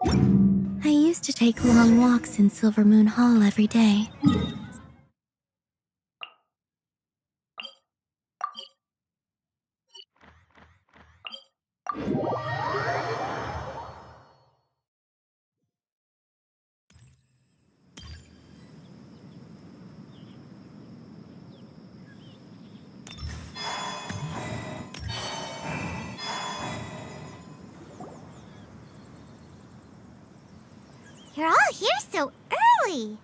I used to take long walks in Silver Moon Hall every day. You're all here so early.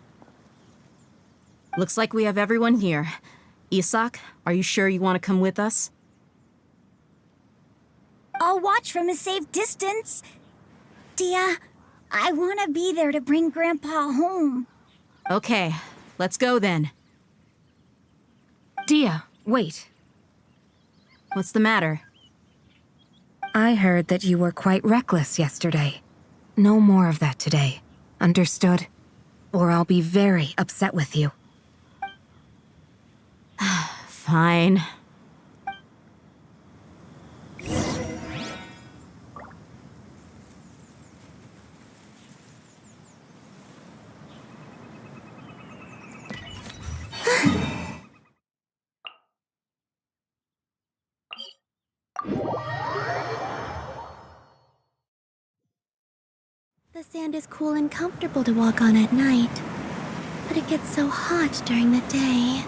Looks like we have everyone here. Isak, are you sure you want to come with us? I'll watch from a safe distance. Dia, I want to be there to bring Grandpa home. Okay, let's go then. Dia, wait. What's the matter? I heard that you were quite reckless yesterday. No more of that today. Understood? Or I'll be very upset with you. Fine. The sand is cool and comfortable to walk on at night, but it gets so hot during the day.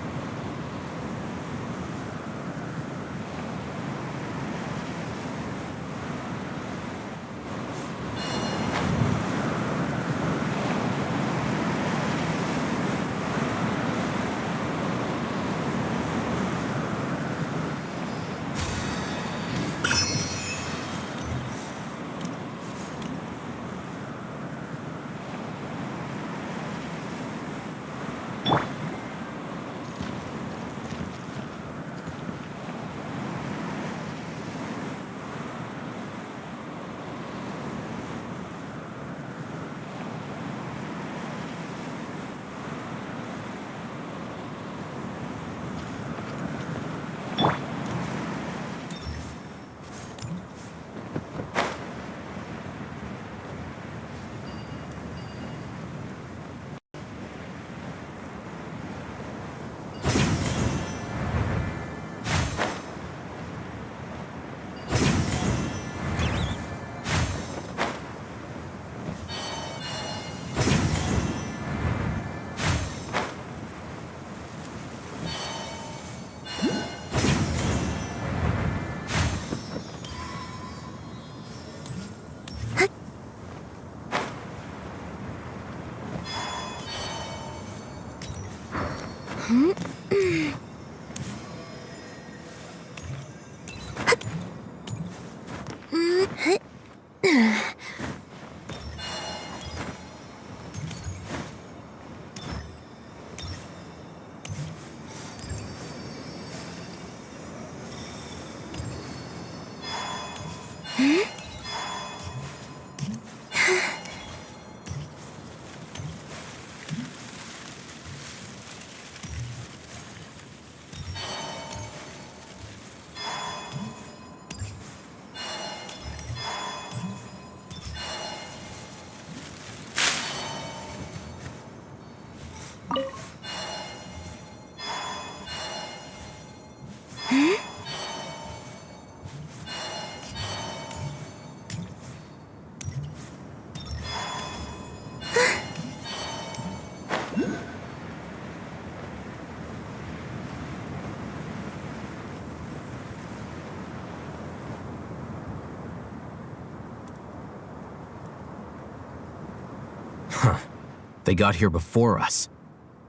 They got here before us.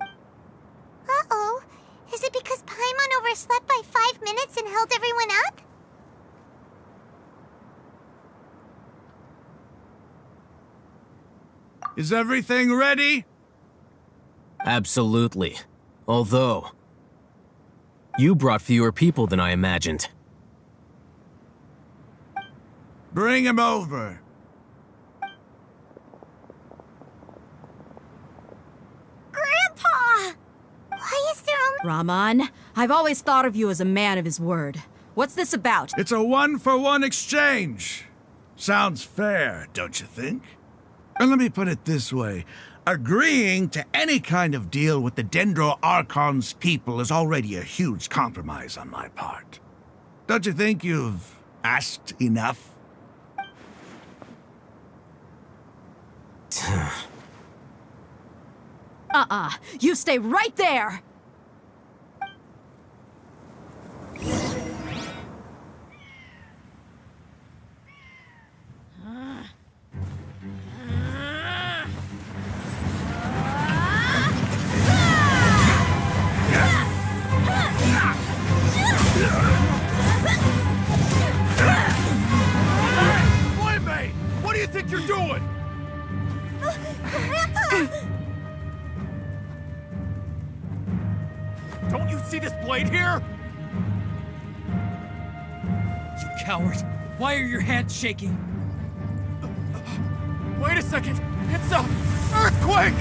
Uh-oh. Is it because Paimon overslept by 5 minutes and held everyone up? Is everything ready? Absolutely. Although, you brought fewer people than I imagined. Bring him over. Grandpa! Why is there only... Rahman, I've always thought of you as a man of his word. What's this about? It's a one-for-one exchange. Sounds fair, don't you think? And let me put it this way. Agreeing to any kind of deal with the Dendro Archon's people is already a huge compromise on my part. Don't you think you've asked enough? You stay right there! Playmate! What do you think you're doing? Don't you see this blade here? You coward! Why are your hands shaking? Wait a second! It's a earthquake!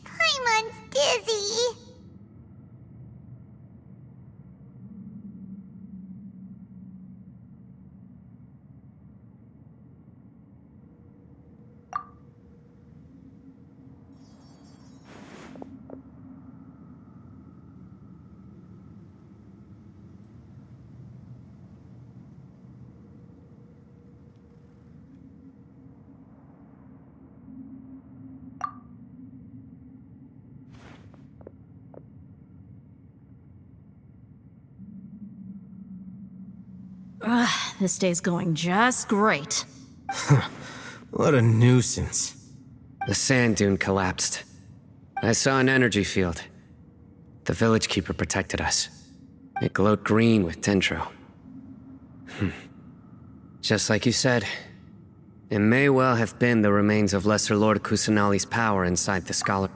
Paimon's dizzy. This day's going just great. What a nuisance. The sand dune collapsed. I saw an energy field. The village keeper protected us. It glowed green with Dendro. Just like you said, it may well have been the remains of Lesser Lord Kusanali's power inside the scholar.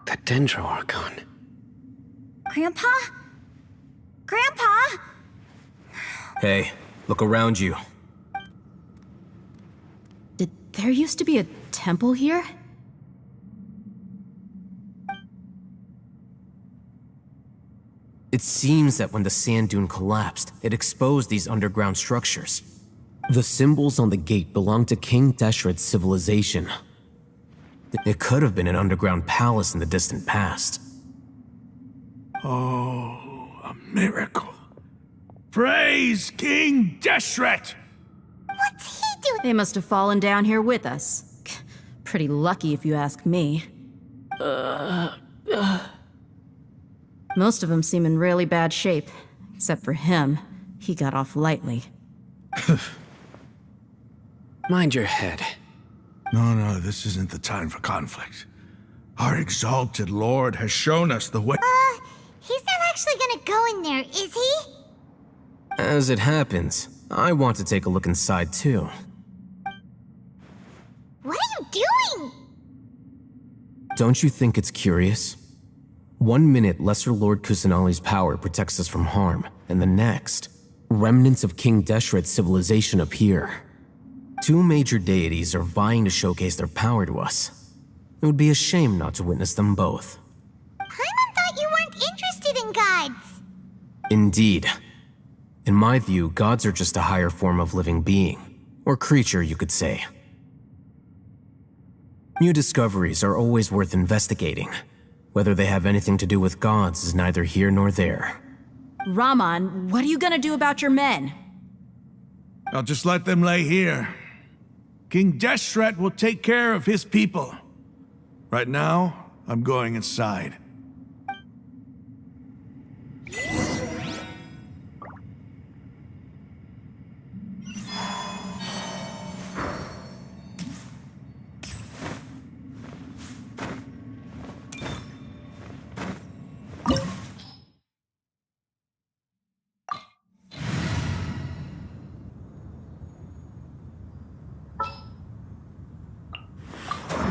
The Dendro Archon. Grandpa? Grandpa? Hey, look around you. Did there used to be a temple here? It seems that when the sand dune collapsed, it exposed these underground structures. The symbols on the gate belong to King Deshret's civilization. It could have been an underground palace in the distant past. Oh, a miracle. Praise King Deshret! What's he doing? They must have fallen down here with us. Pretty lucky if you ask me. Most of them seem in really bad shape. Except for him. He got off lightly. Mind your head. No, this isn't the time for conflict. Our exalted lord has shown us the way. He's not actually gonna go in there, is he? As it happens, I want to take a look inside too. What are you doing? Don't you think it's curious? 1 minute, Lesser Lord Kusanali's power protects us from harm, and the next, remnants of King Deshret's civilization appear. 2 major deities are vying to showcase their power to us. It would be a shame not to witness them both. Paimon thought you weren't interested in gods. Indeed. In my view, gods are just a higher form of living being, or creature, you could say. New discoveries are always worth investigating. Whether they have anything to do with gods is neither here nor there. Raman, what are you gonna do about your men? I'll just let them lay here. King Deshret will take care of his people. Right now, I'm going inside.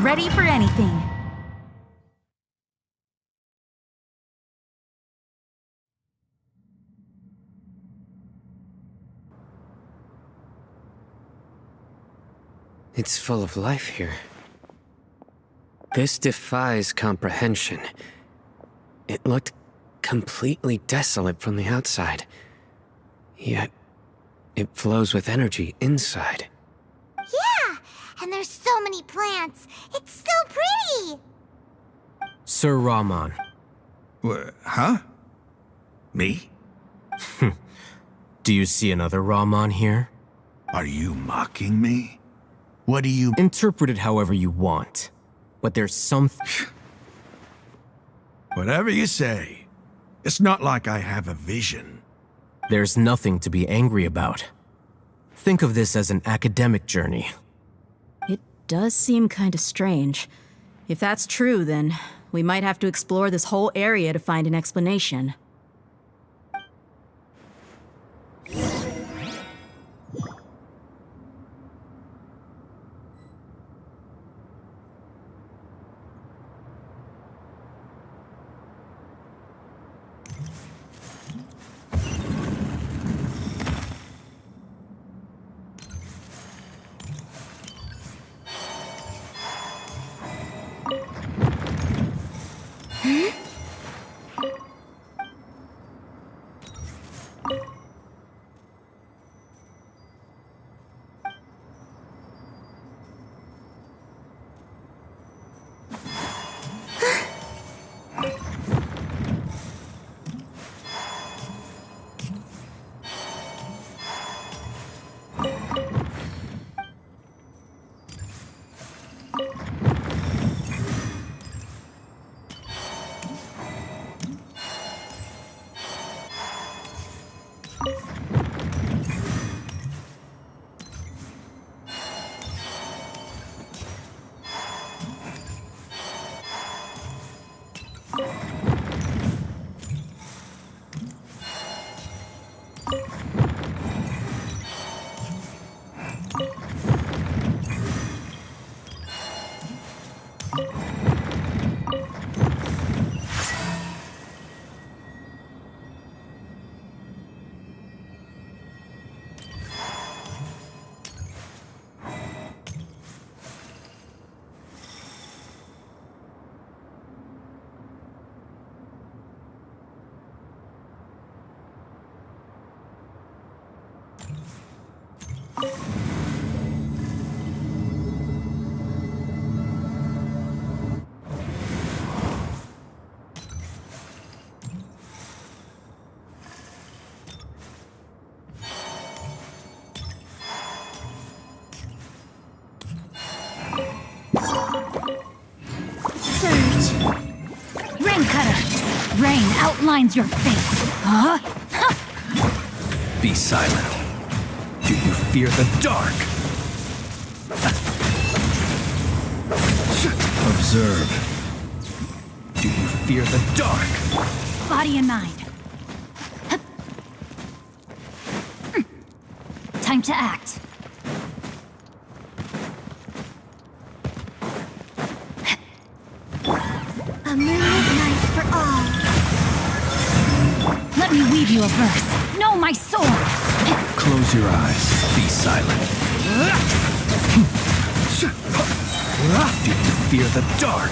Ready for anything. It's full of life here. This defies comprehension. It looked completely desolate from the outside. Yet, it flows with energy inside. Yeah! And there's so many plants. It's so pretty! Sir Rahman. Huh? Me? Do you see another Rahman here? Are you mocking me? What do you... Interpret it however you want. But there's something... Whatever you say. It's not like I have a vision. There's nothing to be angry about. Think of this as an academic journey. It does seem kinda strange. If that's true, then we might have to explore this whole area to find an explanation. Rain outlines your fate. Huh? Be silent. Do you fear the dark? Observe. Do you fear the dark? Body and mind. Time to act. A moonlit night for all. Let me weave you a verse. Know my sword. Close your eyes. Be silent. Do you fear the dark?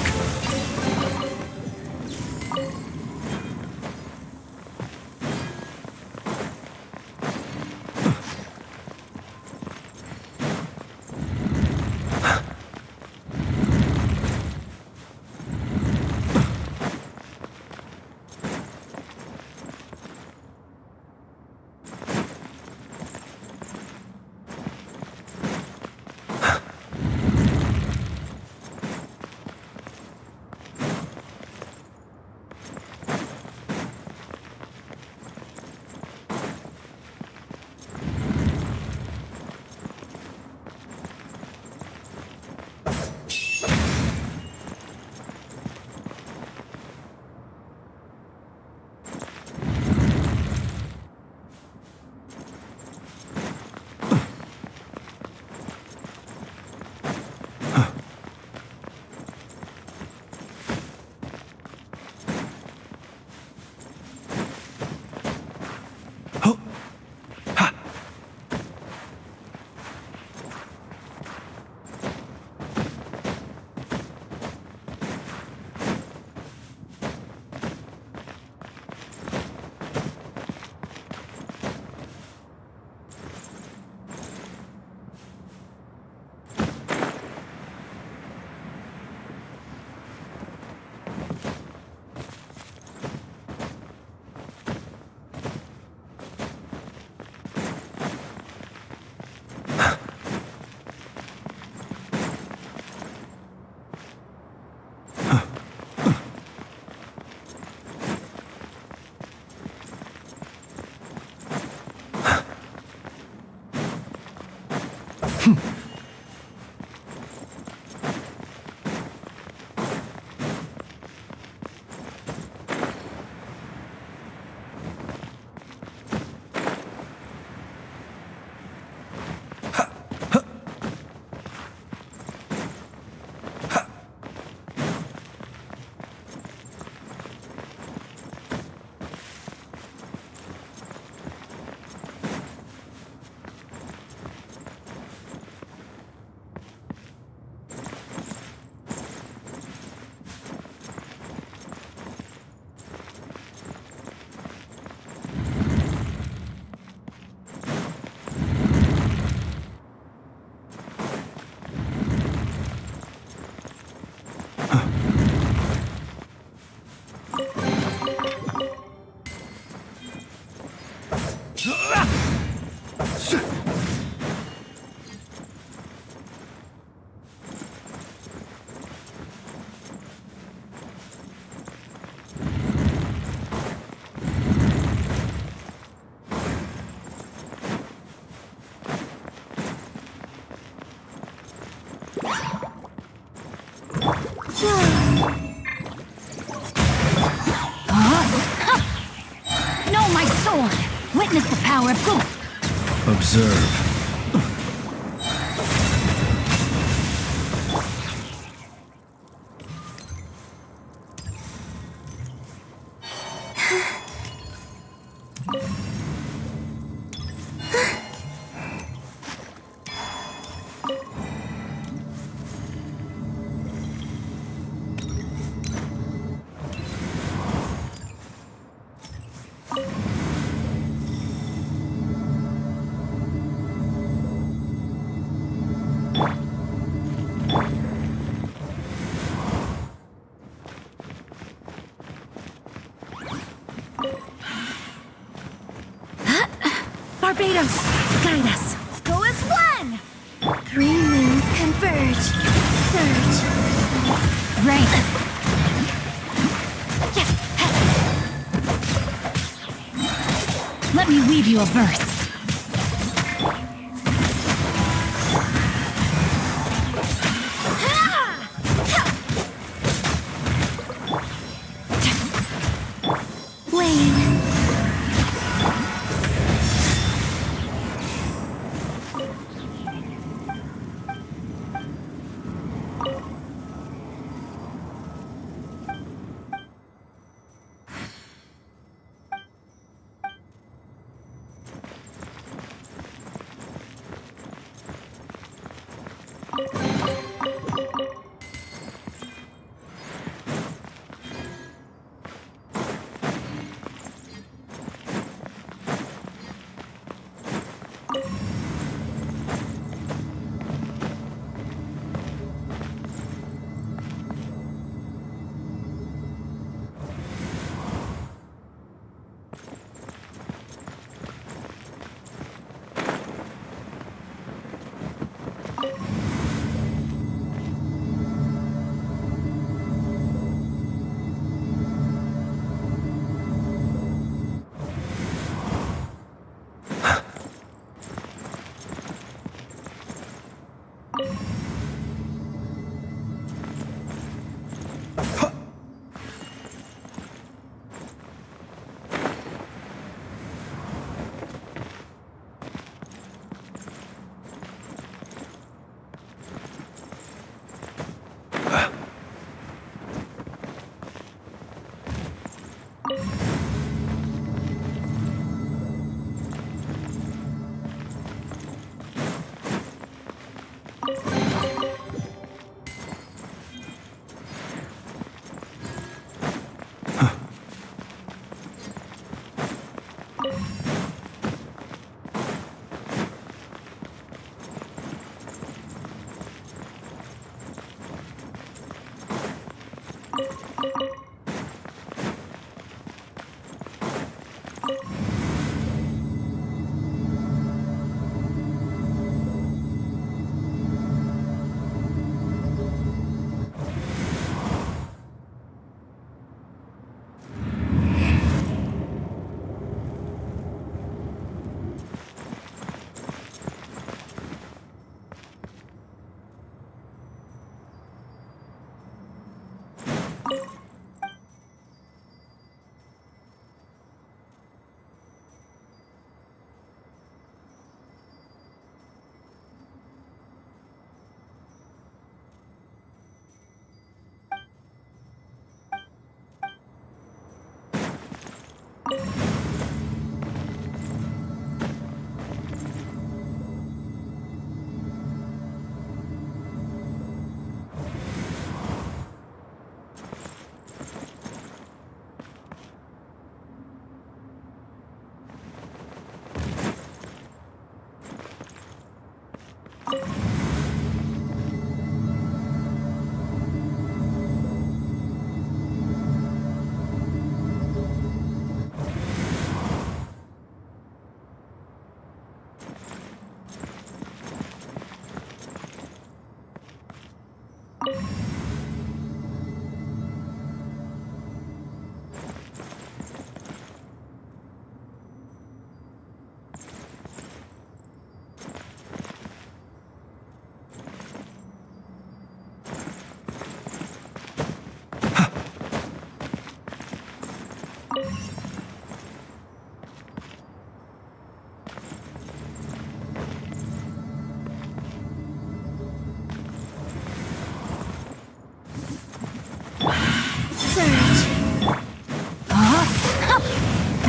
No, my sword! Witness the power of good! Observe. Barbados, guide us. Go as one! 3 moons converge. Surge. Rain. Let me weave you a verse. Wayne.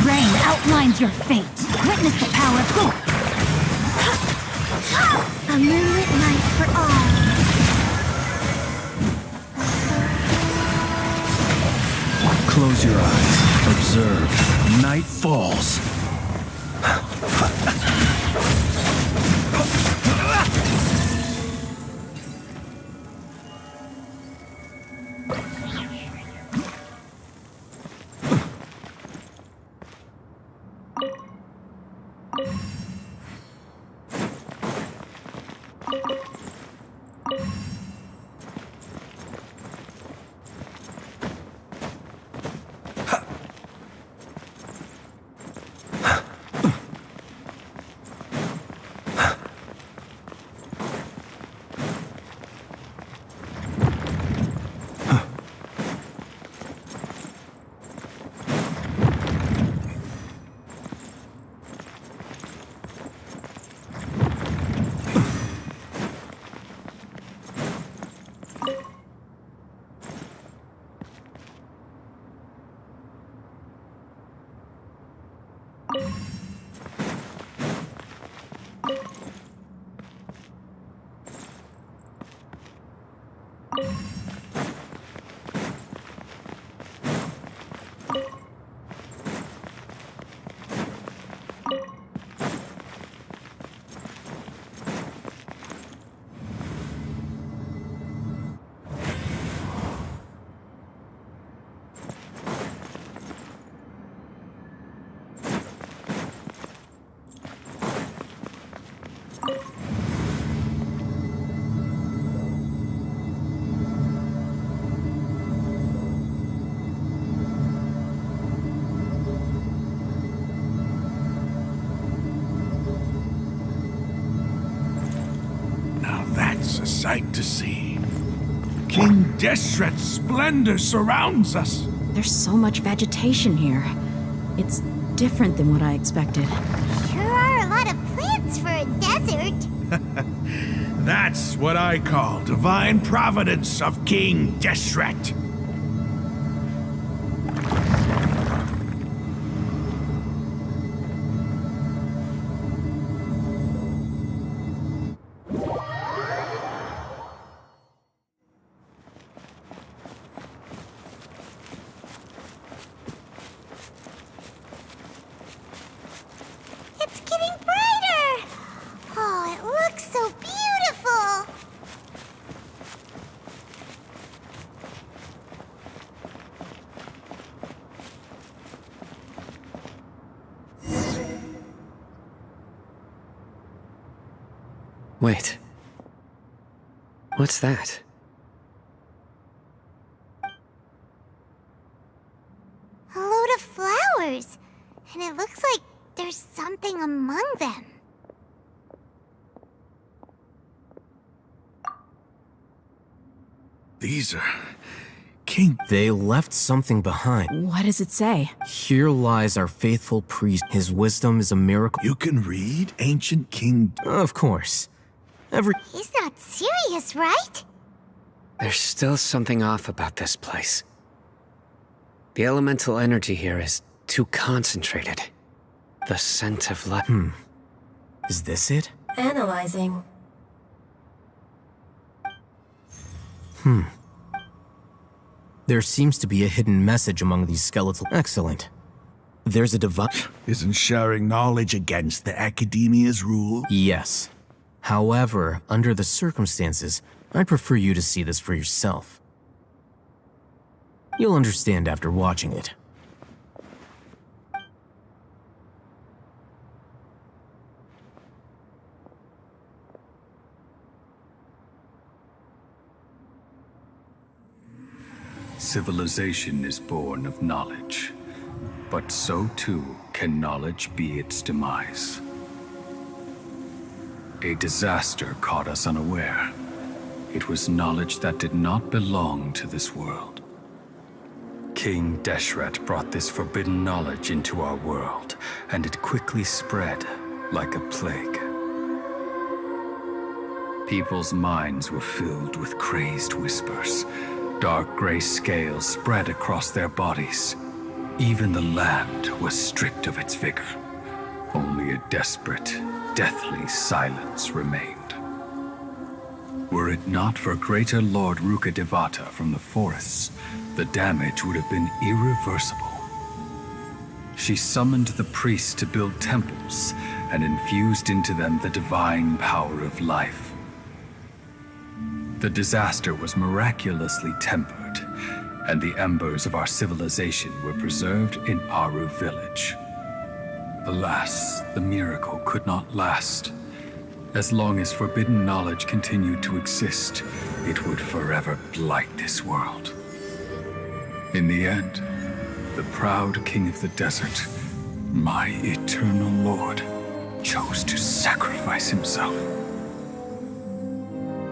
Rain outlines your fate. Witness the power of good. A moonlit night for all. Close your eyes. Observe. Night falls. That's a sight to see. King Deshret's splendor surrounds us. There's so much vegetation here. It's different than what I expected. Sure are a lot of plants for a desert. That's what I call divine providence of King Deshret. It's getting brighter. Oh, it looks so beautiful. Wait. What's that? A load of flowers. And it looks like there's something among them. These are King. They left something behind. What does it say? Here lies our faithful priest. His wisdom is a miracle. You can read ancient King. Of course. He's not serious, right? There's still something off about this place. The elemental energy here is too concentrated. The scent of life. Is this it? Analyzing. There seems to be a hidden message among these skeletal. Excellent. There's a device. Isn't sharing knowledge against the Academia's rule? Yes. However, under the circumstances, I'd prefer you to see this for yourself. You'll understand after watching it. Civilization is born of knowledge, but so too can knowledge be its demise. A disaster caught us unaware. It was knowledge that did not belong to this world. King Deshret brought this forbidden knowledge into our world, and it quickly spread like a plague. People's minds were filled with crazed whispers. Dark gray scales spread across their bodies. Even the land was stripped of its vigor. Only a desperate, deathly silence remained. Were it not for Greater Lord Rukkhadevata from the forests, the damage would have been irreversible. She summoned the priests to build temples and infused into them the divine power of life. The disaster was miraculously tempered, and the embers of our civilization were preserved in Aru village. Alas, the miracle could not last. As long as forbidden knowledge continued to exist, it would forever blight this world. In the end, the proud king of the desert, my eternal lord, chose to sacrifice himself.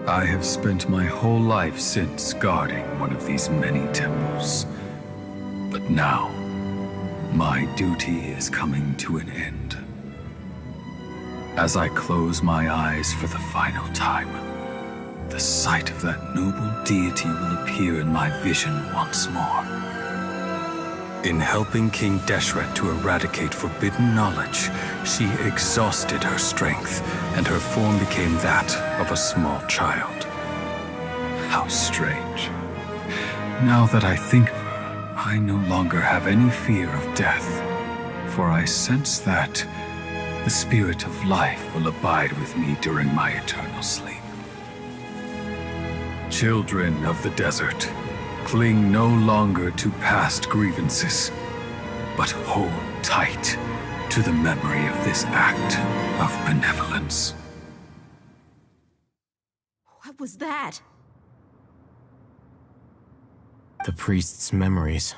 I have spent my whole life since guarding one of these many temples. But now, my duty is coming to an end. As I close my eyes for the final time, the sight of that noble deity will appear in my vision once more. In helping King Deshret to eradicate forbidden knowledge, she exhausted her strength, and her form became that of a small child. How strange. Now that I think of her, I no longer have any fear of death, for I sense that the spirit of life will abide with me during my eternal sleep. Children of the desert, cling no longer to past grievances, but hold tight to the memory of this act of benevolence. What was that? The priest's memories.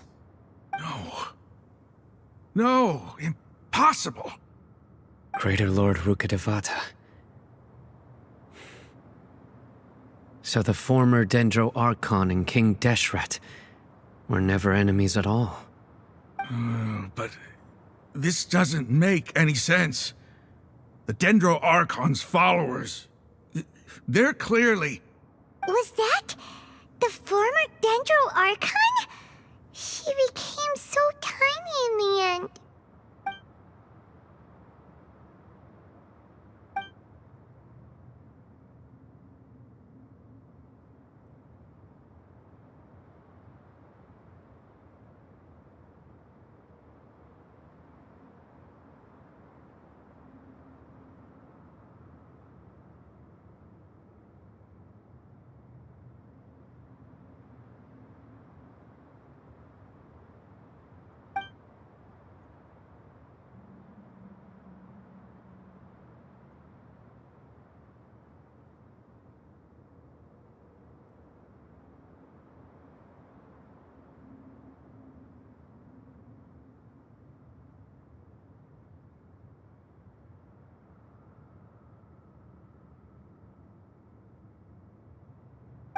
No. No, impossible. Greater Lord Rukkhadevata. So the former Dendro Archon and King Deshret were never enemies at all. But this doesn't make any sense. The Dendro Archon's followers, they're clearly... Was that the former Dendro Archon? She became so tiny in the end.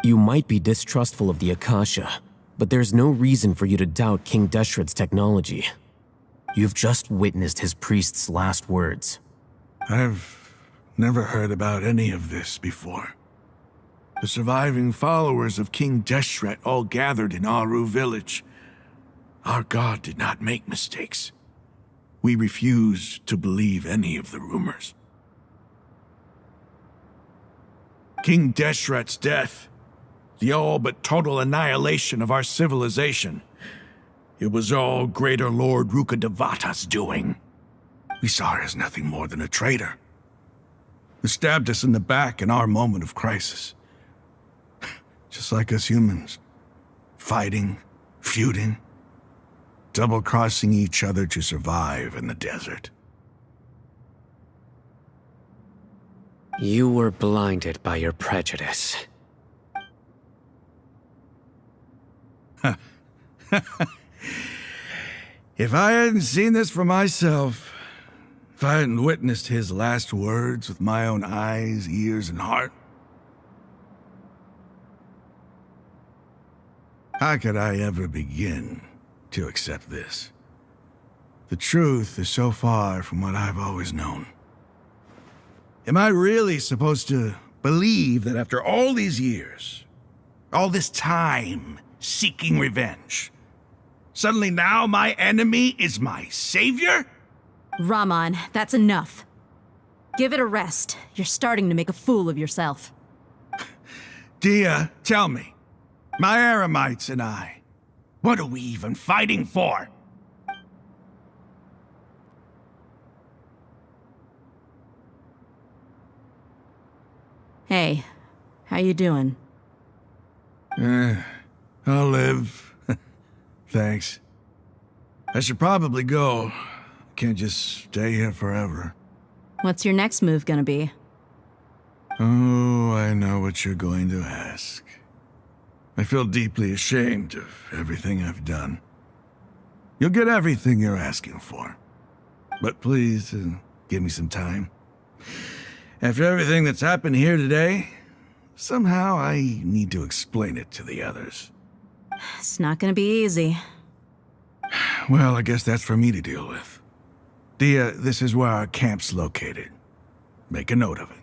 You might be distrustful of the Akasha, but there's no reason for you to doubt King Deshret's technology. You've just witnessed his priest's last words. I've never heard about any of this before. The surviving followers of King Deshret all gathered in Aru village. Our god did not make mistakes. We refuse to believe any of the rumors. King Deshret's death, the all but total annihilation of our civilization, it was all Greater Lord Rukkhadevata's doing. We saw her as nothing more than a traitor, who stabbed us in the back in our moment of crisis. Just like us humans, fighting, feuding, double-crossing each other to survive in the desert. You were blinded by your prejudice. If I hadn't seen this for myself, if I hadn't witnessed his last words with my own eyes, ears, and heart, how could I ever begin to accept this? The truth is so far from what I've always known. Am I really supposed to believe that after all these years, all this time seeking revenge, suddenly now my enemy is my savior? Raman, that's enough. Give it a rest. You're starting to make a fool of yourself. Dia, tell me, my Eremites and I, what are we even fighting for? Hey, how you doing? I'll live. Thanks. I should probably go. Can't just stay here forever. What's your next move gonna be? Oh, I know what you're going to ask. I feel deeply ashamed of everything I've done. You'll get everything you're asking for. But please, give me some time. After everything that's happened here today, somehow I need to explain it to the others. It's not gonna be easy. Well, I guess that's for me to deal with. Dia, this is where our camp's located. Make a note of it.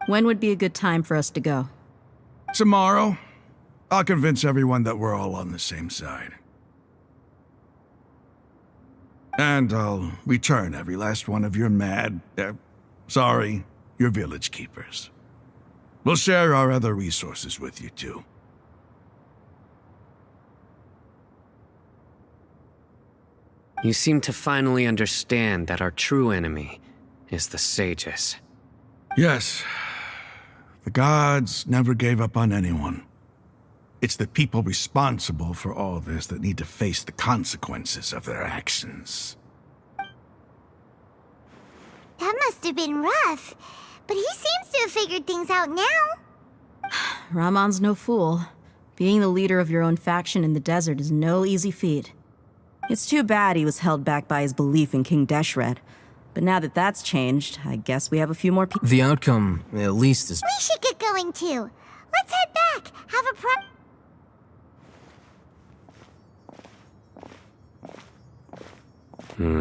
When would be a good time for us to go? Tomorrow, I'll convince everyone that we're all on the same side. And I'll return every last one of your your village keepers. We'll share our other resources with you too. You seem to finally understand that our true enemy is the sages. Yes. The gods never gave up on anyone. It's the people responsible for all this that need to face the consequences of their actions. That must have been rough, but he seems to have figured things out now. Raman's no fool. Being the leader of your own faction in the desert is no easy feat. It's too bad he was held back by his belief in King Deshret. But now that that's changed, I guess we have a few more people. The outcome, at least, is. We should get going too. Let's head back. Have a Sino,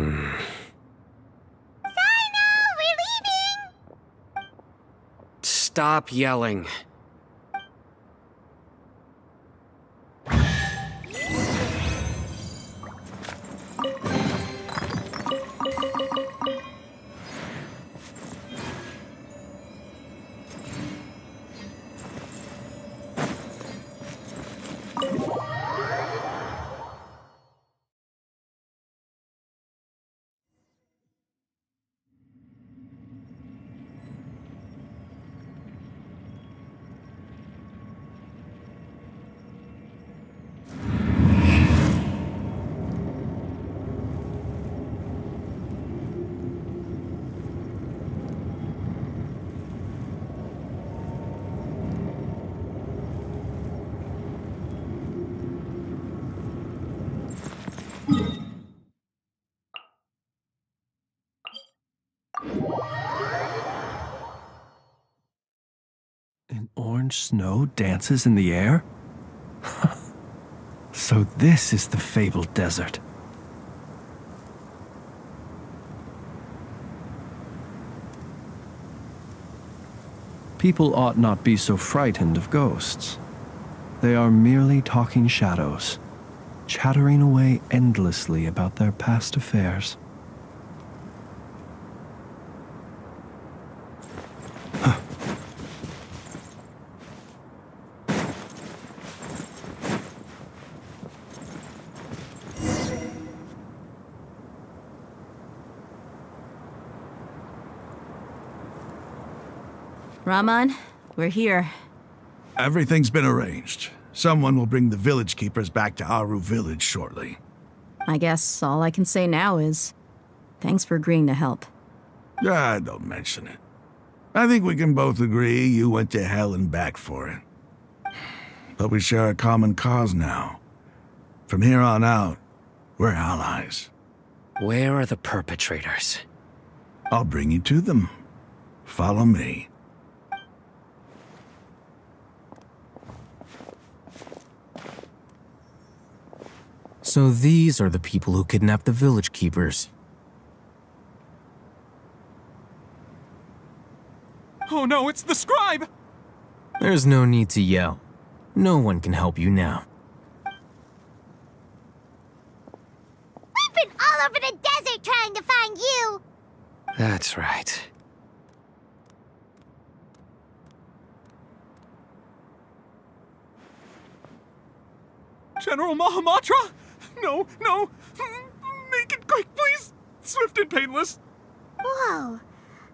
we're leaving! Stop yelling. And orange snow dances in the air? So this is the fabled desert. People ought not be so frightened of ghosts. They are merely talking shadows, chattering away endlessly about their past affairs. Raman, we're here. Everything's been arranged. Someone will bring the village keepers back to Aru village shortly. I guess all I can say now is thanks for agreeing to help. Ah, don't mention it. I think we can both agree you went to hell and back for it. But we share a common cause now. From here on out, we're allies. Where are the perpetrators? I'll bring you to them. Follow me. So these are the people who kidnapped the village keepers. Oh no, it's the scribe! There's no need to yell. No one can help you now. We've been all over the desert trying to find you! That's right. General Mahamatra? No, no! Make it quick, please! Swift and painless! Whoa.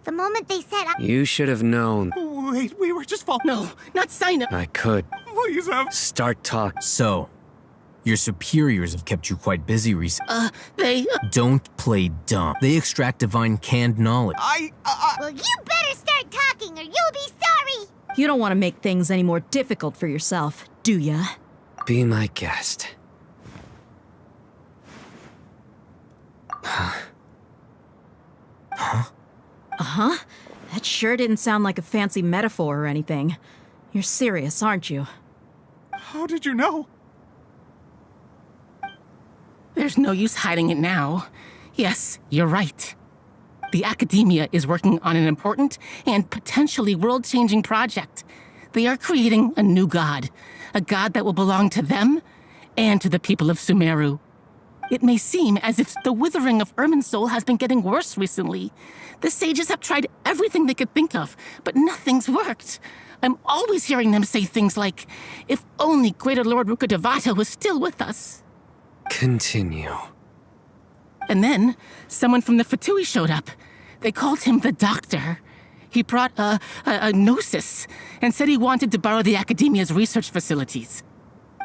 The moment they said You should have known. Wait, we were just following. No, not sign up. I could. Please have. Start talk. So, your superiors have kept you quite busy recently. They. Don't play dumb. They extract divine canned knowledge. Well, you better start talking or you'll be sorry! You don't want to make things any more difficult for yourself, do ya? Be my guest. Uh-huh. That sure didn't sound like a fancy metaphor or anything. You're serious, aren't you? How did you know? There's no use hiding it now. Yes, you're right. The Academia is working on an important and potentially world-changing project. They are creating a new god. A god that will belong to them and to the people of Sumeru. It may seem as if the withering of Irminsul has been getting worse recently. The sages have tried everything they could think of, but nothing's worked. I'm always hearing them say things like, if only Greater Lord Rukkhadevata was still with us. Continue. And then, someone from the Fatui showed up. They called him the Doctor. He brought a gnosis and said he wanted to borrow the Academia's research facilities.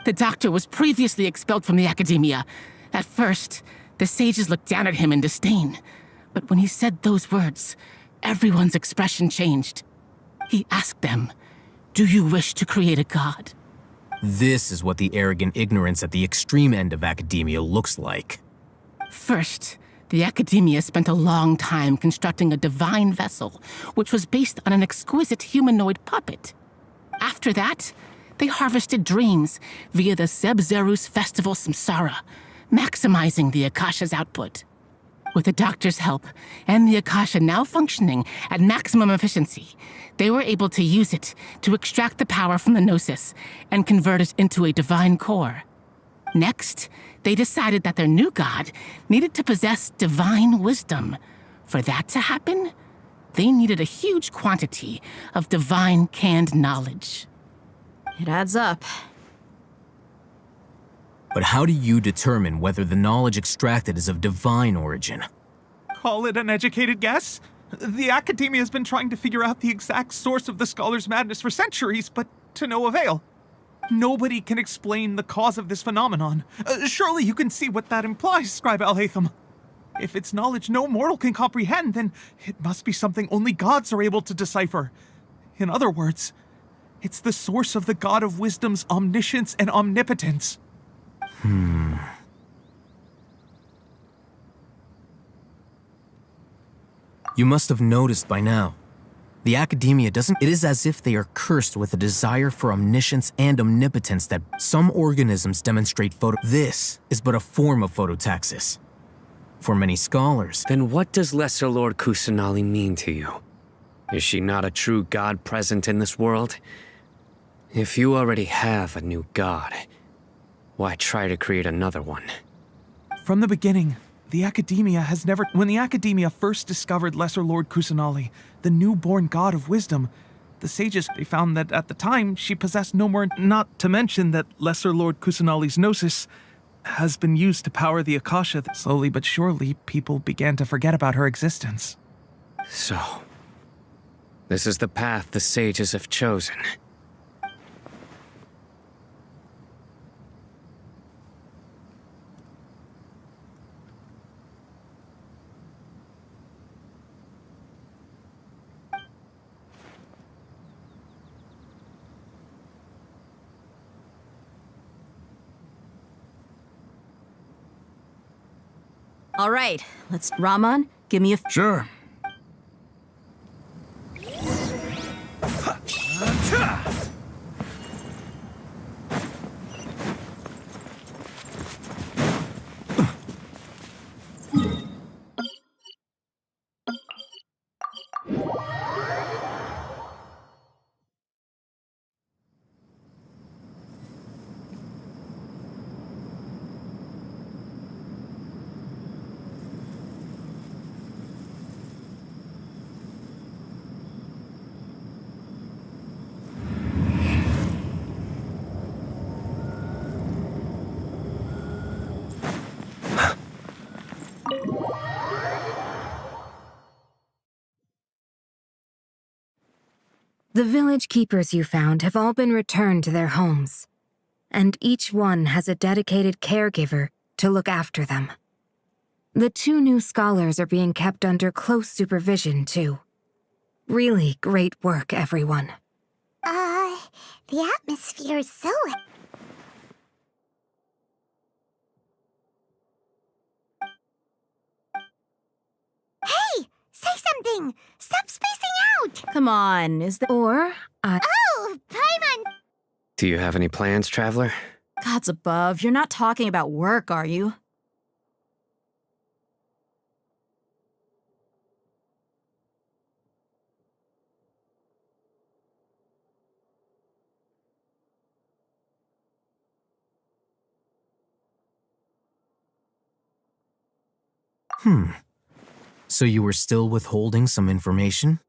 The Doctor was previously expelled from the Academia. At first, the sages looked down at him in disdain. But when he said those words, everyone's expression changed. He asked them, "Do you wish to create a god?" This is what the arrogant ignorance at the extreme end of academia looks like. First, the Academia spent a long time constructing a divine vessel, which was based on an exquisite humanoid puppet. After that, they harvested dreams via the Zeb-Zerus Festival Samsara, maximizing the Akasha's output. With the Doctor's help, and the Akasha now functioning at maximum efficiency, they were able to use it to extract the power from the Gnosis and convert it into a divine core. Next, they decided that their new god needed to possess divine wisdom. For that to happen, they needed a huge quantity of divine canned knowledge. It adds up. But how do you determine whether the knowledge extracted is of divine origin? Call it an educated guess? The Academia has been trying to figure out the exact source of the Scholar's madness for centuries, but to no avail. Nobody can explain the cause of this phenomenon. Surely you can see what that implies, Scribe Alhaitham. If it's knowledge no mortal can comprehend, then it must be something only gods are able to decipher. In other words, it's the source of the God of Wisdom's omniscience and omnipotence. You must have noticed by now. The Academia doesn't. It is as if they are cursed with a desire for omniscience and omnipotence that some organisms demonstrate This is but a form of phototaxis. For many scholars. Then what does Lesser Lord Kusanali mean to you? Is she not a true god present in this world? If you already have a new god, why try to create another one? From the beginning, the Academia has never... When the Academia first discovered Lesser Lord Kusanali, the newborn god of wisdom, the sages, they found that at the time she possessed no more... Not to mention that Lesser Lord Kusanali's gnosis has been used to power the Akasha. Slowly but surely, people began to forget about her existence. So, this is the path the sages have chosen. All right, let's... Raman, give me a... Sure. The village keepers you found have all been returned to their homes, and each one has a dedicated caregiver to look after them. The 2 new scholars are being kept under close supervision, too. Really great work, everyone. The atmosphere is so... Hey! Say something! Stop spacing out! Come on, is there... Or, Oh, Paimon! Do you have any plans, Traveler? Gods above, you're not talking about work, are you? So you were still withholding some information?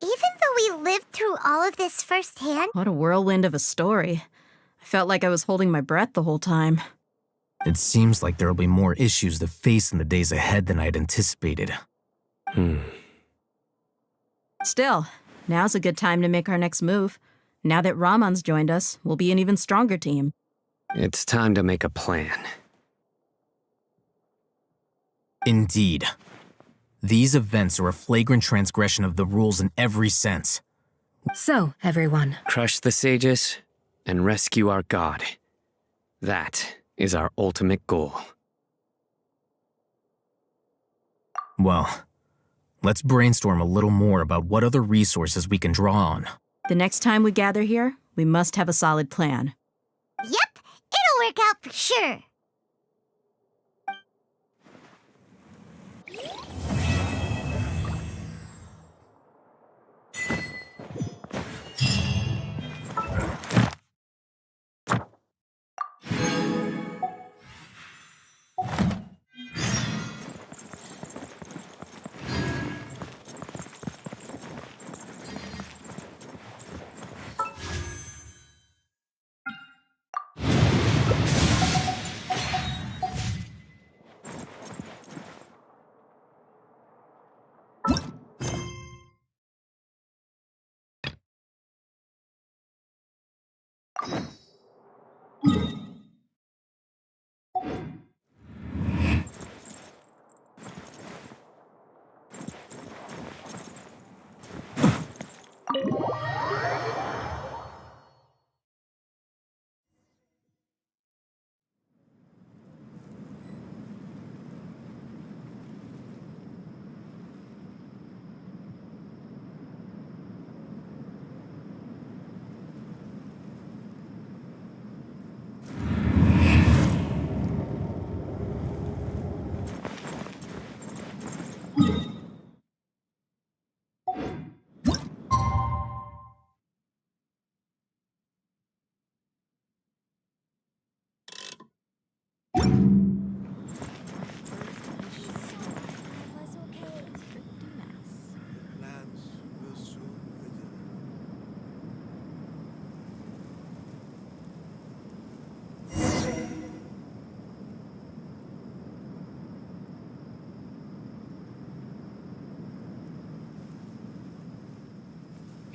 Even though we lived through all of this firsthand, What a whirlwind of a story. I felt like I was holding my breath the whole time. It seems like there'll be more issues to face in the days ahead than I'd anticipated. Still, now's a good time to make our next move. Now that Raman's joined us, we'll be an even stronger team. It's time to make a plan. Indeed. These events are a flagrant transgression of the rules in every sense. so, everyone, Crush the sages and rescue our god. That is our ultimate goal. Well, let's brainstorm a little more about what other resources we can draw on. The next time we gather here, we must have a solid plan. yep, it'll work out for sure.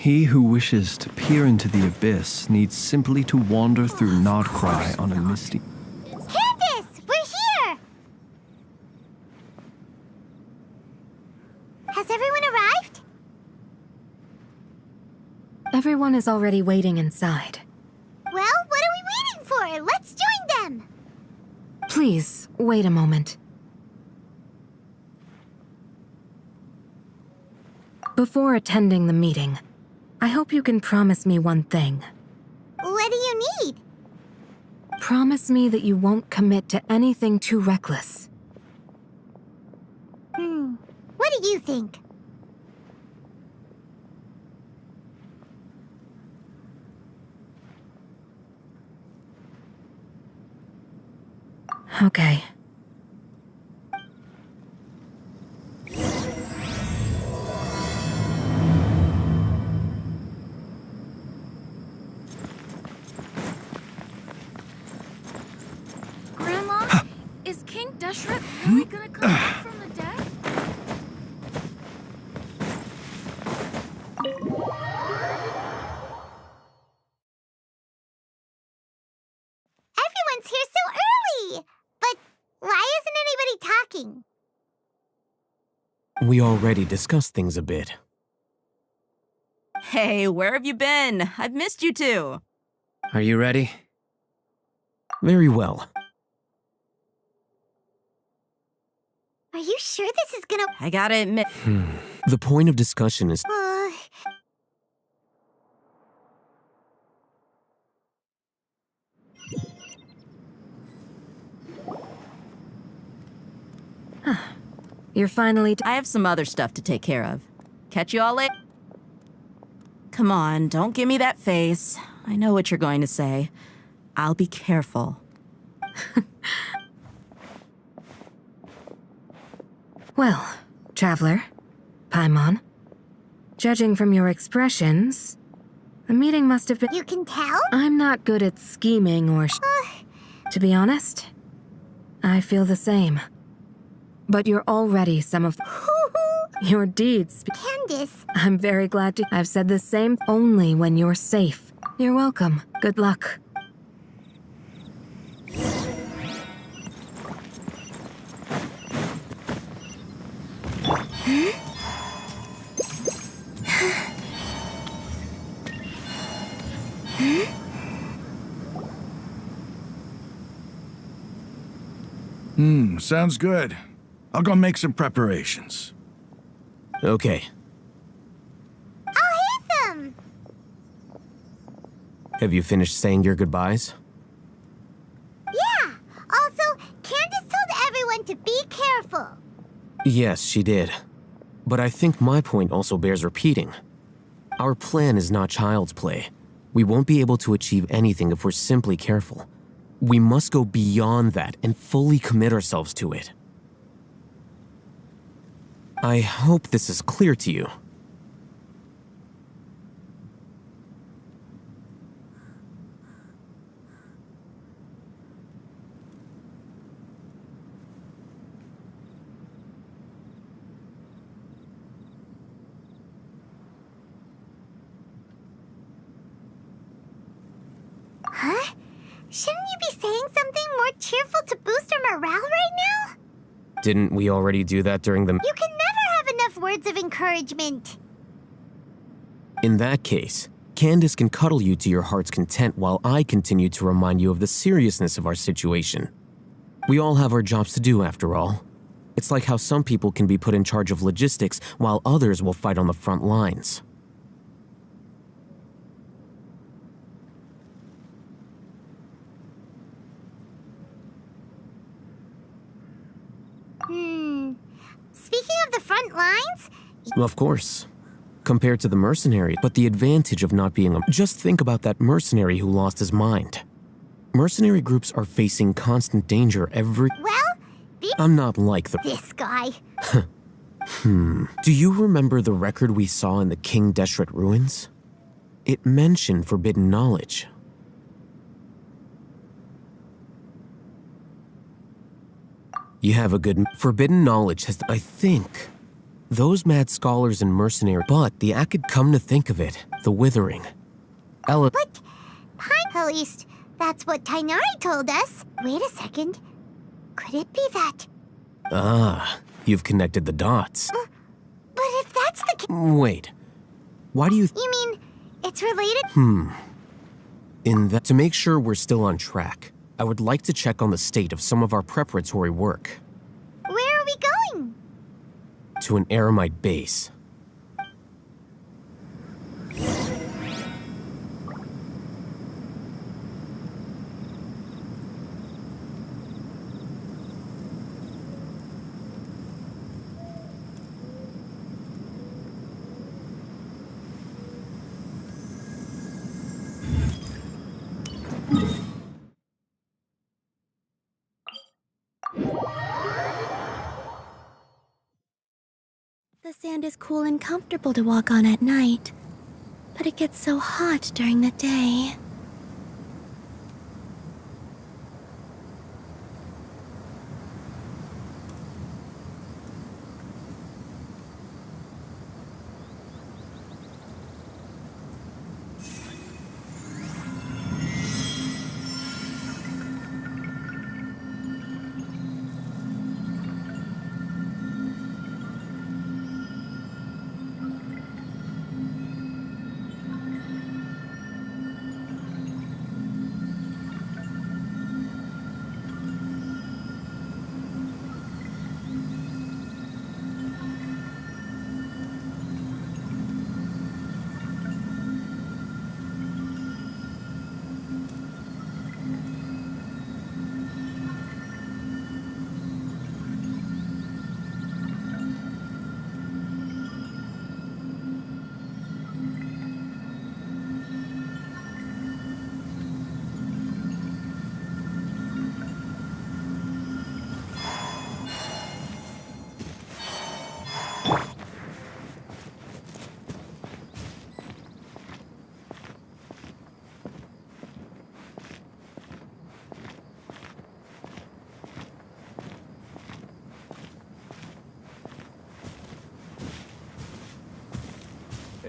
He who wishes to peer into the abyss needs simply to wander through Nodcry on a misty... Candace! We're here! Has everyone arrived? Everyone is already waiting inside. Well, what are we waiting for? Let's join them! Please, wait a moment. Before attending the meeting, I hope you can promise me one thing. What do you need? Promise me that you won't commit to anything too reckless. What do you think? Okay. Grandma, is King Deshret really gonna come back from the dead? Everyone's here so early! But why isn't anybody talking? We already discussed things a bit. Hey, where have you been? I've missed you two. Are you ready? Very well. Are you sure this is gonna... I gotta admit... The point of discussion is... You're finally... I have some other stuff to take care of. Catch you all later. Come on, don't give me that face. I know what you're going to say. I'll be careful. Well, Traveler, Paimon, judging from your expressions, the meeting must have been... You can tell? I'm not good at scheming or... To be honest, I feel the same. But you're already some of... Your deeds... Candace! I'm very glad to... I've said the same only when you're safe. You're welcome. Good luck. Sounds good. I'll go make some preparations. Okay. I'll hit them! Have you finished saying your goodbyes? Yeah! Also, Candace told everyone to be careful. Yes, she did. But I think my point also bears repeating. Our plan is not child's play. We won't be able to achieve anything if we're simply careful. We must go beyond that and fully commit ourselves to it. I hope this is clear to you. Huh? Shouldn't you be saying something more cheerful to boost our morale right now? Didn't we already do that during the... You can never have enough words of encouragement. In that case, Candace can cuddle you to your heart's content while I continue to remind you of the seriousness of our situation. We all have our jobs to do, after all. It's like how some people can be put in charge of logistics while others will fight on the front lines. Speaking of the front lines... Of course. Compared to the mercenary, but the advantage of not being a... Just think about that mercenary who lost his mind. Mercenary groups are facing constant danger every... Well, I'm not like the... This guy. Do you remember the record we saw in the King Deshret ruins? It mentioned forbidden knowledge. You have a good... Forbidden knowledge has... I think... Those mad scholars and mercenaries. But the Act could come to think of it, the Withering. But at least that's what Tainari told us. Wait a second. Could it be that? Ah, you've connected the dots. But if that's the case... Wait. Why do you... You mean it's related? To make sure we're still on track, I would like to check on the state of some of our preparatory work. Where are we going? To an Eremite base. The sand is cool and comfortable to walk on at night, but it gets so hot during the day.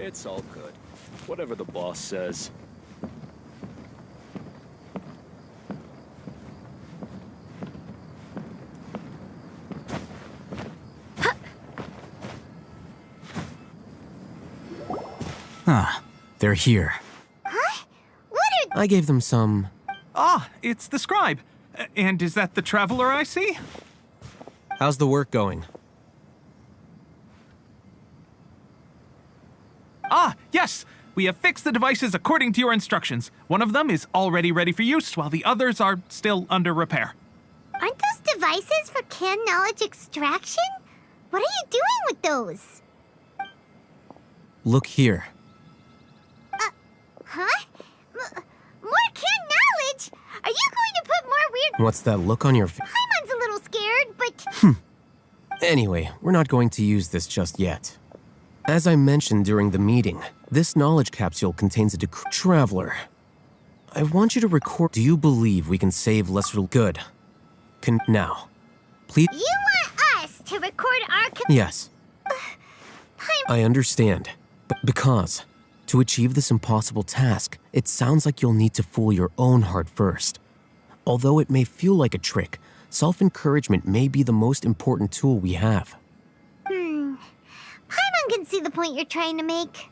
It's all good. Whatever the boss says. Ah, they're here. Huh? What are... I gave them some... Ah, it's the scribe. And is that the traveler I see? How's the work going? Ah, yes! We have fixed the devices according to your instructions. One of them is already ready for use, while the others are still under repair. Aren't those devices for canned knowledge extraction? What are you doing with those? Look here. Huh? More canned knowledge? Are you going to put more weird... What's that look on your face? Paimon's a little scared, but... Anyway, we're not going to use this just yet. As I mentioned during the meeting, this knowledge capsule contains a traveler. I want you to record... Do you believe we can save Lesser... Good. Now, please... You want us to record our... Yes. I understand, but because... To achieve this impossible task, it sounds like you'll need to fool your own heart first. Although it may feel like a trick, self-encouragement may be the most important tool we have. Paimon can see the point you're trying to make.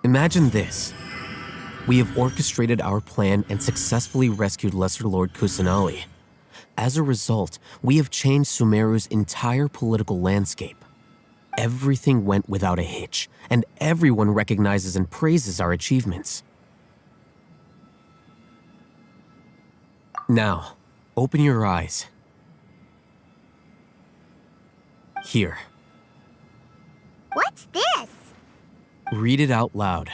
Imagine this. We have orchestrated our plan and successfully rescued Lesser Lord Kusanali. As a result, we have changed Sumeru's entire political landscape. Everything went without a hitch, and everyone recognizes and praises our achievements. Now, open your eyes. Here. What's this? Read it out loud.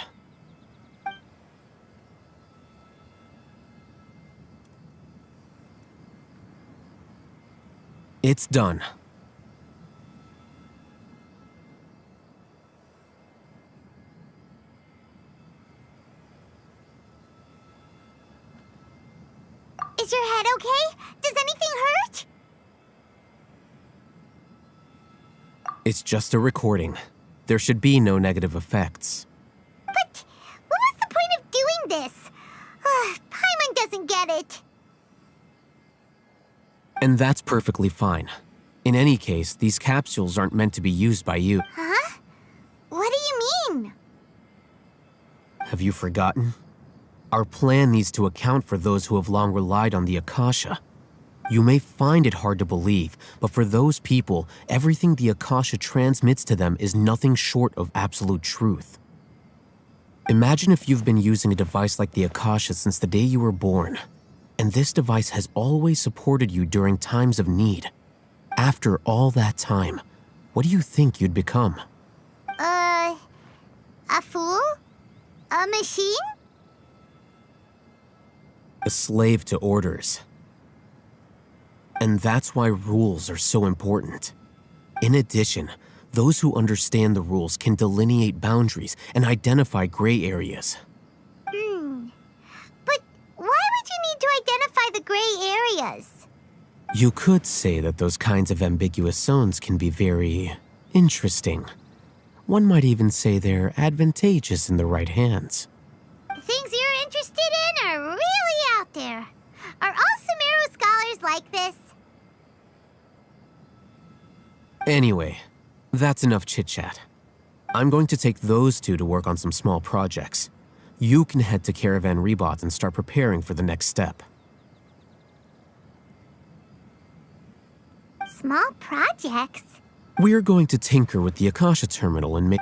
It's done. Is your head okay? Does anything hurt? It's just a recording. There should be no negative effects. But what was the point of doing this? Paimon doesn't get it. And that's perfectly fine. In any case, these capsules aren't meant to be used by you. Huh? What do you mean? Have you forgotten? Our plan needs to account for those who have long relied on the Akasha. You may find it hard to believe, but for those people, everything the Akasha transmits to them is nothing short of absolute truth. Imagine if you've been using a device like the Akasha since the day you were born, and this device has always supported you during times of need. After all that time, what do you think you'd become? A fool? A machine? A slave to orders. And that's why rules are so important. In addition, those who understand the rules can delineate boundaries and identify gray areas. But why would you need to identify the gray areas? You could say that those kinds of ambiguous zones can be very interesting. One might even say they're advantageous in the right hands. Things you're interested in are really out there. Are all Sumeru scholars like this? Anyway, that's enough chit-chat. I'm going to take those two to work on some small projects. You can head to Caravan Rebot and start preparing for the next step. Small projects? We're going to tinker with the Akasha terminal and make...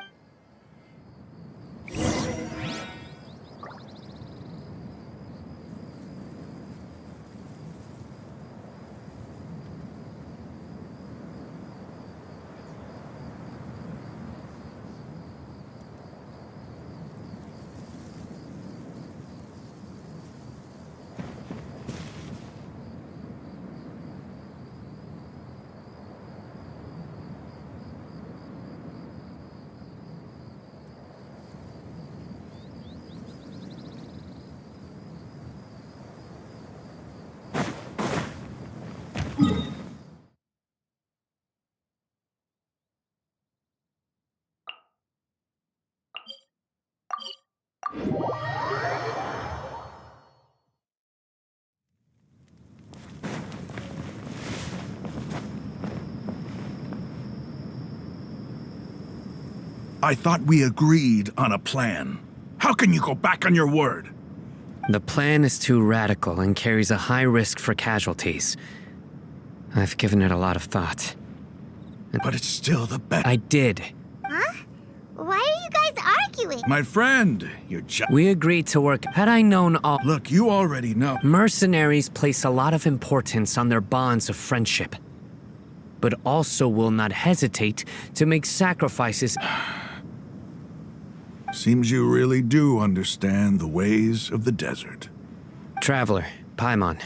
I thought we agreed on a plan. How can you go back on your word? The plan is too radical and carries a high risk for casualties. I've given it a lot of thought. But it's still the best. I did. Huh? Why are you guys arguing? My friend, you're just... We agreed to work. Had I known all... Look, you already know. Mercenaries place a lot of importance on their bonds of friendship, but also will not hesitate to make sacrifices. Seems you really do understand the ways of the desert. Traveler, Paimon,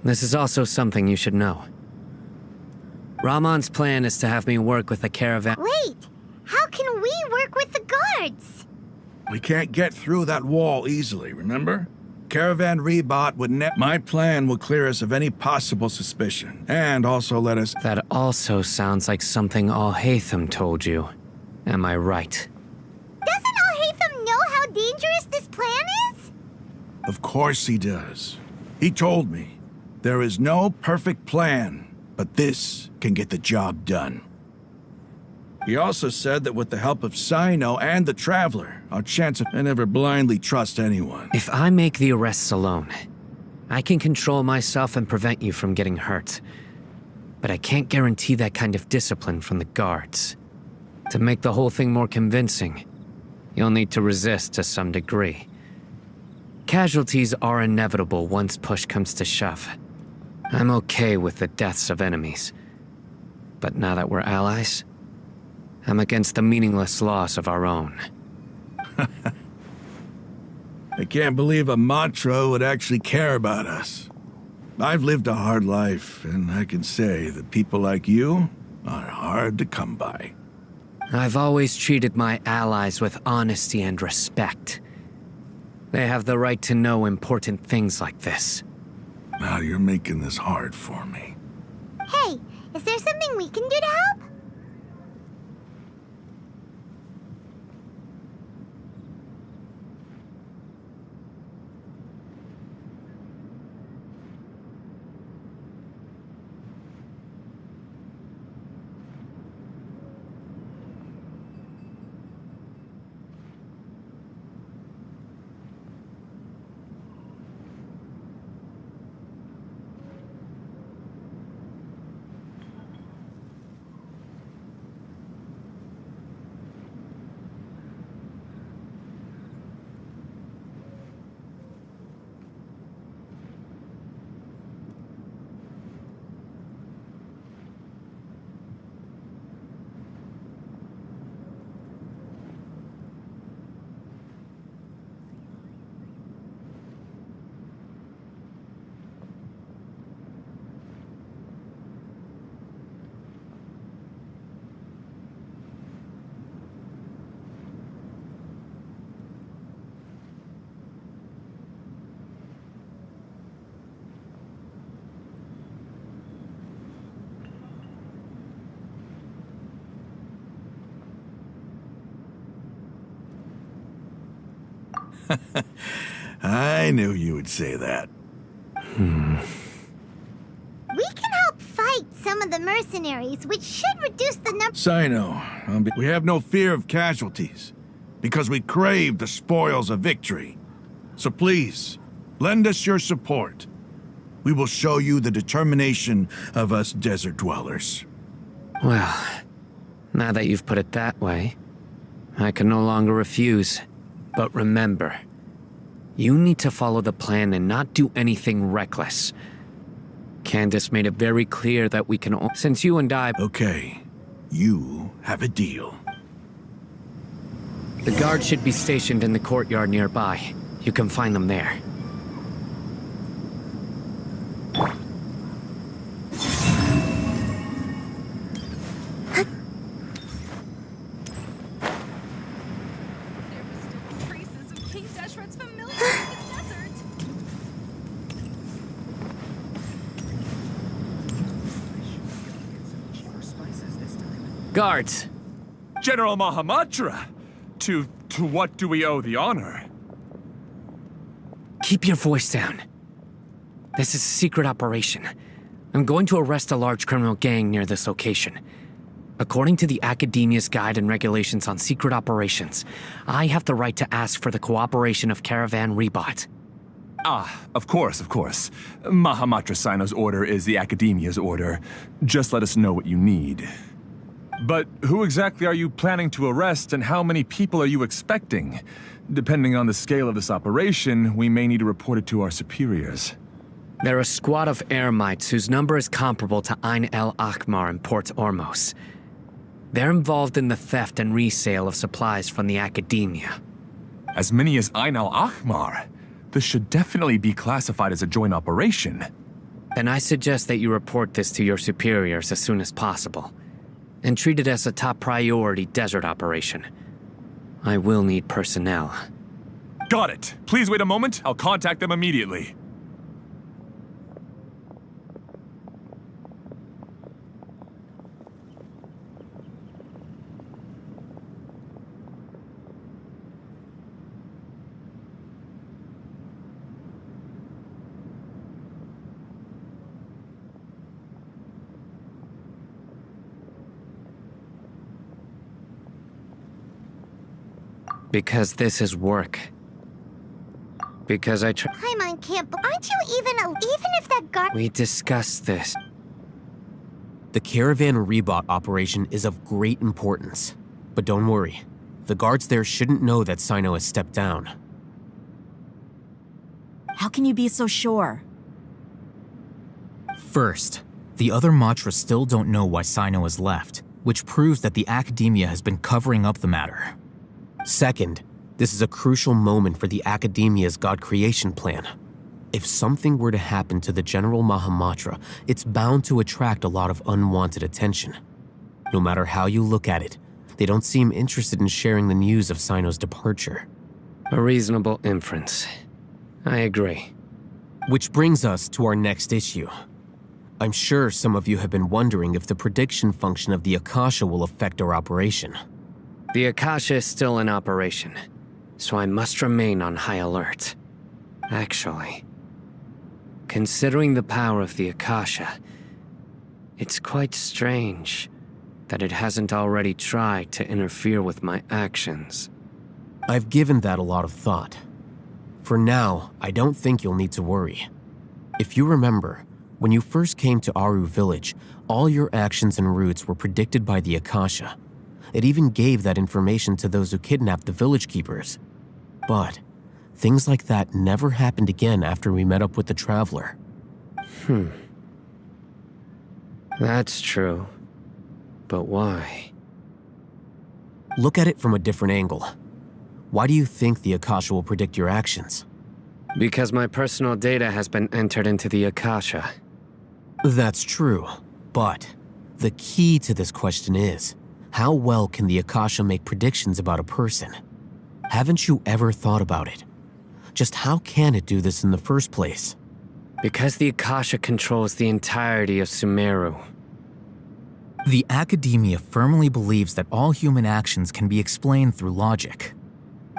this is also something you should know. Ramon's plan is to have me work with the caravan. Wait, how can we work with the guards? We can't get through that wall easily, remember? Caravan Rebot would My plan will clear us of any possible suspicion, and also let us... That also sounds like something Alhaitham told you. Am I right? Doesn't Alhaitham know how dangerous this plan is? Of course he does. He told me, there is no perfect plan, but this can get the job done. He also said that with the help of Sino and the Traveler, our chance of... I never blindly trust anyone. If I make the arrests alone, I can control myself and prevent you from getting hurt. But I can't guarantee that kind of discipline from the guards. To make the whole thing more convincing, you'll need to resist to some degree. Casualties are inevitable once push comes to shove. I'm okay with the deaths of enemies. But now that we're allies, I'm against the meaningless loss of our own. I can't believe a Matra would actually care about us. I've lived a hard life, and I can say that people like you are hard to come by. I've always treated my allies with honesty and respect. They have the right to know important things like this. Now you're making this hard for me. Hey, is there something we can do to help? I knew you would say that. We can help fight some of the mercenaries, which should reduce the number. Sino, we have no fear of casualties, because we crave the spoils of victory. So please, lend us your support. We will show you the determination of us desert dwellers. Well, now that you've put it that way, I can no longer refuse. But remember, you need to follow the plan and not do anything reckless. Candace made it very clear that we can since you and I... Okay, you have a deal. The guards should be stationed in the courtyard nearby. You can find them there. Guards! General Mahamatra! To what do we owe the honor? Keep your voice down. This is a secret operation. I'm going to arrest a large criminal gang near this location. According to the Academia's Guide and Regulations on Secret Operations, I have the right to ask for the cooperation of Caravan Rebot. Ah, of course, of course. Mahamatra Sino's order is the Academia's order. Just let us know what you need. But who exactly are you planning to arrest, and how many people are you expecting? Depending on the scale of this operation, we may need to report it to our superiors. They're a squad of Eremites whose number is comparable to Ain el Akhmar in Port Ormos. They're involved in the theft and resale of supplies from the Academia. As many as Ain el Akhmar? This should definitely be classified as a joint operation. Then I suggest that you report this to your superiors as soon as possible, and treat it as a top priority desert operation. I will need personnel. Got it. Please wait a moment. I'll contact them immediately. Because this is work. Because I try. Paimon can't. Aren't you even if that guard? We discussed this. The Caravan Rebot operation is of great importance. But don't worry, the guards there shouldn't know that Sino has stepped down. How can you be so sure? First, the other Matra still don't know why Sino has left, which proves that the Academia has been covering up the matter. Second, this is a crucial moment for the Academia's God creation plan. If something were to happen to the General Mahamatra, it's bound to attract a lot of unwanted attention. No matter how you look at it, they don't seem interested in sharing the news of Sino's departure. A reasonable inference. I agree. Which brings us to our next issue. I'm sure some of you have been wondering if the prediction function of the Akasha will affect our operation. The Akasha is still in operation, so I must remain on high alert. Actually, considering the power of the Akasha, it's quite strange that it hasn't already tried to interfere with my actions. I've given that a lot of thought. For now, I don't think you'll need to worry. If you remember, when you first came to Aru Village, all your actions and routes were predicted by the Akasha. It even gave that information to those who kidnapped the village keepers. But things like that never happened again after we met up with the Traveler. That's true. But why? Look at it from a different angle. Why do you think the Akasha will predict your actions? Because my personal data has been entered into the Akasha. That's true, but the key to this question is, how well can the Akasha make predictions about a person? Haven't you ever thought about it? Just how can it do this in the first place? Because the Akasha controls the entirety of Sumeru. The Academia firmly believes that all human actions can be explained through logic.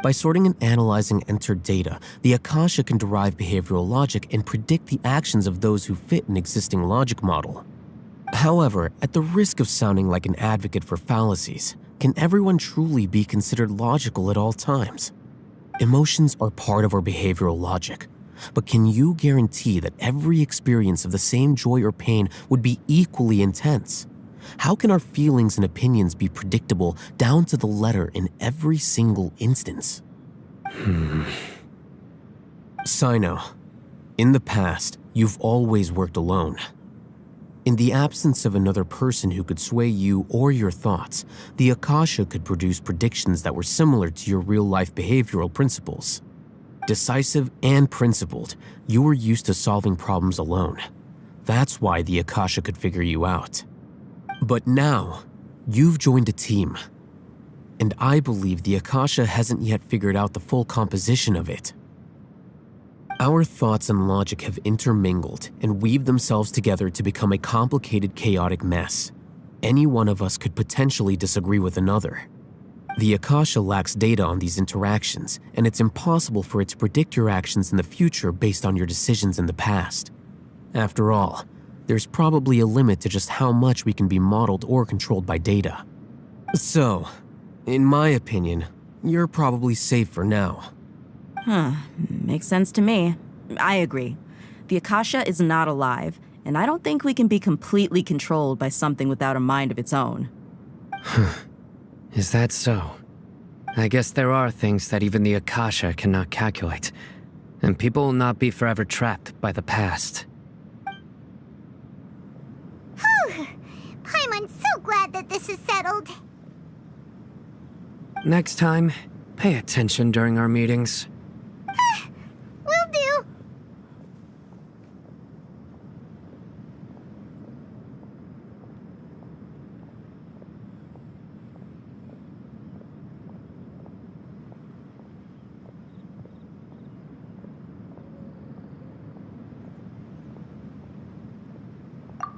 By sorting and analyzing entered data, the Akasha can derive behavioral logic and predict the actions of those who fit an existing logic model. However, at the risk of sounding like an advocate for fallacies, can everyone truly be considered logical at all times? Emotions are part of our behavioral logic, but can you guarantee that every experience of the same joy or pain would be equally intense? How can our feelings and opinions be predictable down to the letter in every single instance? Sino, in the past, you've always worked alone. In the absence of another person who could sway you or your thoughts, the Akasha could produce predictions that were similar to your real-life behavioral principles. Decisive and principled, you were used to solving problems alone. That's why the Akasha could figure you out. But now, you've joined a team. And I believe the Akasha hasn't yet figured out the full composition of it. Our thoughts and logic have intermingled and weaved themselves together to become a complicated, chaotic mess. Any one of us could potentially disagree with another. The Akasha lacks data on these interactions, and it's impossible for it to predict your actions in the future based on your decisions in the past. After all, there's probably a limit to just how much we can be modeled or controlled by data. So, in my opinion, you're probably safe for now. Makes sense to me. I agree. The Akasha is not alive, and I don't think we can be completely controlled by something without a mind of its own. Is that so? I guess there are things that even the Akasha cannot calculate, and people will not be forever trapped by the past. I'm so glad that this is settled. Next time, pay attention during our meetings. Will do.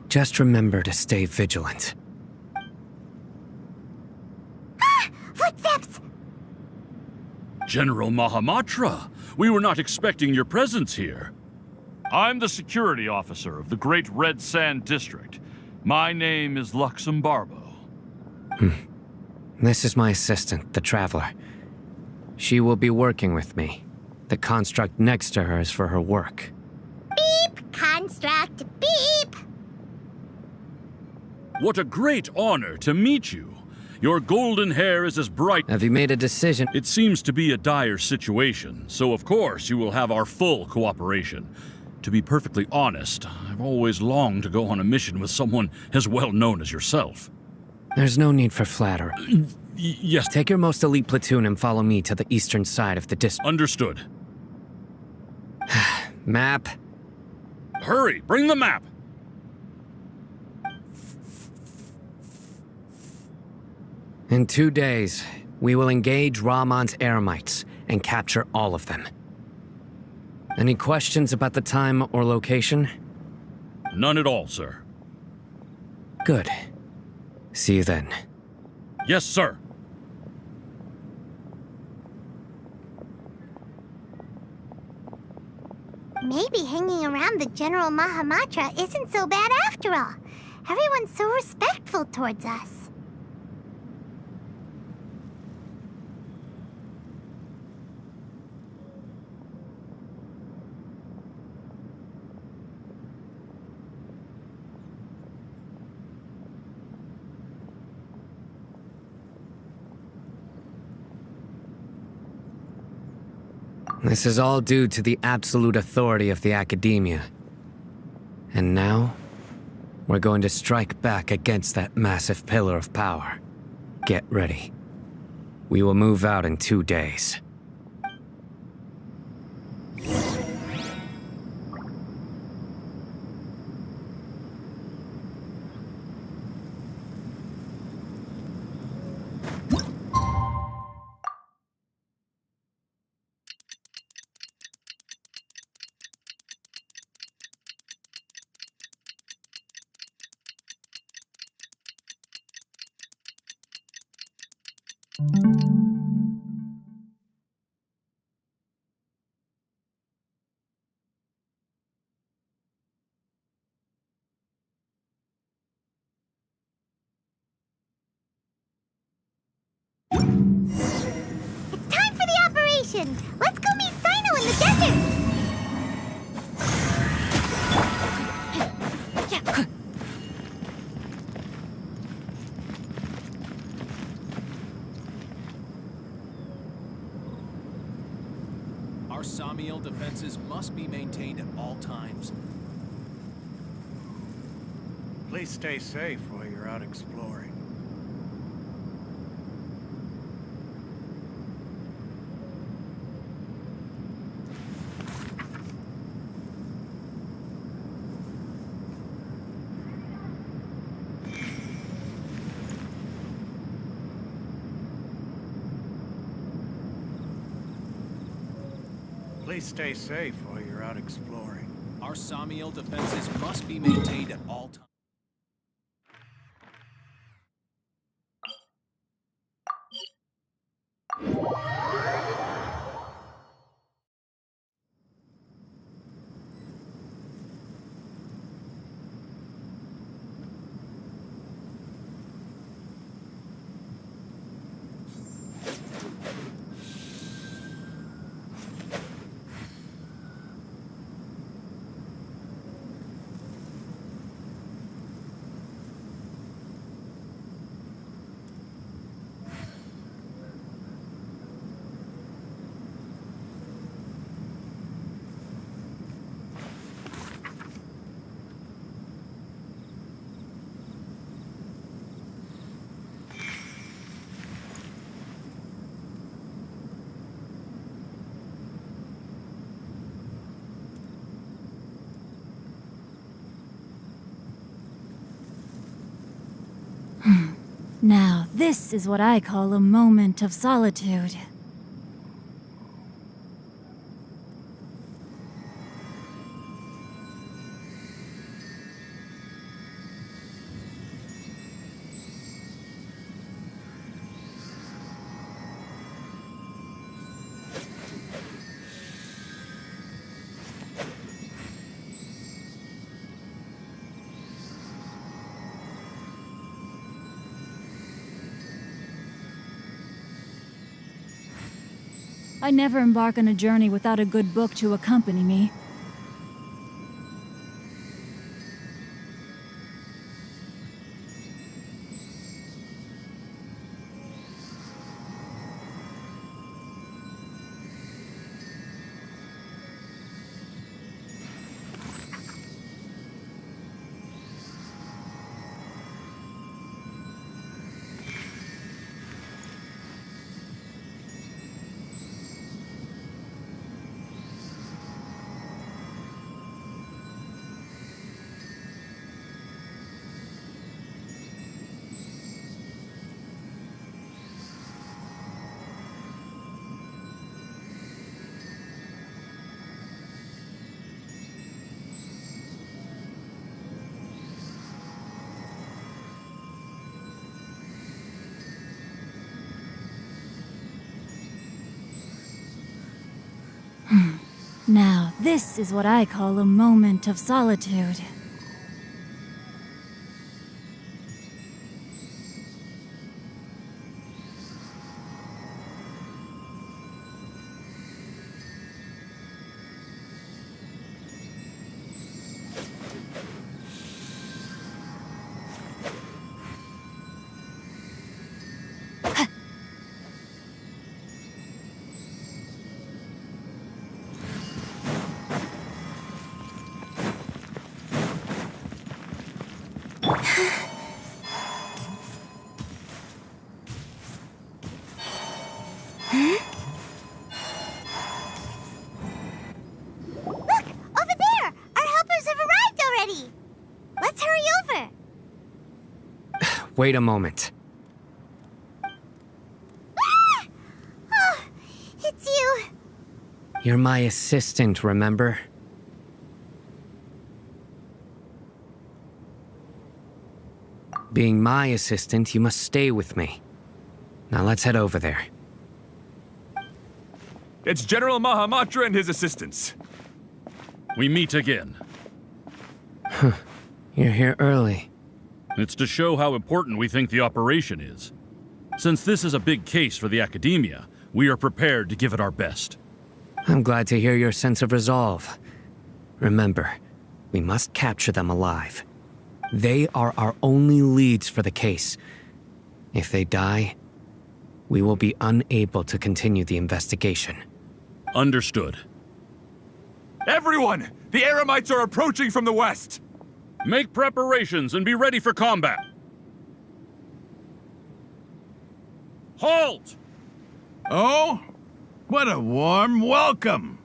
Just remember to stay vigilant. Footsteps! General Mahamatra, we were not expecting your presence here. I'm the security officer of the Great Red Sand District. My name is Luxembarbo. This is my assistant, the Traveler. She will be working with me. The construct next to her is for her work. Beep! Construct, beep! What a great honor to meet you. Your golden hair is as bright. Have you made a decision? It seems to be a dire situation, so of course you will have our full cooperation. To be perfectly honest, I've always longed to go on a mission with someone as well known as yourself. There's no need for flattery. Yes. Take your most elite platoon and follow me to the eastern side of the district. Understood. Map. Hurry, bring the map! In 2 days, we will engage Rahman's Eremites and capture all of them. Any questions about the time or location? None at all, sir. Good. See you then. Yes, sir. Maybe hanging around the General Mahamatra isn't so bad after all. Everyone's so respectful towards us. This is all due to the absolute authority of the Academia. And now, we're going to strike back against that massive pillar of power. Get ready. We will move out in 2 days. It's time for the operation! Let's go meet Sino in the desert! Our Samiel defenses must be maintained at all times. Please stay safe while you're out exploring. Please stay safe while you're out exploring. Our Samiel defenses must be maintained at all times. Now, this is what I call a moment of solitude. I never embark on a journey without a good book to accompany me. Now, this is what I call a moment of solitude. Look! Over there! Our helpers have arrived already! Let's hurry over! Wait a moment. Ah! Oh, it's you! You're my assistant, remember? Being my assistant, you must stay with me. Now let's head over there. It's General Mahamatra and his assistants. We meet again. You're here early. It's to show how important we think the operation is. Since this is a big case for the Academia, we are prepared to give it our best. I'm glad to hear your sense of resolve. Remember, we must capture them alive. They are our only leads for the case. If they die, we will be unable to continue the investigation. Understood. Everyone! The Eremites are approaching from the west! Make preparations and be ready for combat. Halt! Oh? What a warm welcome.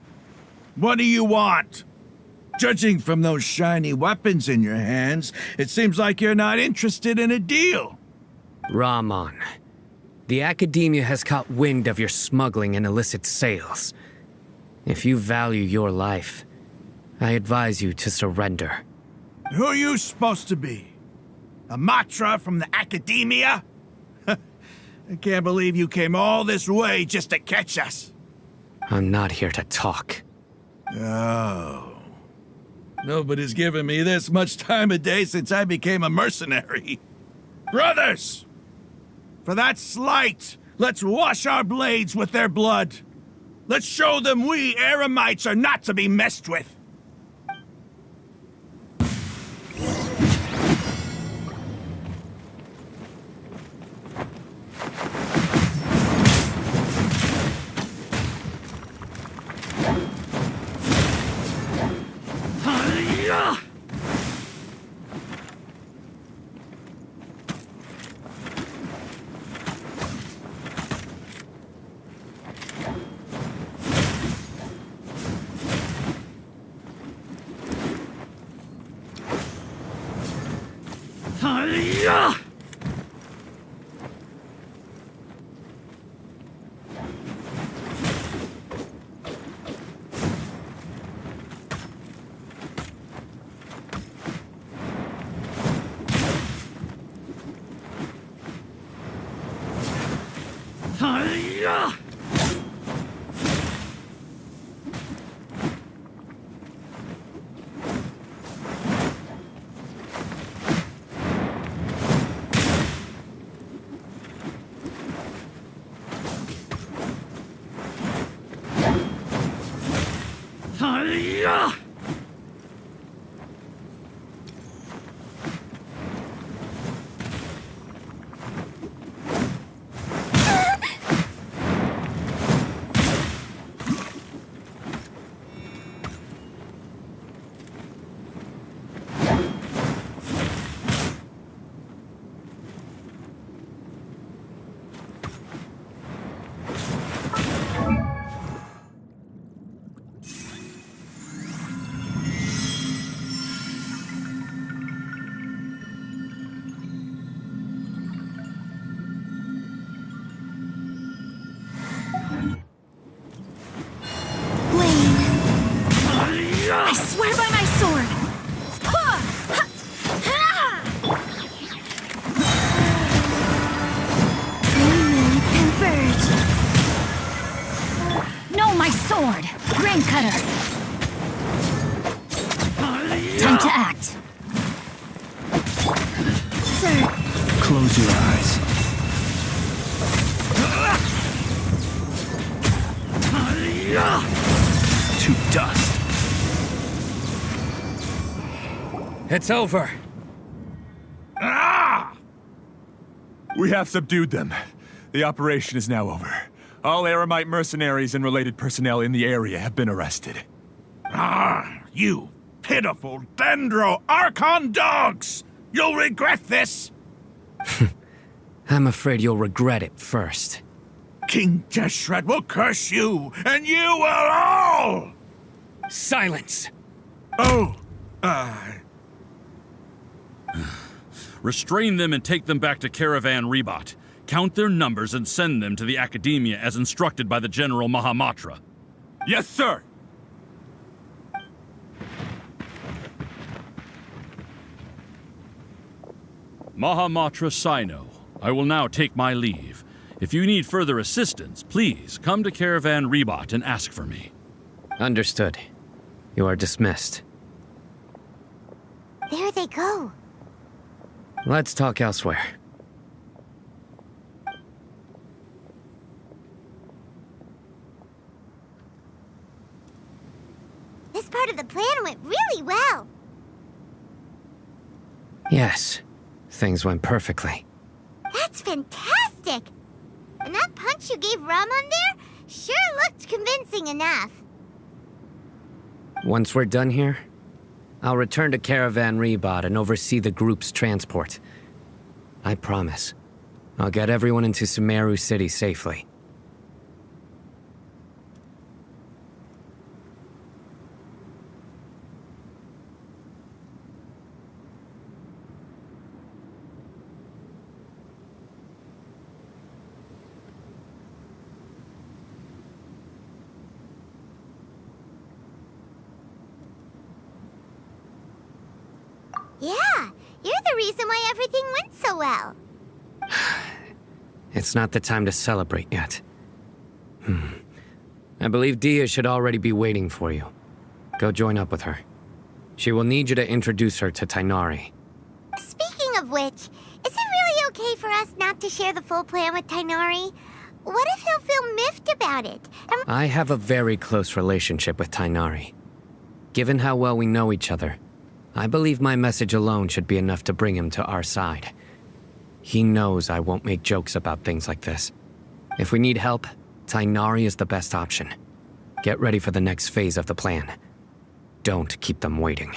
What do you want? Judging from those shiny weapons in your hands, it seems like you're not interested in a deal. Rahman, the Academia has caught wind of your smuggling and illicit sales. If you value your life, I advise you to surrender. Who are you supposed to be? A Matra from the Academia? I can't believe you came all this way just to catch us. I'm not here to talk. Oh. Nobody's given me this much time of day since I became a mercenary. Brothers! For that slight, let's wash our blades with their blood. Let's show them we Eremites are not to be messed with. I swear by my sword! Moons converge. No, my sword! Grain cutter! Time to act. Sir, Close your eyes. To dust. It's over. We have subdued them. The operation is now over. All Aramite mercenaries and related personnel in the area have been arrested. You pitiful Dendro Archon dogs! You'll regret this! I'm afraid you'll regret it first. King Deshret will curse you, and you will all! Silence! Oh, Restrain them and take them back to Caravan Rebot. Count their numbers and send them to the Academia as instructed by the General Mahamatra. Yes, sir! Mahamatra Sino, I will now take my leave. If you need further assistance, please come to Caravan Rebot and ask for me. Understood. You are dismissed. There they go. Let's talk elsewhere. This part of the plan went really well. Yes, things went perfectly. That's fantastic! And that punch you gave Ramon there sure looked convincing enough. Once we're done here, I'll return to Caravan Rebot and oversee the group's transport. I promise. I'll get everyone into Sumeru City safely. Yeah, you're the reason why everything went so well. It's not the time to celebrate yet. I believe Dia should already be waiting for you. Go join up with her. She will need you to introduce her to Tainari. Speaking of which, is it really okay for us not to share the full plan with Tainari? What if he'll feel miffed about it? I have a very close relationship with Tainari. Given how well we know each other, I believe my message alone should be enough to bring him to our side. He knows I won't make jokes about things like this. If we need help, Tainari is the best option. Get ready for the next phase of the plan. Don't keep them waiting.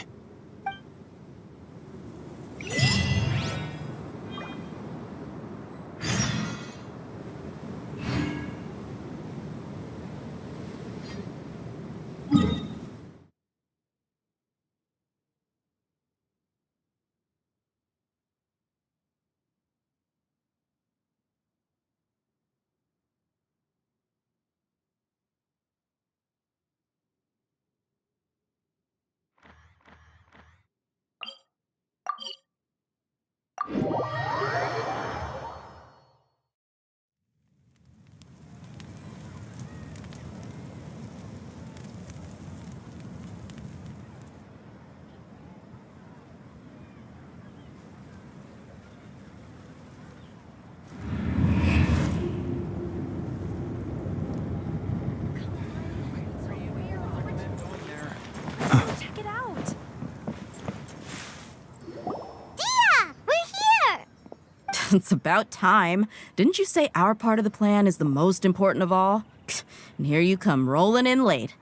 It's about time. Didn't you say our part of the plan is the most important of all? And here you come rolling in late.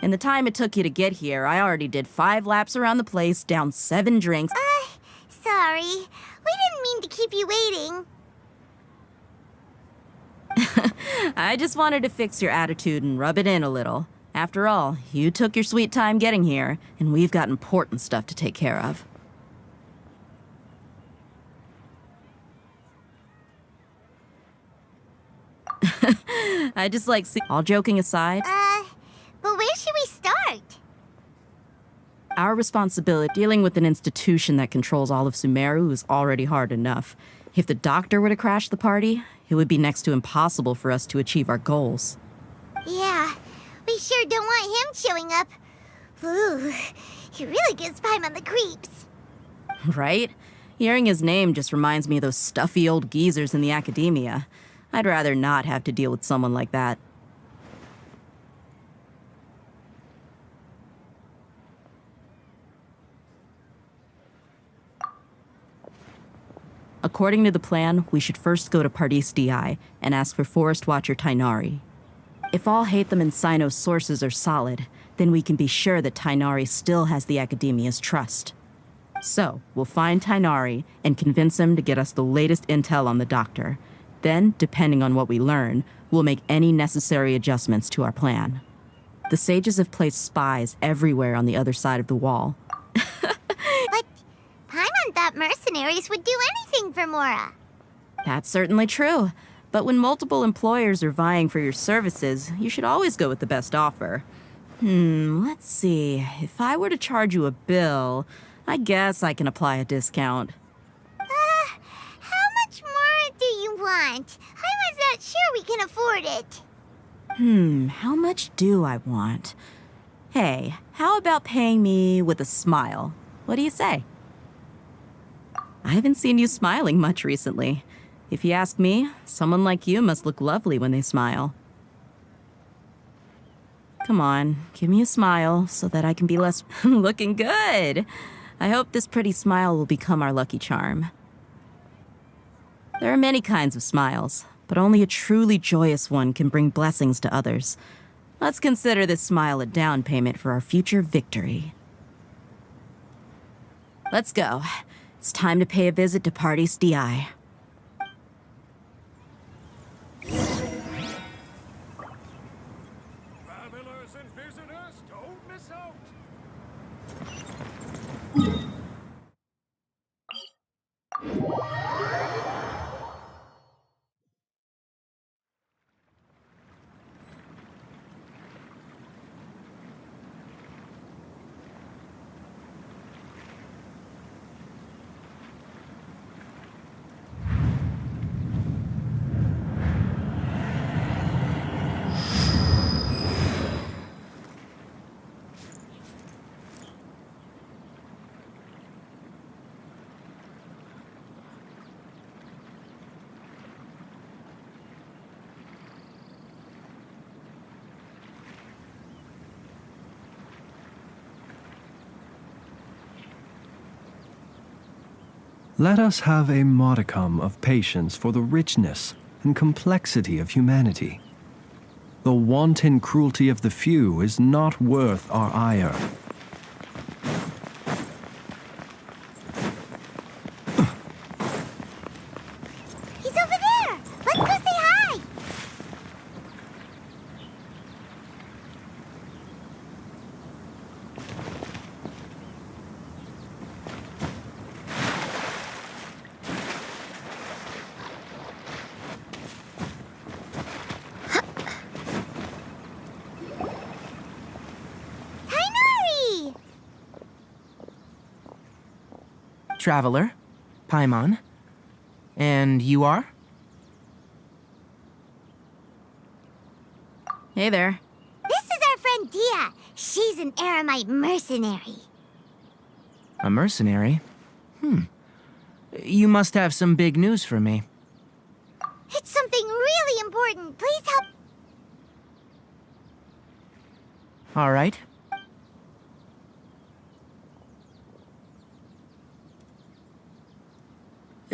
In the time it took you to get here, I already did 5 laps around the place, down 7 drinks. Sorry. We didn't mean to keep you waiting. I just wanted to fix your attitude and rub it in a little. After all, you took your sweet time getting here, and we've got important stuff to take care of. I just like all joking aside. But where should we start? Our responsibility dealing with an institution that controls all of Sumeru is already hard enough. If the doctor were to crash the party, it would be next to impossible for us to achieve our goals. Yeah, we sure don't want him showing up. Ooh, he really gives Paimon the creeps. Right? Hearing his name just reminds me of those stuffy old geezers in the academia. I'd rather not have to deal with someone like that. According to the plan, we should first go to Pardis Di and ask for Forest Watcher Tainari. If all Hatham and Sino's sources are solid, then we can be sure that Tainari still has the Academia's trust. So, we'll find Tainari and convince him to get us the latest intel on the doctor. Then, depending on what we learn, we'll make any necessary adjustments to our plan. The sages have placed spies everywhere on the other side of the wall. But Paimon thought mercenaries would do anything for Mora. That's certainly true. But when multiple employers are vying for your services, you should always go with the best offer. Let's see. If I were to charge you a bill, I guess I can apply a discount. How much more do you want? I was not sure we can afford it. How much do I want? Hey, how about paying me with a smile? What do you say? I haven't seen you smiling much recently. If you ask me, someone like you must look lovely when they smile. Come on, give me a smile so that I can be less looking good. I hope this pretty smile will become our lucky charm. There are many kinds of smiles, but only a truly joyous one can bring blessings to others. Let's consider this smile a down payment for our future victory. Let's go. It's time to pay a visit to Pardis Di. Travelers and visitors, don't miss out. Let us have a modicum of patience for the richness and complexity of humanity. The wanton cruelty of the few is not worth our ire. He's over there! Let's go say hi! Tainari! Traveler, Paimon. And you are? Hey there. This is our friend Dia. She's an Aramite mercenary. A mercenary? You must have some big news for me. It's something really important. Please help. All right.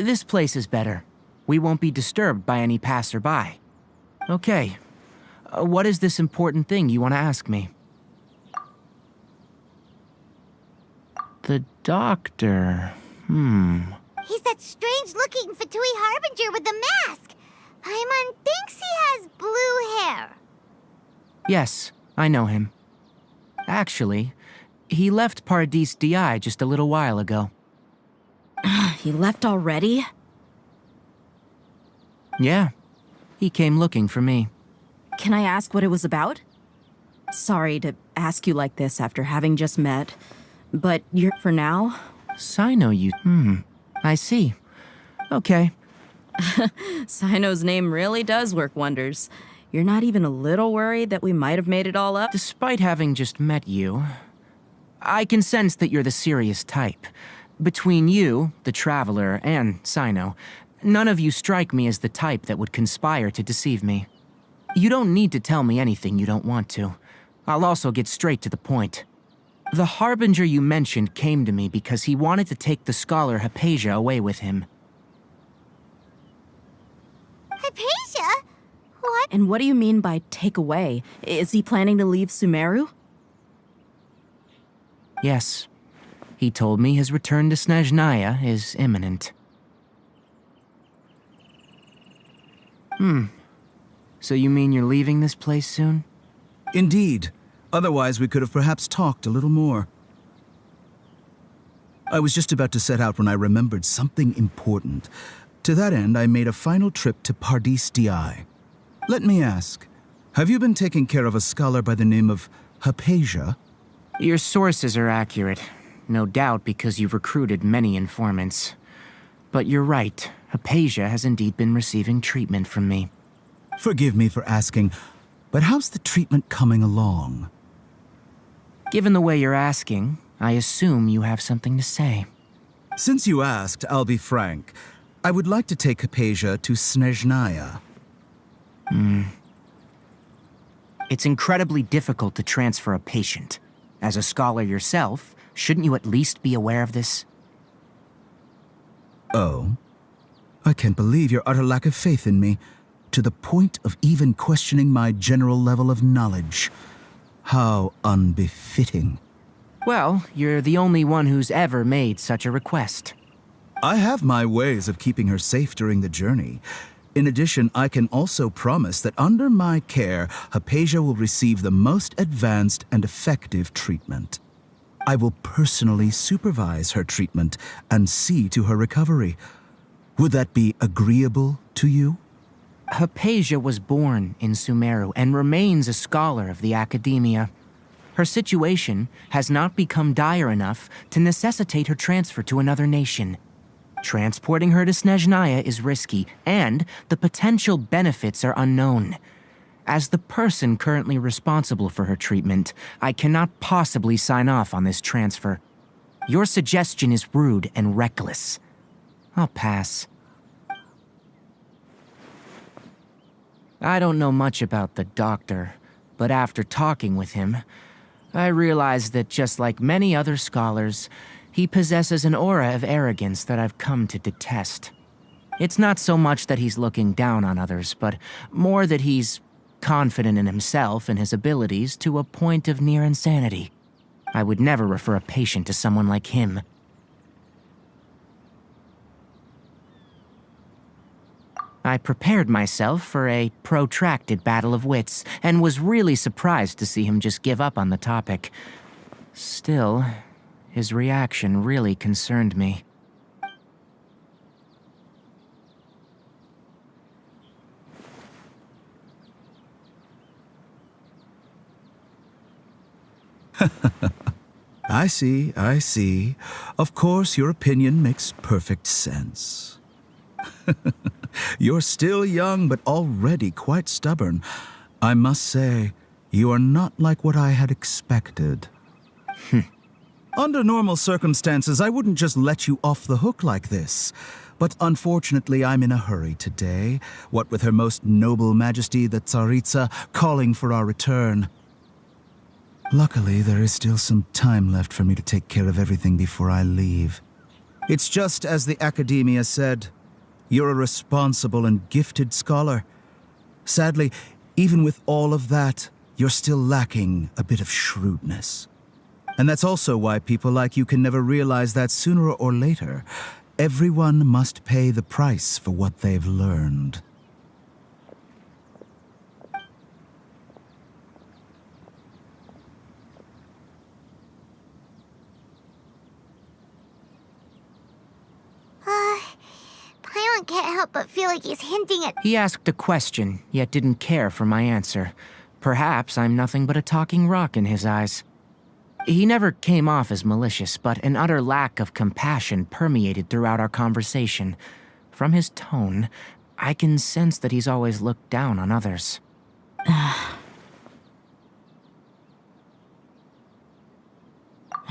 This place is better. We won't be disturbed by any passerby. Okay. What is this important thing you want to ask me? The doctor. He's that strange-looking Fatui Harbinger with the mask. Paimon thinks he has blue hair. Yes, I know him. Actually, he left Paradis Di just a little while ago. He left already? Yeah. He came looking for me. Can I ask what it was about? Sorry to ask you like this after having just met, but you're for now? Sino, I see. Okay. Sino's name really does work wonders. You're not even a little worried that we might have made it all up? Despite having just met you, I can sense that you're the serious type. Between you, the Traveler, and Sino, none of you strike me as the type that would conspire to deceive me. You don't need to tell me anything you don't want to. I'll also get straight to the point. The Harbinger you mentioned came to me because he wanted to take the scholar Hypatia away with him. Hypatia? What? And what do you mean by take away? Is he planning to leave Sumeru? Yes. He told me his return to Snezhnaya is imminent. So you mean you're leaving this place soon? Indeed. Otherwise, we could have perhaps talked a little more. I was just about to set out when I remembered something important. To that end, I made a final trip to Paradis Di. Let me ask, have you been taking care of a scholar by the name of Hypatia? Your sources are accurate. No doubt because you've recruited many informants. But you're right. Hypatia has indeed been receiving treatment from me. Forgive me for asking, but how's the treatment coming along? Given the way you're asking, I assume you have something to say. Since you asked, I'll be frank. I would like to take Hypatia to Snezhnaya. It's incredibly difficult to transfer a patient. As a scholar yourself, shouldn't you at least be aware of this? Oh? I can't believe your utter lack of faith in me, to the point of even questioning my general level of knowledge. How unbefitting. Well, you're the only one who's ever made such a request. I have my ways of keeping her safe during the journey. In addition, I can also promise that under my care, Hypatia will receive the most advanced and effective treatment. I will personally supervise her treatment and see to her recovery. Would that be agreeable to you? Hypatia was born in Sumeru and remains a scholar of the Academia. Her situation has not become dire enough to necessitate her transfer to another nation. Transporting her to Snezhnaya is risky, and the potential benefits are unknown. As the person currently responsible for her treatment, I cannot possibly sign off on this transfer. Your suggestion is rude and reckless. I'll pass. I don't know much about the doctor, but after talking with him, I realized that just like many other scholars, he possesses an aura of arrogance that I've come to detest. It's not so much that he's looking down on others, but more that he's confident in himself and his abilities to a point of near insanity. I would never refer a patient to someone like him. I prepared myself for a protracted battle of wits, and was really surprised to see him just give up on the topic. Still, his reaction really concerned me. I see. Of course, your opinion makes perfect sense. You're still young, but already quite stubborn. I must say, you are not like what I had expected. Under normal circumstances, I wouldn't just let you off the hook like this. But unfortunately, I'm in a hurry today, what with Her Most Noble Majesty the Tsaritsa calling for our return. Luckily, there is still some time left for me to take care of everything before I leave. It's just as the Academia said. You're a responsible and gifted scholar. Sadly, even with all of that, you're still lacking a bit of shrewdness. And that's also why people like you can never realize that sooner or later, everyone must pay the price for what they've learned. Paimon can't help but feel like he's hinting at— He asked a question, yet didn't care for my answer. Perhaps I'm nothing but a talking rock in his eyes. He never came off as malicious, but an utter lack of compassion permeated throughout our conversation. From his tone, I can sense that he's always looked down on others. I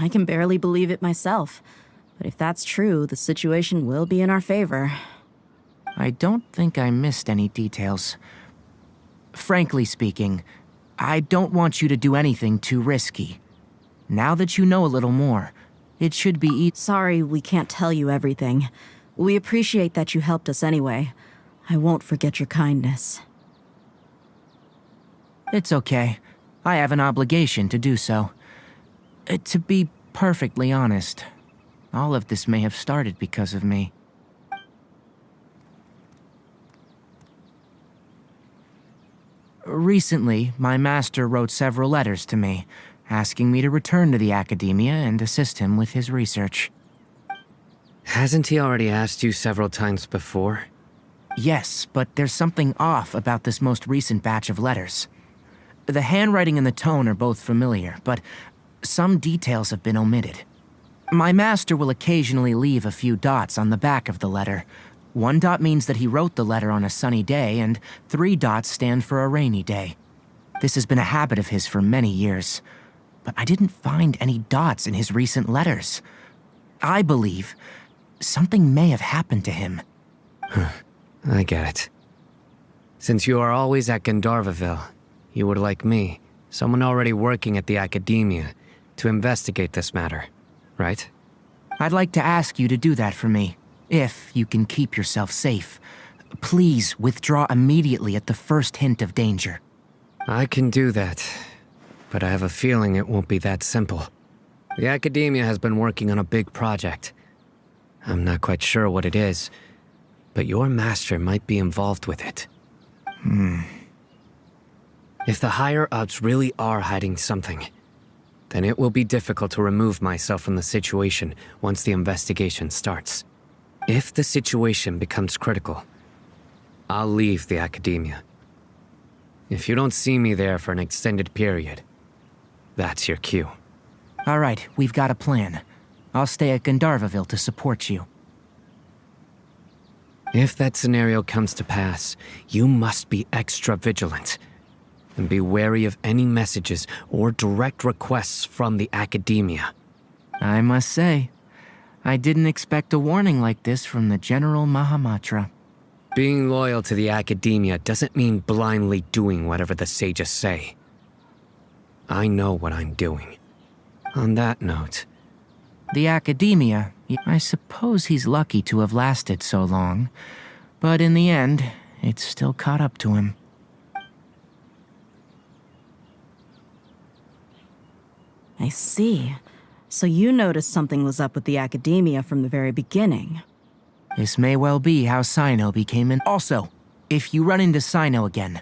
can barely believe it myself. But if that's true, the situation will be in our favor. I don't think I missed any details. Frankly speaking, I don't want you to do anything too risky. Now that you know a little more, it should be Sorry we can't tell you everything. We appreciate that you helped us anyway. I won't forget your kindness. It's okay. I have an obligation to do so. To be perfectly honest, all of this may have started because of me. Recently, my master wrote several letters to me, asking me to return to the Academia and assist him with his research. Hasn't he already asked you several times before? Yes, but there's something off about this most recent batch of letters. The handwriting and the tone are both familiar, but some details have been omitted. My master will occasionally leave a few dots on the back of the letter. 1 dot means that he wrote the letter on a sunny day, and 3 dots stand for a rainy day. This has been a habit of his for many years, but I didn't find any dots in his recent letters. I believe something may have happened to him. I get it. Since you are always at Gandharvaville, you would like me, someone already working at the Academia, to investigate this matter, right? I'd like to ask you to do that for me, if you can keep yourself safe. Please withdraw immediately at the first hint of danger. I can do that, but I have a feeling it won't be that simple. The Academia has been working on a big project. I'm not quite sure what it is, but your master might be involved with it. If the higher-ups really are hiding something, then it will be difficult to remove myself from the situation once the investigation starts. If the situation becomes critical, I'll leave the Academia. If you don't see me there for an extended period, that's your cue. All right, we've got a plan. I'll stay at Gandharvaville to support you. If that scenario comes to pass, you must be extra vigilant. And be wary of any messages or direct requests from the Academia. I must say, I didn't expect a warning like this from the General Mahamatra. Being loyal to the Academia doesn't mean blindly doing whatever the sages say. I know what I'm doing. On that note... The Academia, I suppose he's lucky to have lasted so long. But in the end, it's still caught up to him. I see. So you noticed something was up with the Academia from the very beginning. This may well be how Sino became an... Also, if you run into Sino again,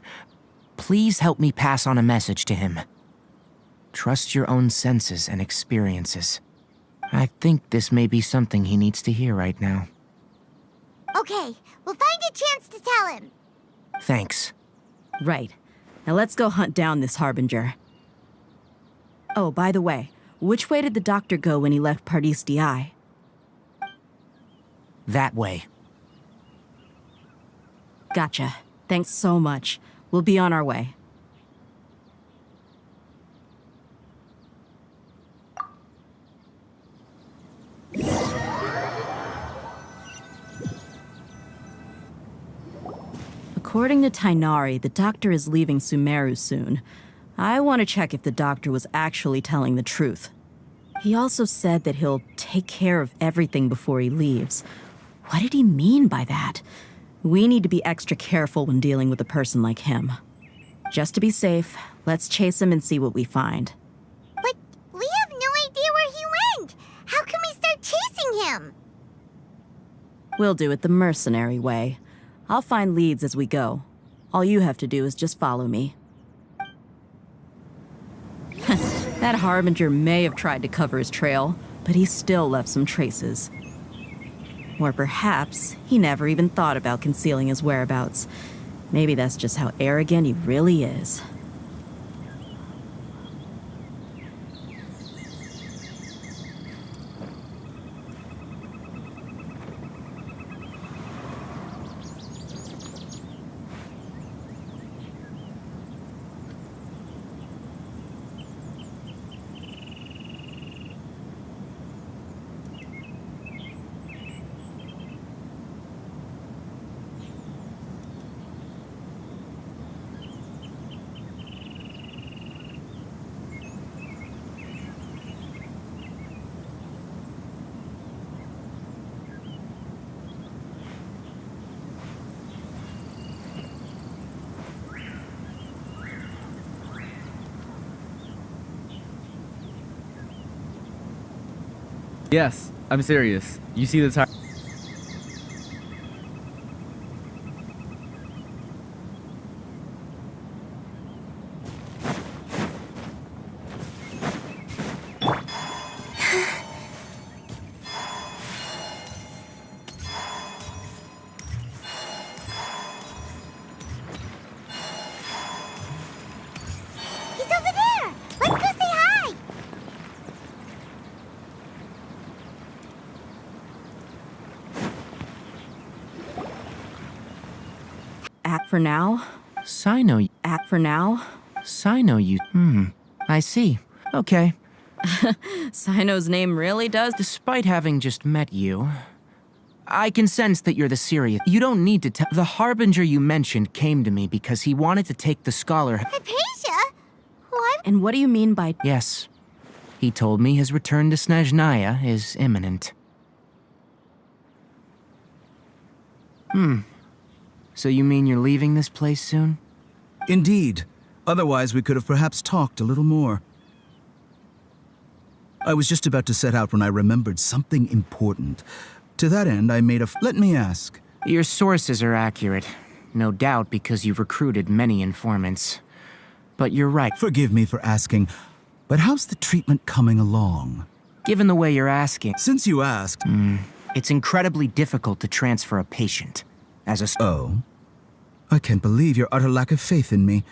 please help me pass on a message to him. Trust your own senses and experiences. I think this may be something he needs to hear right now. Okay, we'll find a chance to tell him. Thanks. Right. Now let's go hunt down this Harbinger. Oh, by the way, which way did the doctor go when he left Pardis Di? That way. Gotcha. Thanks so much. We'll be on our way. According to Tighnari, the doctor is leaving Sumeru soon. I want to check if the doctor was actually telling the truth. He also said that he'll take care of everything before he leaves. What did he mean by that? We need to be extra careful when dealing with a person like him. Just to be safe, let's chase him and see what we find. But we have no idea where he went. How can we start chasing him? We'll do it the mercenary way. I'll find leads as we go. All you have to do is just follow me. That Harbinger may have tried to cover his trail, but he still left some traces. Or perhaps he never even thought about concealing his whereabouts. Maybe that's just how arrogant he really is. Yes, I'm serious. You see the tire. He's over there! Let's go say hi! Act for now? Sino. Act for now? Sino, you. I see. Okay. Sino's name really does. Despite having just met you, I can sense that you're the serious. You don't need to tell. The Harbinger you mentioned came to me because he wanted to take the scholar. Hypatia? What? And what do you mean by. Yes. He told me his return to Snezhnaya is imminent. So you mean you're leaving this place soon? Indeed. Otherwise, we could have perhaps talked a little more. I was just about to set out when I remembered something important. To that end, I made a. Let me ask. Your sources are accurate. No doubt because you've recruited many informants. But you're right. Forgive me for asking, but how's the treatment coming along? Given the way you're asking. Since you asked. It's incredibly difficult to transfer a patient. As a. Oh? I can't believe your utter lack of faith in me,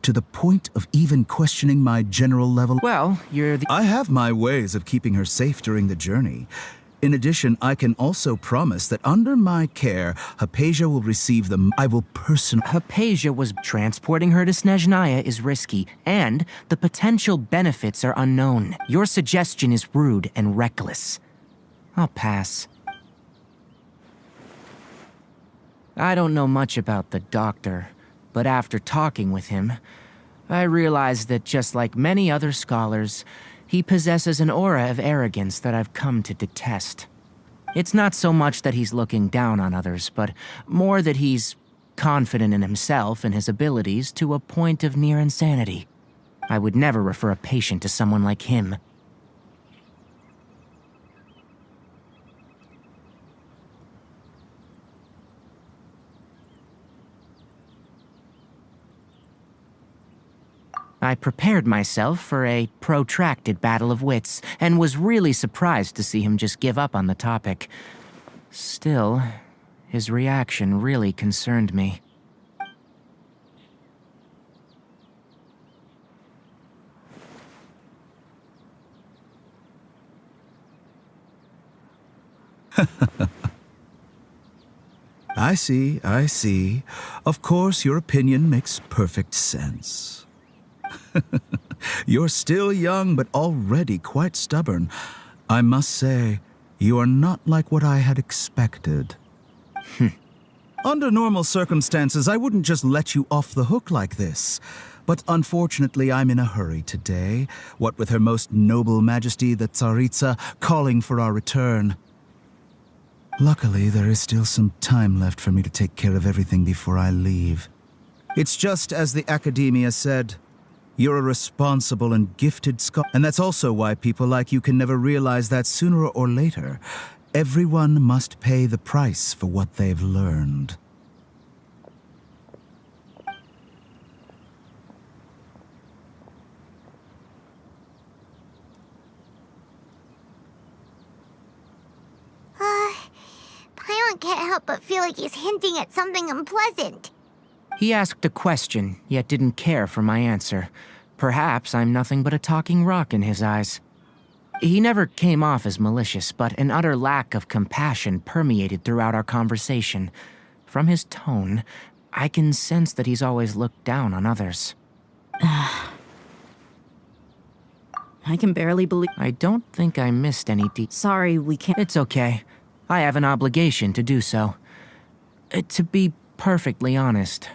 to the point of even questioning my general level. Well, you're the. I have my ways of keeping her safe during the journey. In addition, I can also promise that under my care, Hypatia will receive them. I will personally. Hypatia was. Transporting her to Snezhnaya is risky, and the potential benefits are unknown. Your suggestion is rude and reckless. I'll pass. I don't know much about the doctor, but after talking with him, I realized that just like many other scholars, he possesses an aura of arrogance that I've come to detest. It's not so much that he's looking down on others, but more that he's confident in himself and his abilities to a point of near insanity. I would never refer a patient to someone like him. I prepared myself for a protracted battle of wits, and was really surprised to see him just give up on the topic. Still, his reaction really concerned me. I see, I see. Of course, your opinion makes perfect sense. You're still young, but already quite stubborn. I must say, you are not like what I had expected. Under normal circumstances, I wouldn't just let you off the hook like this. But unfortunately, I'm in a hurry today, what with Her Most Noble Majesty the Tsaritsa calling for our return. Luckily, there is still some time left for me to take care of everything before I leave. It's just as the Academia said, you're a responsible and gifted scholar. And that's also why people like you can never realize that sooner or later, everyone must pay the price for what they've learned. Paimon can't help but feel like he's hinting at something unpleasant. He asked a question, yet didn't care for my answer. Perhaps I'm nothing but a talking rock in his eyes. He never came off as malicious, but an utter lack of compassion permeated throughout our conversation. From his tone, I can sense that he's always looked down on others. I can barely believe... I don't think I missed any Sorry, we can't... It's okay. I have an obligation to do so. To be perfectly honest.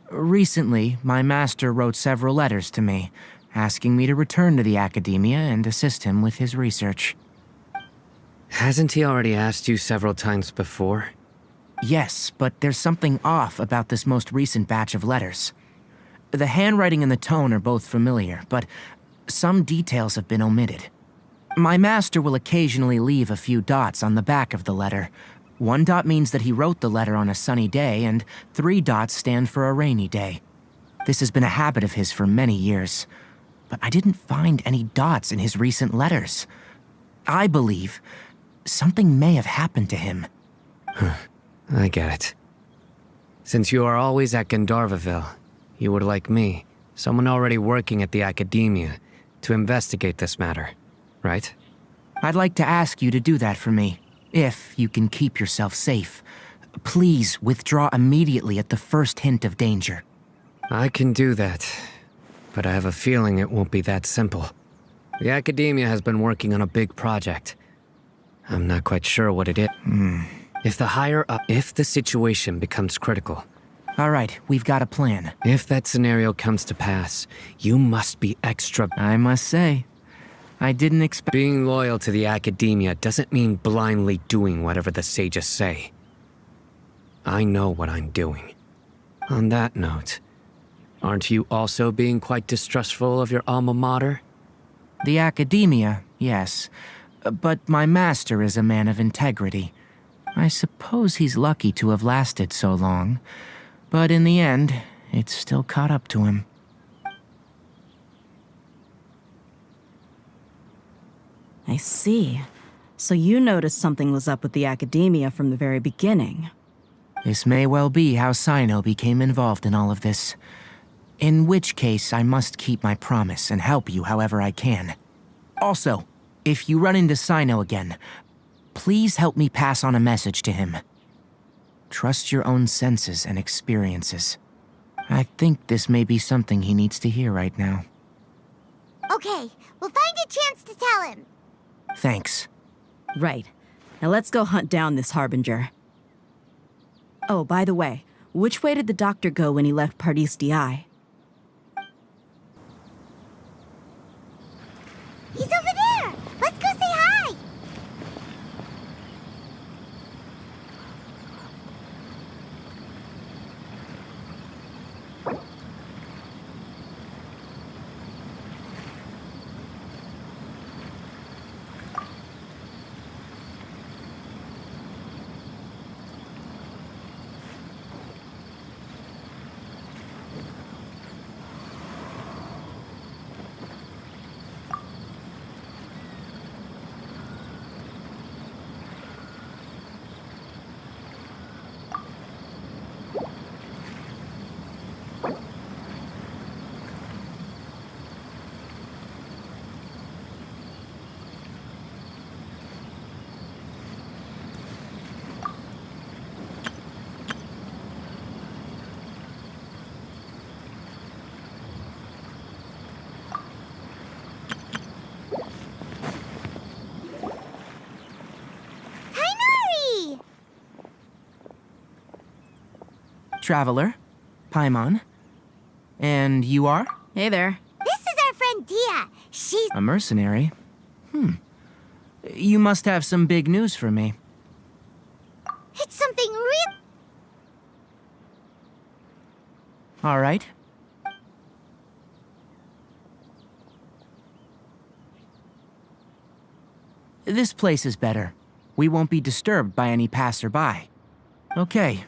Recently, my master wrote several letters to me, asking me to return to the Academia and assist him with his research. Hasn't he already asked you several times before? Yes, but there's something off about this most recent batch of letters. The handwriting and the tone are both familiar, but some details have been omitted. My master will occasionally leave a few dots on the back of the letter. 1 dot means that he wrote the letter on a sunny day, and 3 dots stand for a rainy day. This has been a habit of his for many years, but I didn't find any dots in his recent letters. I believe something may have happened to him. I get it. Since you are always at Gandharvaville, you would like me, someone already working at the Academia, to investigate this matter, right? I'd like to ask you to do that for me, if you can keep yourself safe. Please withdraw immediately at the first hint of danger. I can do that, but I have a feeling it won't be that simple. The Academia has been working on a big project. I'm not quite sure what it is. If the situation becomes critical. All right, we've got a plan. If that scenario comes to pass, you must be extra... I must say, I didn't expect... Being loyal to the Academia doesn't mean blindly doing whatever the sages say. I know what I'm doing. On that note, aren't you also being quite distrustful of your alma mater? The Academia, yes. But my master is a man of integrity. I suppose he's lucky to have lasted so long. But in the end, it's still caught up to him. I see. So you noticed something was up with the Academia from the very beginning. This may well be how Sino became involved in all of this. In which case, I must keep my promise and help you however I can. Also, if you run into Sino again, please help me pass on a message to him. Trust your own senses and experiences. I think this may be something he needs to hear right now. Okay, we'll find a chance to tell him. Thanks. Right. Now let's go hunt down this Harbinger. Oh, by the way, which way did the doctor go when he left Pardis Di? He's over there! Let's go say hi! traveler, Paimon. And you are? Hey there. This is our friend Dia. She's A mercenary? You must have some big news for me. it's something real. All right. This place is better. We won't be disturbed by any passerby. Okay.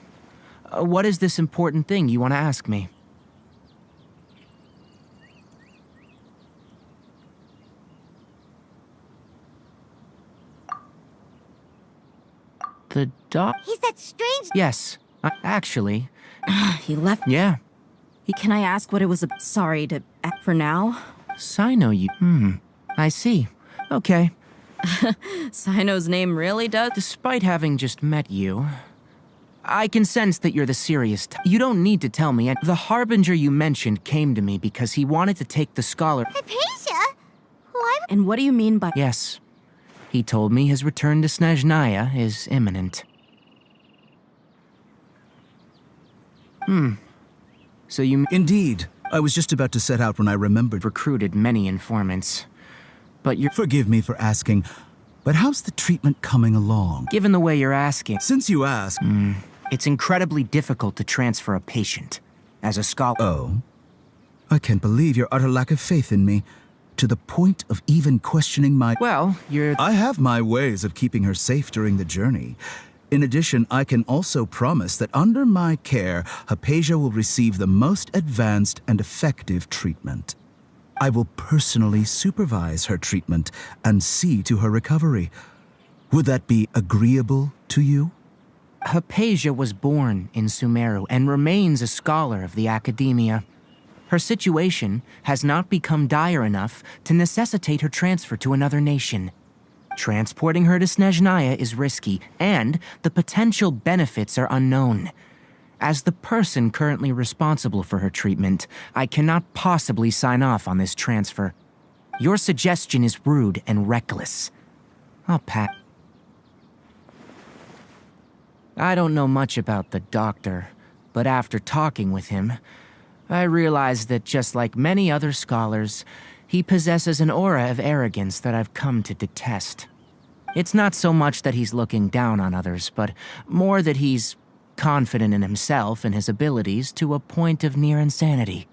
What is this important thing you want to ask me? The dog? He's that strange. Yes. Actually. He left. Yeah. Can I ask what it was? Sorry to act for now. Sino, you. I see. Okay. Sino's name really does. Despite having just met you, I can sense that you're the serious You don't need to tell me. The Harbinger you mentioned came to me because he wanted to take the scholar. Hypatia? Why? And what do you mean by? Yes. He told me his return to Snezhnaya is imminent. So you Indeed. I was just about to set out when I remembered. Recruited many informants. But you're... Forgive me for asking, but how's the treatment coming along? Given the way you're asking... Since you ask... It's incredibly difficult to transfer a patient. As a scholar... Oh? I can't believe your utter lack of faith in me. To the point of even questioning my... Well, you're... I have my ways of keeping her safe during the journey. In addition, I can also promise that under my care, Hypatia will receive the most advanced and effective treatment. I will personally supervise her treatment and see to her recovery. Would that be agreeable to you? Hypatia was born in Sumeru and remains a scholar of the Academia. Her situation has not become dire enough to necessitate her transfer to another nation. Transporting her to Snezhnaya is risky, and the potential benefits are unknown. As the person currently responsible for her treatment, I cannot possibly sign off on this transfer. Your suggestion is rude and reckless. I'll pass. I don't know much about the doctor, but after talking with him, I realized that just like many other scholars, he possesses an aura of arrogance that I've come to detest. It's not so much that he's looking down on others, but more that he's confident in himself and his abilities to a point of near insanity.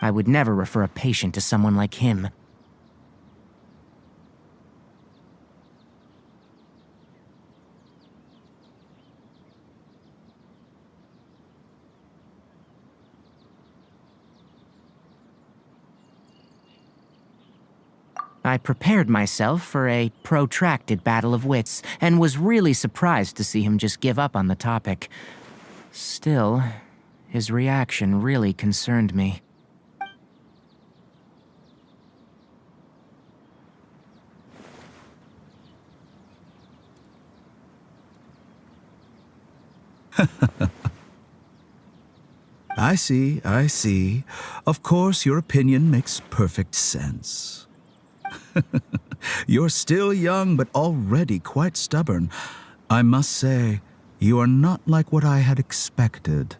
I would never refer a patient to someone like him. I prepared myself for a protracted battle of wits, and was really surprised to see him just give up on the topic. Still, his reaction really concerned me. I see. Of course, your opinion makes perfect sense. You're still young, but already quite stubborn. I must say, you are not like what I had expected.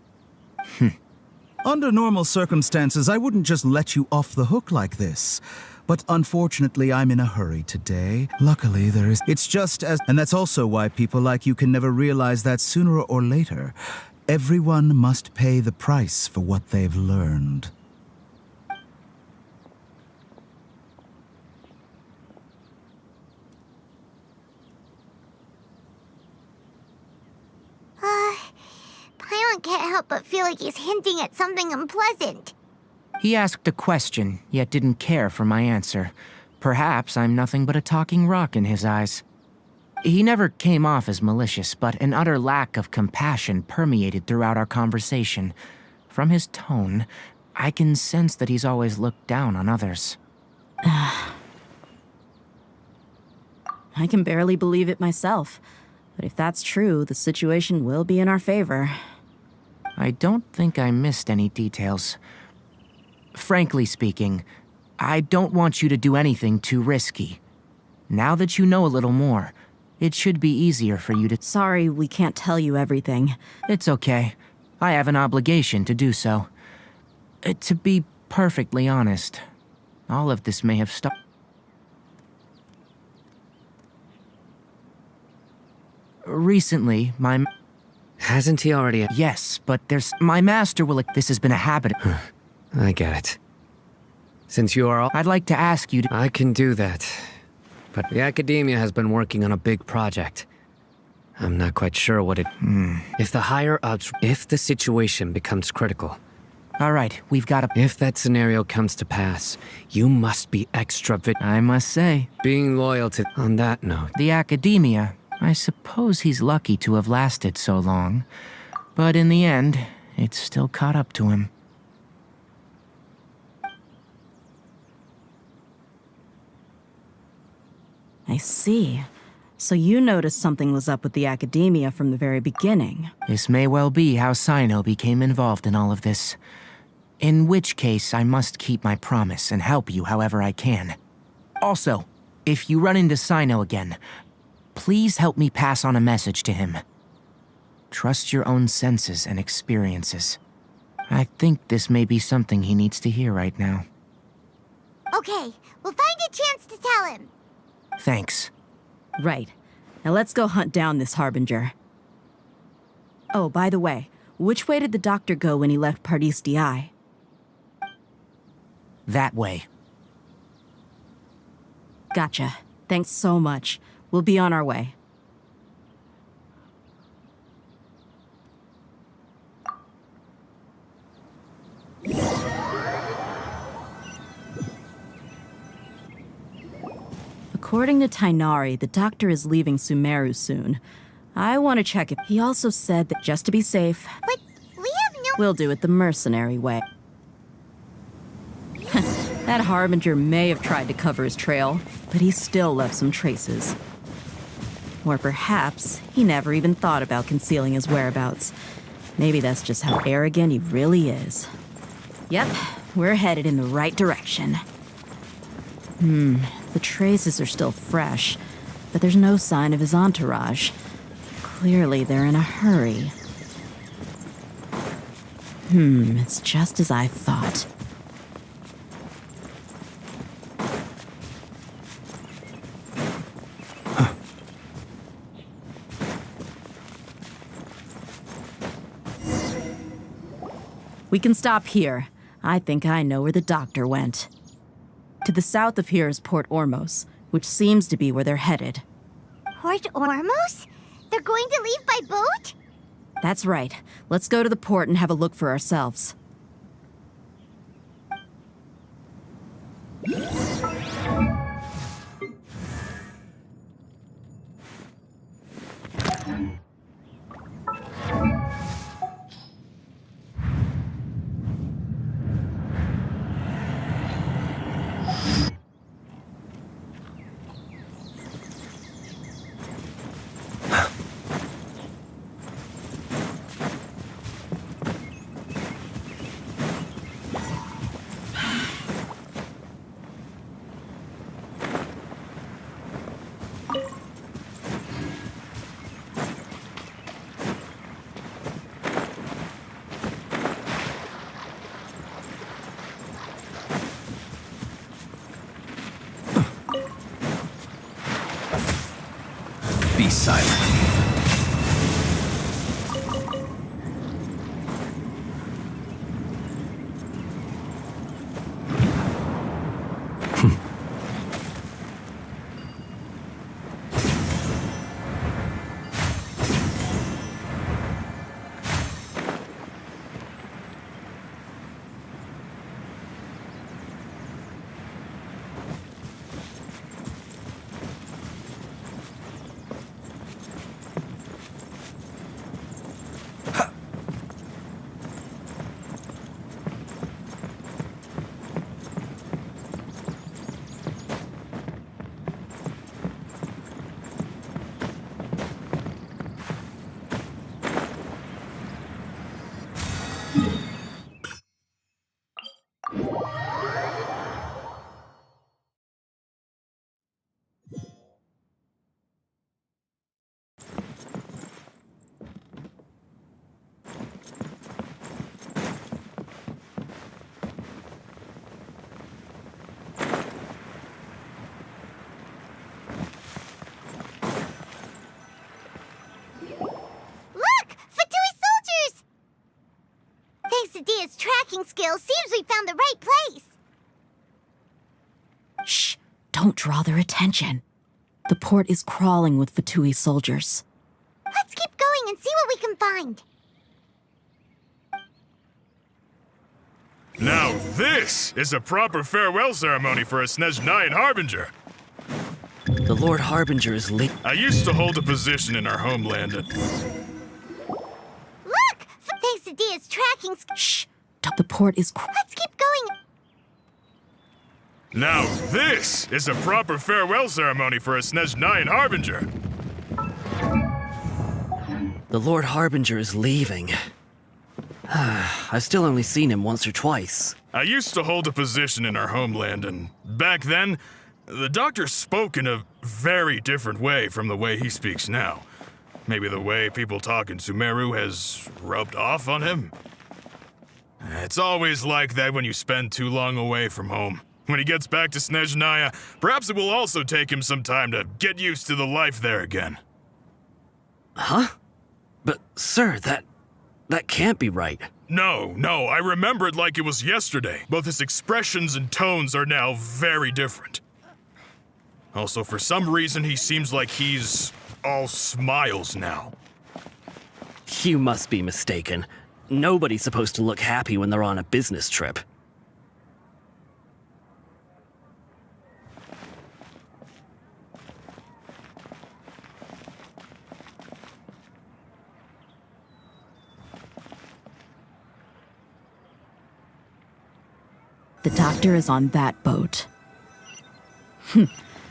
Under normal circumstances, I wouldn't just let you off the hook like this. But unfortunately, I'm in a hurry today. Luckily, there is... It's just as... And that's also why people like you can never realize that sooner or later, everyone must pay the price for what they've learned. Paimon can't help but feel like he's hinting at something unpleasant. He asked a question, yet didn't care for my answer. Perhaps I'm nothing but a talking rock in his eyes. He never came off as malicious, but an utter lack of compassion permeated throughout our conversation. From his tone, I can sense that he's always looked down on others. I can barely believe it myself. But if that's true, the situation will be in our favor. I don't think I missed any details. Frankly speaking, I don't want you to do anything too risky. Now that you know a little more, it should be easier for you to... Sorry, we can't tell you everything. It's okay. I have an obligation to do so. To be perfectly honest, all of this may have started. Recently, my... Hasn't he already? Yes, but there's... My master will... This has been a habit. I get it. Since you are all... I'd like to ask you to... I can do that. But the Academia has been working on a big project. I'm not quite sure what it... If the higher-ups... If the situation becomes critical... All right, we've got to... If that scenario comes to pass, you must be extra I must say. Being loyal to... On that note... The Academia... I suppose he's lucky to have lasted so long. But in the end, it's still caught up to him. I see. So you noticed something was up with the Academia from the very beginning. This may well be how Sino became involved in all of this. In which case, I must keep my promise and help you however I can. Also, if you run into Sino again, please help me pass on a message to him. Trust your own senses and experiences. I think this may be something he needs to hear right now. Okay, we'll find a chance to tell him. Thanks. Right. Now let's go hunt down this Harbinger. Oh, by the way, which way did the doctor go when he left Pardis Di? That way. Gotcha. Thanks so much. We'll be on our way. According to Tainari, the doctor is leaving Sumeru soon. I want to check if... He also said that just to be safe... But we have no... We'll do it the mercenary way. That Harbinger may have tried to cover his trail, but he still left some traces. Or perhaps he never even thought about concealing his whereabouts. Maybe that's just how arrogant he really is. Yep, we're headed in the right direction. The traces are still fresh, but there's no sign of his entourage. Clearly they're in a hurry. It's just as I thought. We can stop here. I think I know where the doctor went. To the south of here is Port Ormos, which seems to be where they're headed. Port Ormos? They're going to leave by boat? That's right. Let's go to the port and have a look for ourselves. Be silent. tracking skills, seems we found the right place. Shh! Don't draw their attention. The port is crawling with Fatui soldiers. Let's keep going and see what we can find. Now this is a proper farewell ceremony for a Snezhnayan Harbinger. The Lord Harbinger is I used to hold a position in our homeland and... Look! Thanks to Dia's tracking skills. Shh! The port is... Let's keep going. Now this is a proper farewell ceremony for a Snezhnayan Harbinger. The Lord Harbinger is leaving. I've still only seen him once or twice. I used to hold a position in our homeland, and back then, the doctor spoke in a very different way from the way he speaks now. Maybe the way people talk in Sumeru has rubbed off on him. It's always like that when you spend too long away from home. When he gets back to Snezhnaya, perhaps it will also take him some time to get used to the life there again. Huh? But, sir, that can't be right. No, I remember it like it was yesterday. Both his expressions and tones are now very different. Also, for some reason, he seems like he's all smiles now. You must be mistaken. Nobody's supposed to look happy when they're on a business trip. The doctor is on that boat.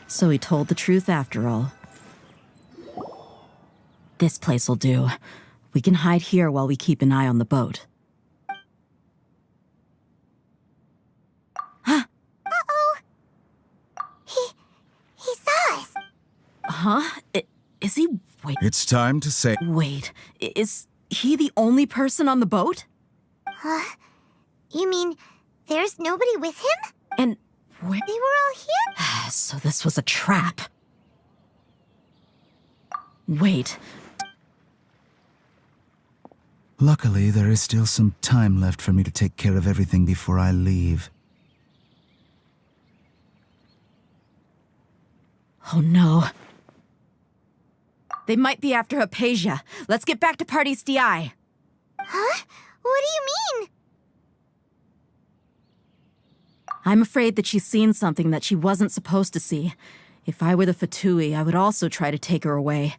So he told the truth after all. This place will do. We can hide here while we keep an eye on the boat. Uh-oh. He saw us. Huh? Is he... Wait. It's time to say... Wait. Is he the only person on the boat? You mean... There's nobody with him? And where? They were all here? So this was a trap. Wait. Luckily, there is still some time left for me to take care of everything before I leave. Oh no. They might be after Hypatia. Let's get back to Pardis Di. Huh? What do you mean? I'm afraid that she's seen something that she wasn't supposed to see. If I were the Fatui, I would also try to take her away.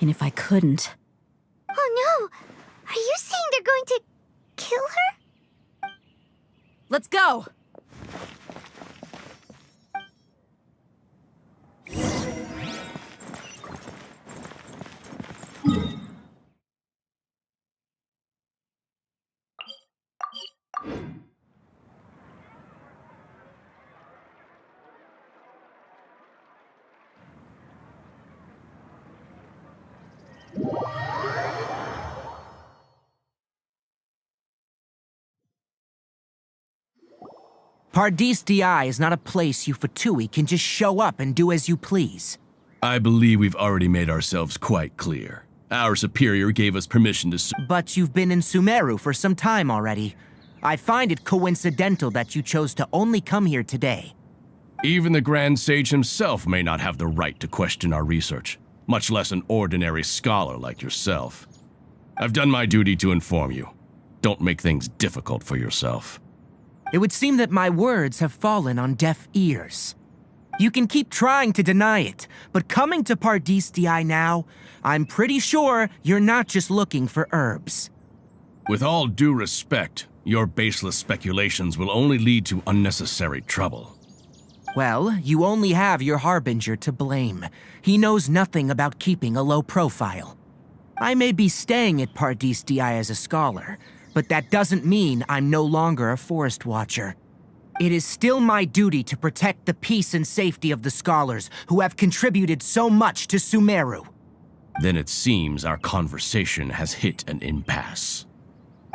And if I couldn't... Oh no! Are you saying they're going to kill her? Let's go! Pardis Di is not a place you Fatui can just show up and do as you please. I believe we've already made ourselves quite clear. Our superior gave us permission to... But you've been in Sumeru for some time already. I find it coincidental that you chose to only come here today. Even the Grand Sage himself may not have the right to question our research, much less an ordinary scholar like yourself. I've done my duty to inform you. Don't make things difficult for yourself. It would seem that my words have fallen on deaf ears. You can keep trying to deny it, but coming to Pardis Di now, I'm pretty sure you're not just looking for herbs. With all due respect, your baseless speculations will only lead to unnecessary trouble. Well, you only have your Harbinger to blame. He knows nothing about keeping a low profile. I may be staying at Pardis Di as a scholar, but that doesn't mean I'm no longer a forest watcher. It is still my duty to protect the peace and safety of the scholars who have contributed so much to Sumeru. Then it seems our conversation has hit an impasse.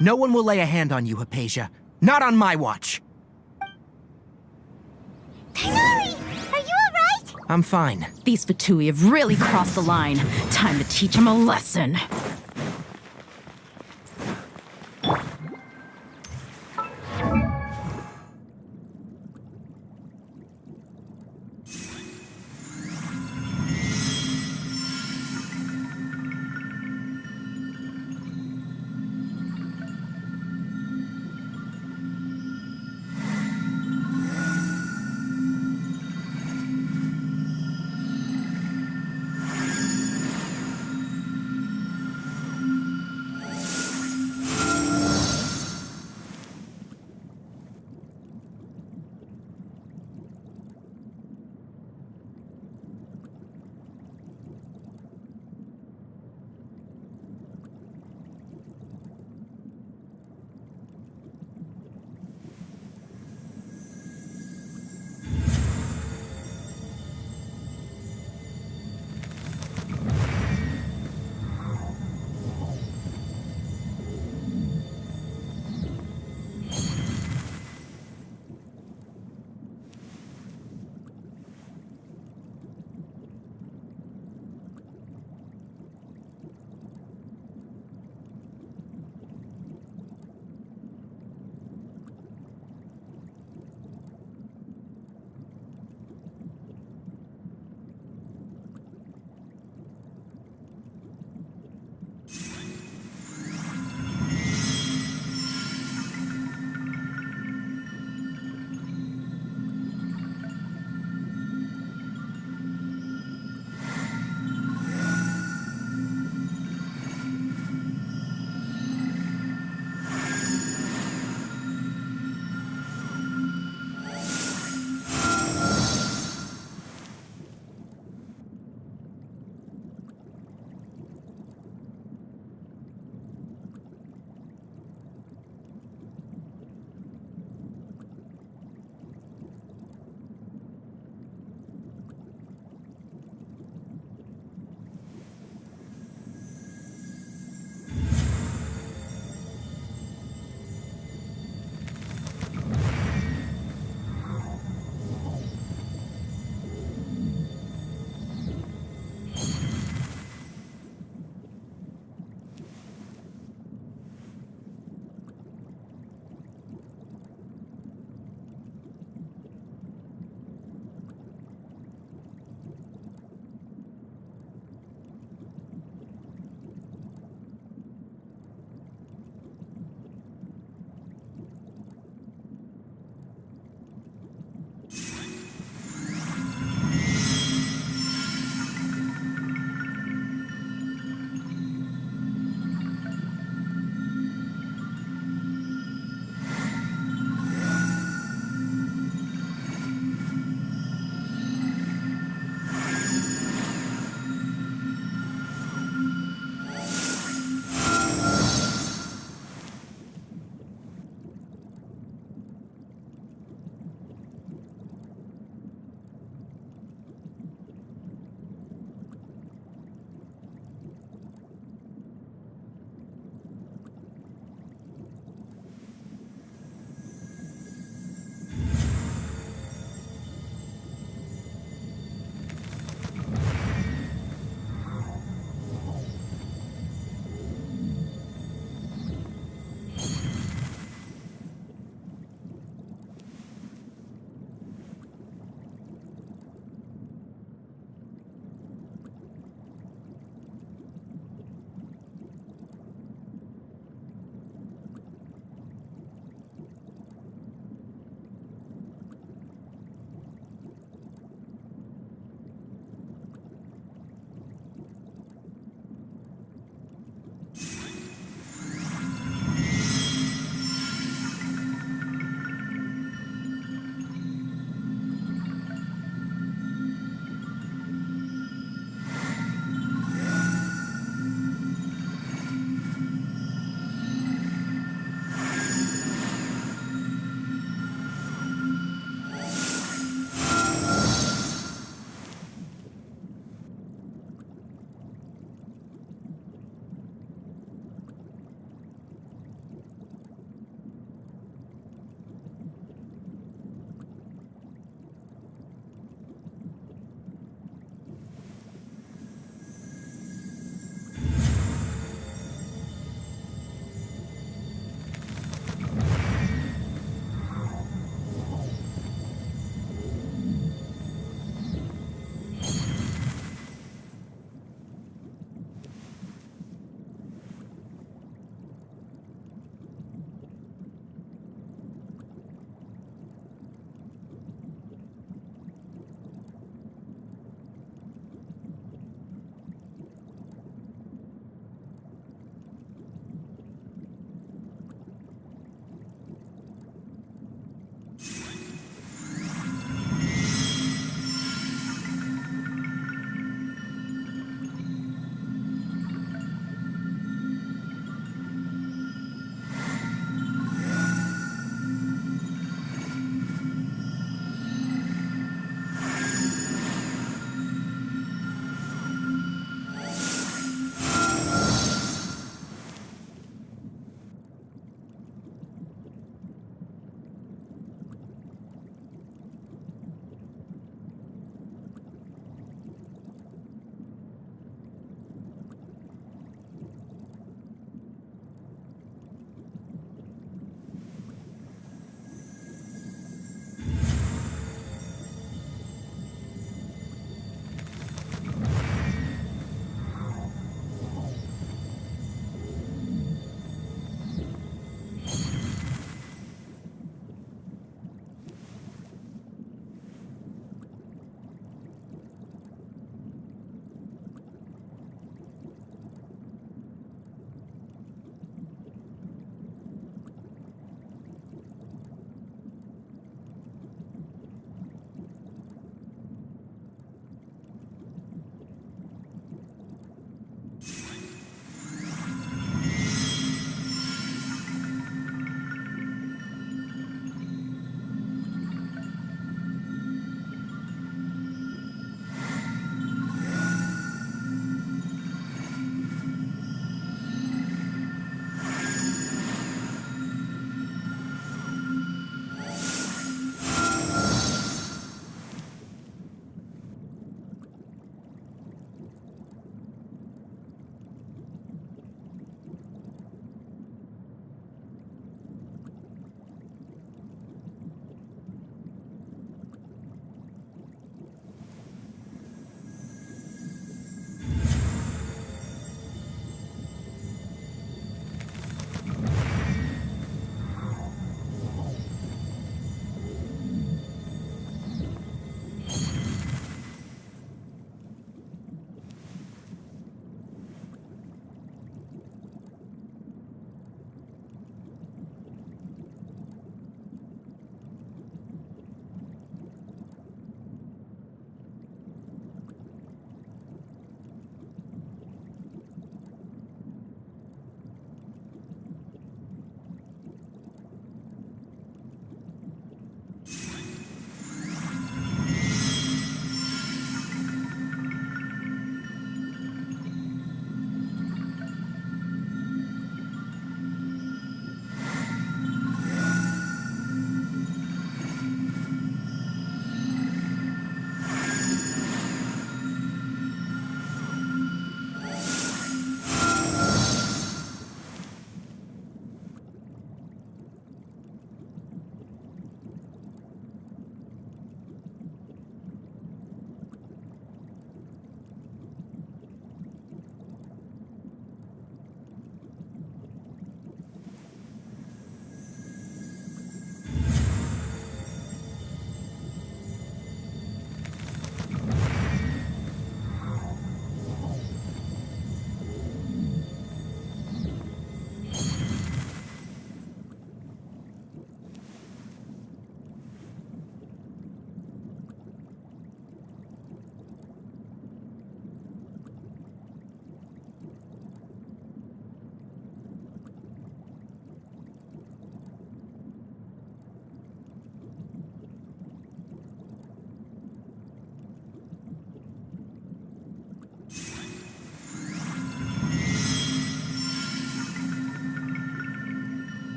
No one will lay a hand on you, Hypatia. Not on my watch. Tighnari! Are you alright? I'm fine. These Fatui have really crossed the line. Time to teach them a lesson.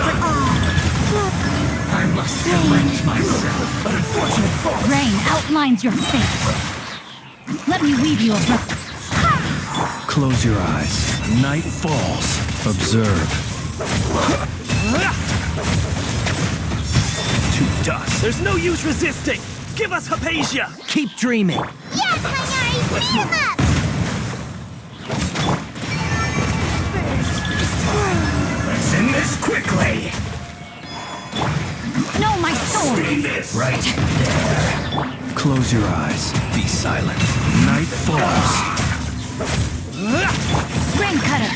for all. I must correct myself. An unfortunate fault. Rain outlines your fate. Let me weave you a book. Close your eyes. Night falls. Observe. To dust. There's no use resisting. Give us Hypatia. Keep dreaming. Yes, Hanyari, beat him up! Let's end this quickly. No, my sword! See this right there. Close your eyes. Be silent. Night falls. Rain cutter!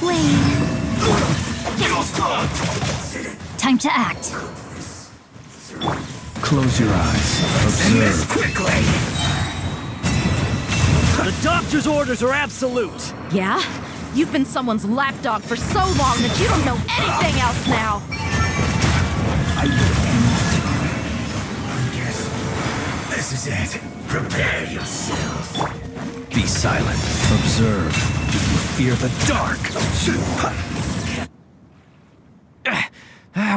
Wayne. Time to act. Close your eyes. End this Observe. quickly. The doctor's orders are absolute. Yeah? You've been someone's lapdog for so long that you don't know anything else now! This is it. Prepare yourself. Be silent. Observe. Do you fear the dark?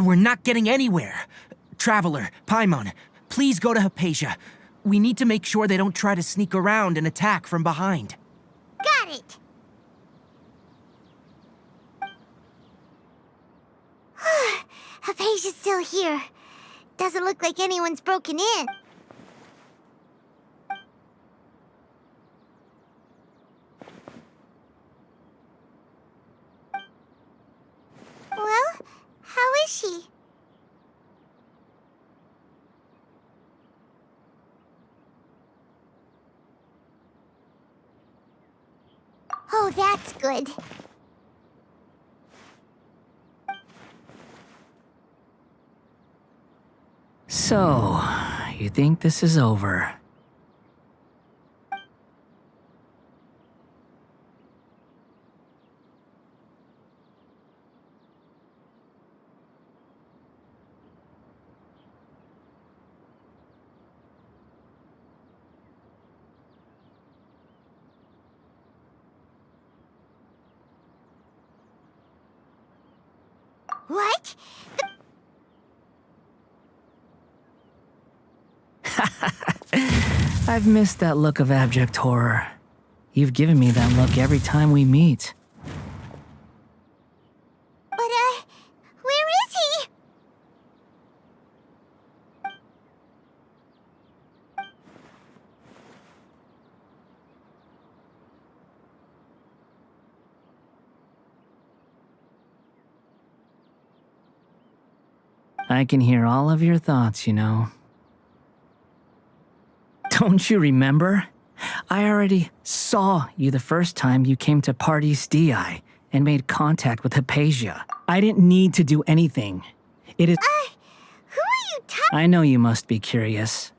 We're not getting anywhere. Traveler, Paimon, please go to Hypatia. We need to make sure they don't try to sneak around and attack from behind. Got it! Hypatia's still here. Doesn't look like anyone's broken in. Well, how is she? Oh, that's good. So, you think this is over? What? I've missed that look of abject horror. You've given me that look every time we meet. But, where is he? I can hear all of your thoughts, you know. Don't you remember? I already saw you the first time you came to Parties DI and made contact with Hypatia. I didn't need to do anything. It is— Who are you talking— I know you must be curious.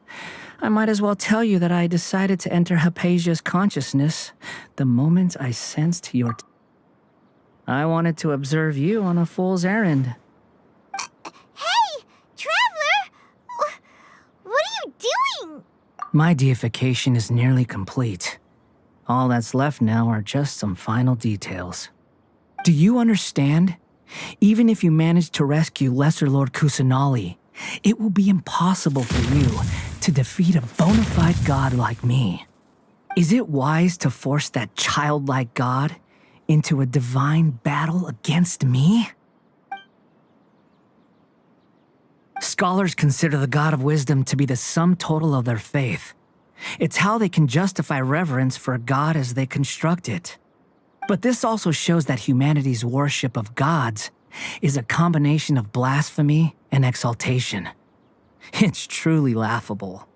I might as well tell you that I decided to enter Hypatia's consciousness the moment I sensed your— I wanted to observe you on a fool's errand. Hey, Traveler! What are you doing? My deification is nearly complete. All that's left now are just some final details. Do you understand? Even if you manage to rescue Lesser Lord Kusanali, it will be impossible for you to defeat a bona fide god like me. Is it wise to force that childlike god into a divine battle against me? Scholars consider the God of Wisdom to be the sum total of their faith. It's how they can justify reverence for a god as they construct it. But this also shows that humanity's worship of gods is a combination of blasphemy and exaltation. It's truly laughable.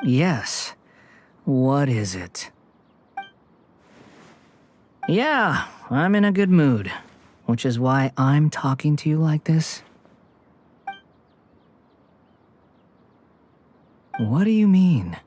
Yes. What is it? Yeah, I'm in a good mood, which is why I'm talking to you like this. What do you mean?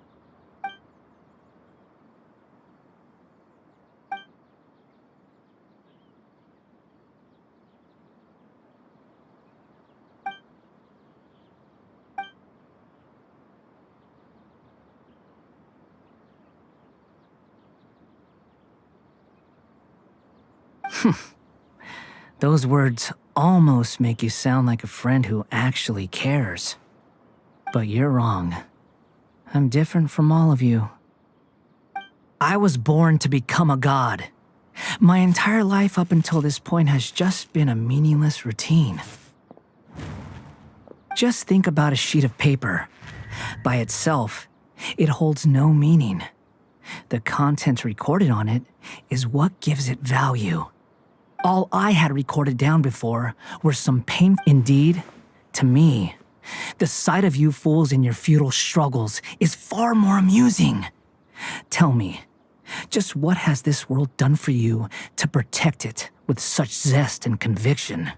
Those words almost make you sound like a friend who actually cares. But you're wrong. I'm different from all of you. I was born to become a god. My entire life up until this point has just been a meaningless routine. Just think about a sheet of paper. By itself, it holds no meaning. The content recorded on it is what gives it value. All I had recorded down before were some pain. Indeed, to me, the sight of you fools in your futile struggles is far more amusing. Tell me, just what has this world done for you to protect it with such zest and conviction?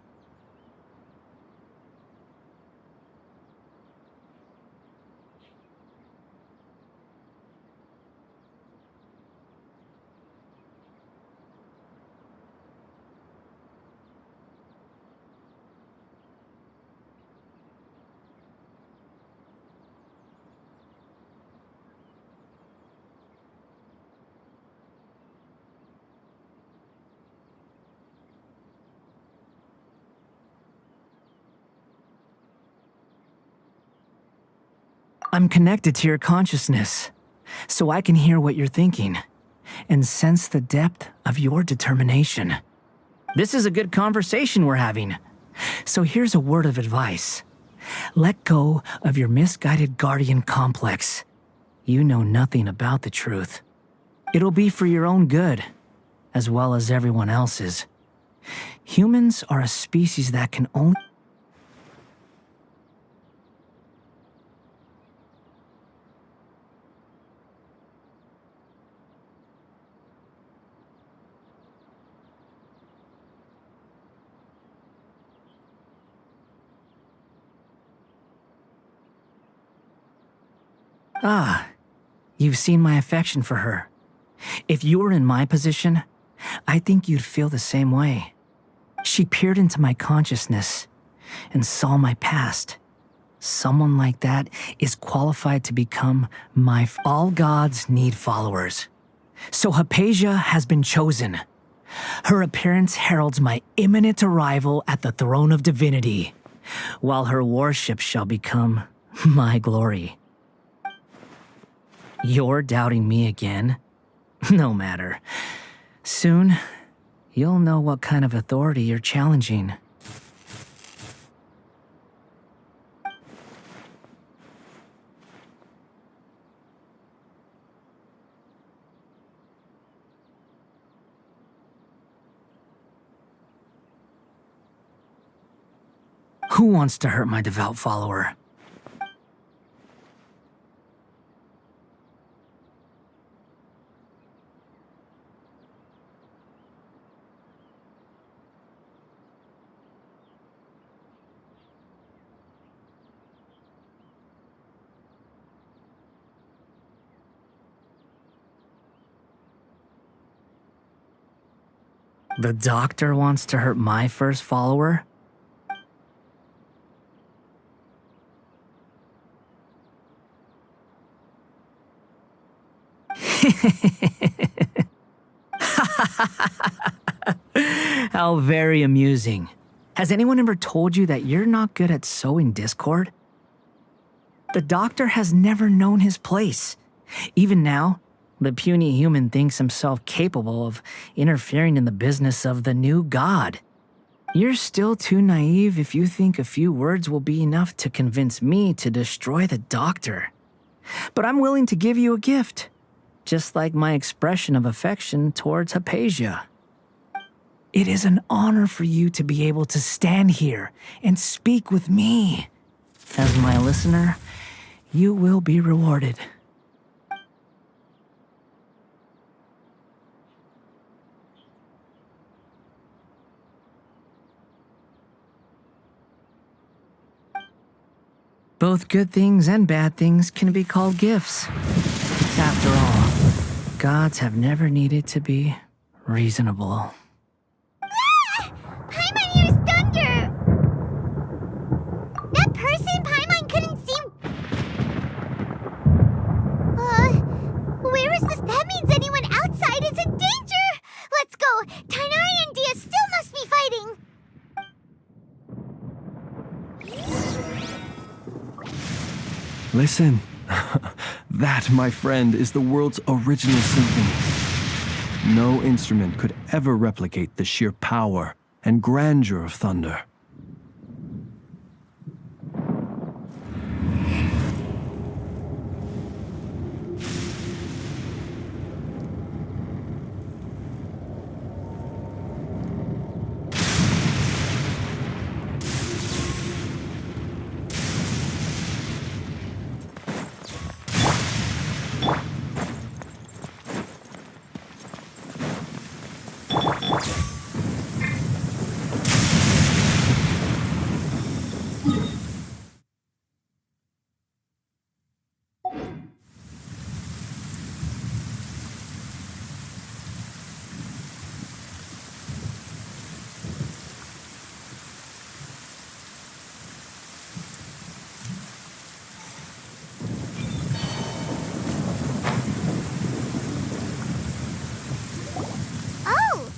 I'm connected to your consciousness, so I can hear what you're thinking and sense the depth of your determination. This is a good conversation we're having. So here's a word of advice. Let go of your misguided guardian complex. You know nothing about the truth. It'll be for your own good, as well as everyone else's. Humans are a species that can only... Ah, you've seen my affection for her. If you were in my position, I think you'd feel the same way. She peered into my consciousness and saw my past. Someone like that is qualified to become my... All gods need followers. So Hypatia has been chosen. Her appearance heralds my imminent arrival at the throne of divinity, while her worship shall become my glory. You're doubting me again? No matter. Soon, you'll know what kind of authority you're challenging. Who wants to hurt my devout follower? The doctor wants to hurt my first follower? How very amusing. Has anyone ever told you that you're not good at sowing discord? The doctor has never known his place. Even now, the puny human thinks himself capable of interfering in the business of the new god. You're still too naive if you think a few words will be enough to convince me to destroy the doctor. But I'm willing to give you a gift, just like my expression of affection towards Hypatia. It is an honor for you to be able to stand here and speak with me. As my listener, you will be rewarded. Both good things and bad things can be called gifts. After all, gods have never needed to be reasonable. Paimon used thunder! That person Paimon couldn't seem... where is this? That means anyone outside is in danger! Let's go! Tighnari and Dia Listen. That, my friend, is the world's original symphony. No instrument could ever replicate the sheer power and grandeur of thunder. Oh!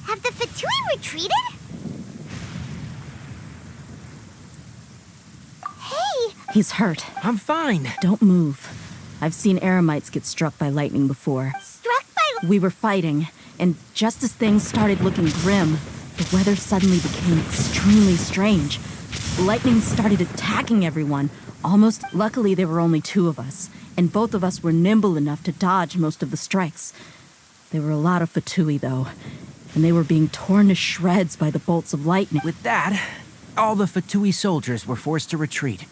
Have the Fatui retreated? Hey! He's hurt. I'm fine. Don't move. I've seen Eremites get struck by lightning before. Struck by... We were fighting, and just as things started looking grim, the weather suddenly became extremely strange. Lightning started attacking everyone. Luckily, there were only two of us, and both of us were nimble enough to dodge most of the strikes. There were a lot of Fatui, though, and they were being torn to shreds by the bolts of lightning. With that, all the Fatui soldiers were forced to retreat.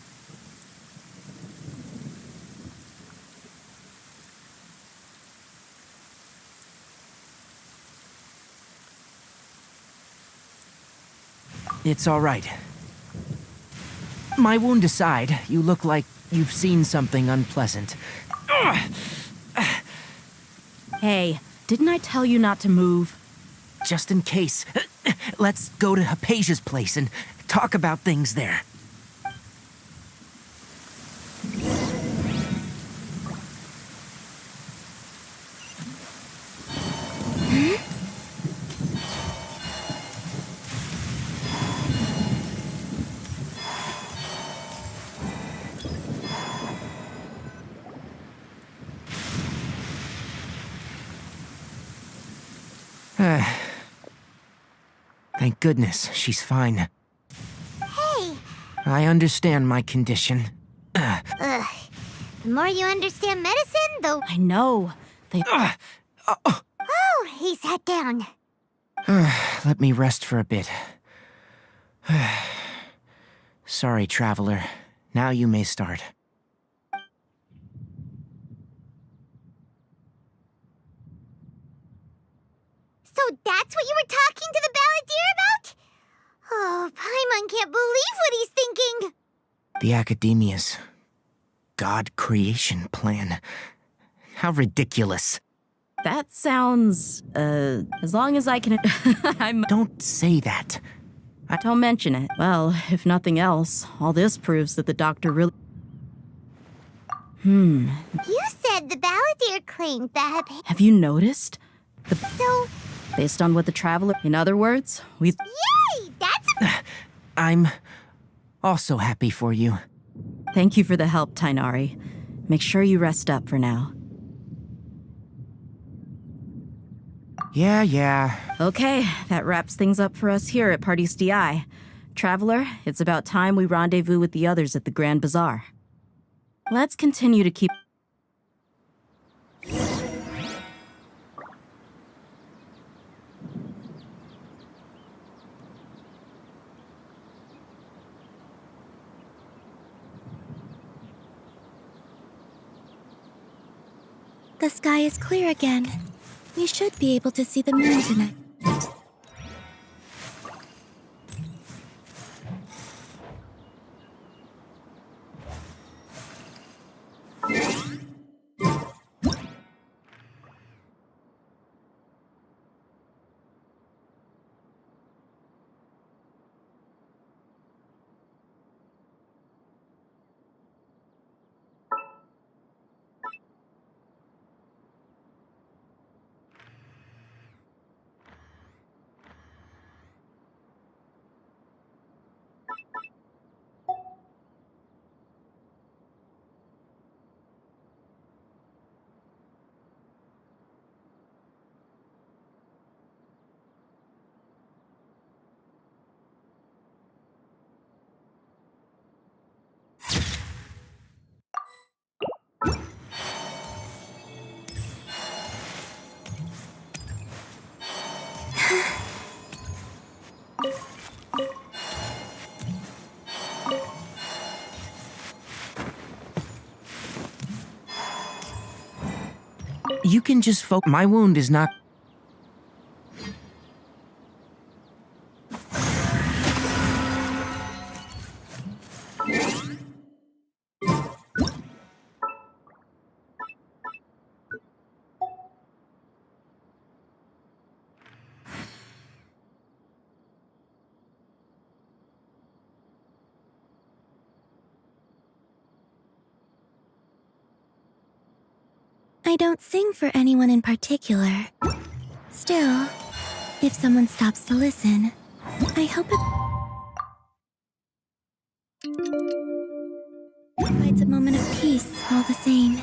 It's all right. My wound aside, you look like you've seen something unpleasant. Hey, didn't I tell you not to move? Just in case, let's go to Hypatia's place and talk about things there. Thank goodness she's fine. Hey! I understand my condition. Ugh. The more you understand medicine, the... I know. Oh, he sat down. Let me rest for a bit. Sorry, traveler. Now you may start. So that's what you were talking to the balladeer about? Oh, Paimon can't believe what he's thinking. The Academia's God creation plan. How ridiculous. That sounds, as long as I can... Don't say that. Don't mention it. Well, if nothing else, all this proves that the doctor really... You said the balladeer claimed that... Have you noticed? So... Based on what the traveler... In other words, we... Yay! That's... I'm also happy for you. Thank you for the help, Tighnari. Make sure you rest up for now. Yeah. Okay, that wraps things up for us here at Party DI. Traveler, it's about time we rendezvous with the others at the Grand Bazaar. Let's continue to keep... The sky is clear again. We should be able to see the moon tonight. You can just my wound is not... I don't sing for anyone in particular. Still, if someone stops to listen, I hope it provides a moment of peace all the same.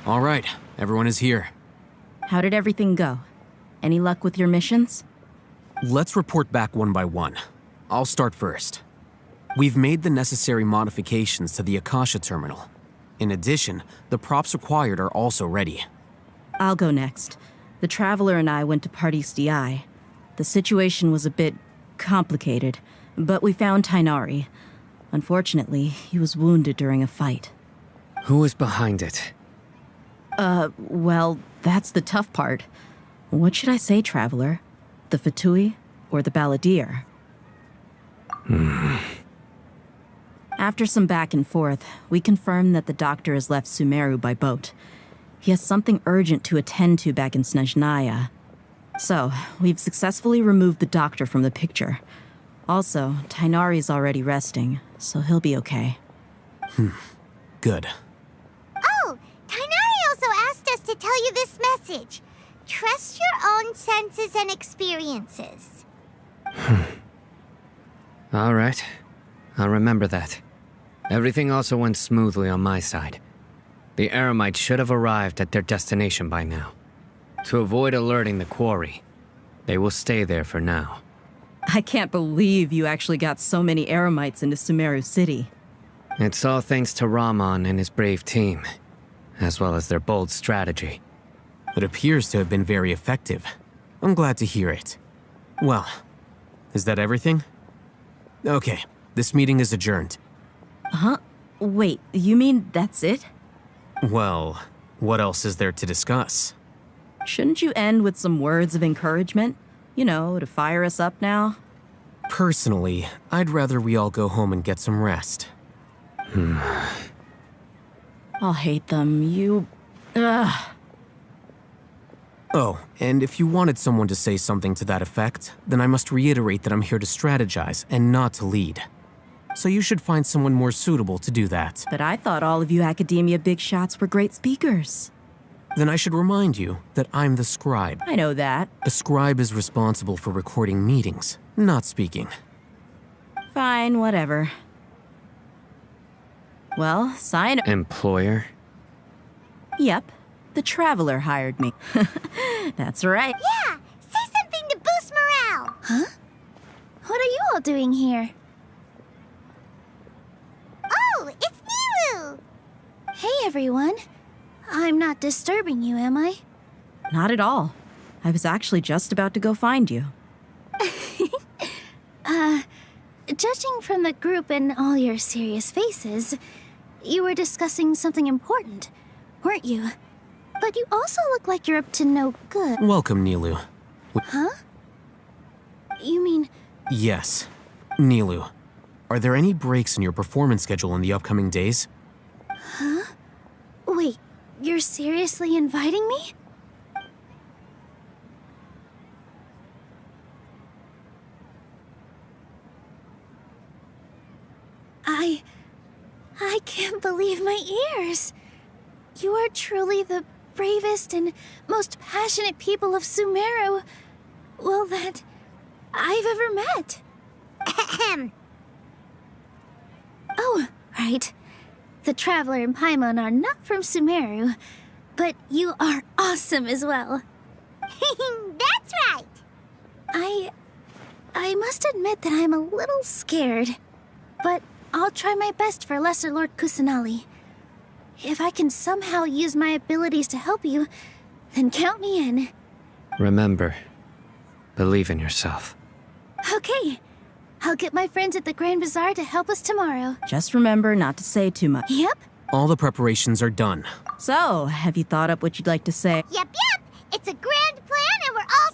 All right, everyone is here. How did everything go? Any luck with your missions? Let's report back one by one. I'll start first. We've made the necessary modifications to the Akasha terminal. In addition, the props required are also ready. I'll go next. The Traveler and I went to Pardis DI. The situation was a bit complicated, but we found Tighnari. Unfortunately, he was wounded during a fight. Who was behind it? Well, that's the tough part. What should I say, Traveler? The Fatui or the Balladeer? After some back and forth, we confirmed that the doctor has left Sumeru by boat. He has something urgent to attend to back in Snezhnaya. So, we've successfully removed the doctor from the picture. Also, Tighnari's already resting, so he'll be okay. Good. Oh, Tighnari also asked us to tell you this message. Trust your own senses and experiences. All right. I'll remember that. Everything also went smoothly on my side. The Eremites should have arrived at their destination by now. To avoid alerting the quarry, they will stay there for now. I can't believe you actually got so many Eremites into Sumeru City. It's all thanks to Rahman and his brave team, as well as their bold strategy. It appears to have been very effective. I'm glad to hear it. Well, is that everything? Okay, this meeting is adjourned. Huh? Wait, you mean that's it? Well, what else is there to discuss? Shouldn't you end with some words of encouragement? You know, to fire us up now? Personally, I'd rather we all go home and get some rest. I'll hate them. Ugh. Oh, and if you wanted someone to say something to that effect, then I must reiterate that I'm here to strategize and not to lead. So you should find someone more suitable to do that. But I thought all of you Academia big shots were great speakers. Then I should remind you that I'm the scribe. I know that. A scribe is responsible for recording meetings, not speaking. Fine, whatever. Well, sign... Employer? Yep. The Traveler hired me. That's right. Yeah! Say something to boost morale! Huh? What are you all doing here? Oh, it's Nilou! Hey, everyone. I'm not disturbing you, am I? Not at all. I was actually just about to go find you. Judging from the group and all your serious faces, you were discussing something important, weren't you? But you also look like you're up to no good. Welcome, Nilou. Huh? You mean... Yes. Nilou, are there any breaks in your performance schedule in the upcoming days? Huh? Wait, you're seriously inviting me? I can't believe my ears. You are truly the bravest and most passionate people of Sumeru, well, that I've ever met. Ahem. Oh, right. The Traveler and Paimon are not from Sumeru, but you are awesome as well. That's right. I must admit that I'm a little scared, but I'll try my best for Lesser Lord Kusanali. If I can somehow use my abilities to help you, then count me in. Remember, believe in yourself. Okay. I'll get my friends at the Grand Bazaar to help us tomorrow. Just remember not to say too much. Yep. All the preparations are done. So, have you thought up what you'd like to say? Yep. It's a grand plan and we're all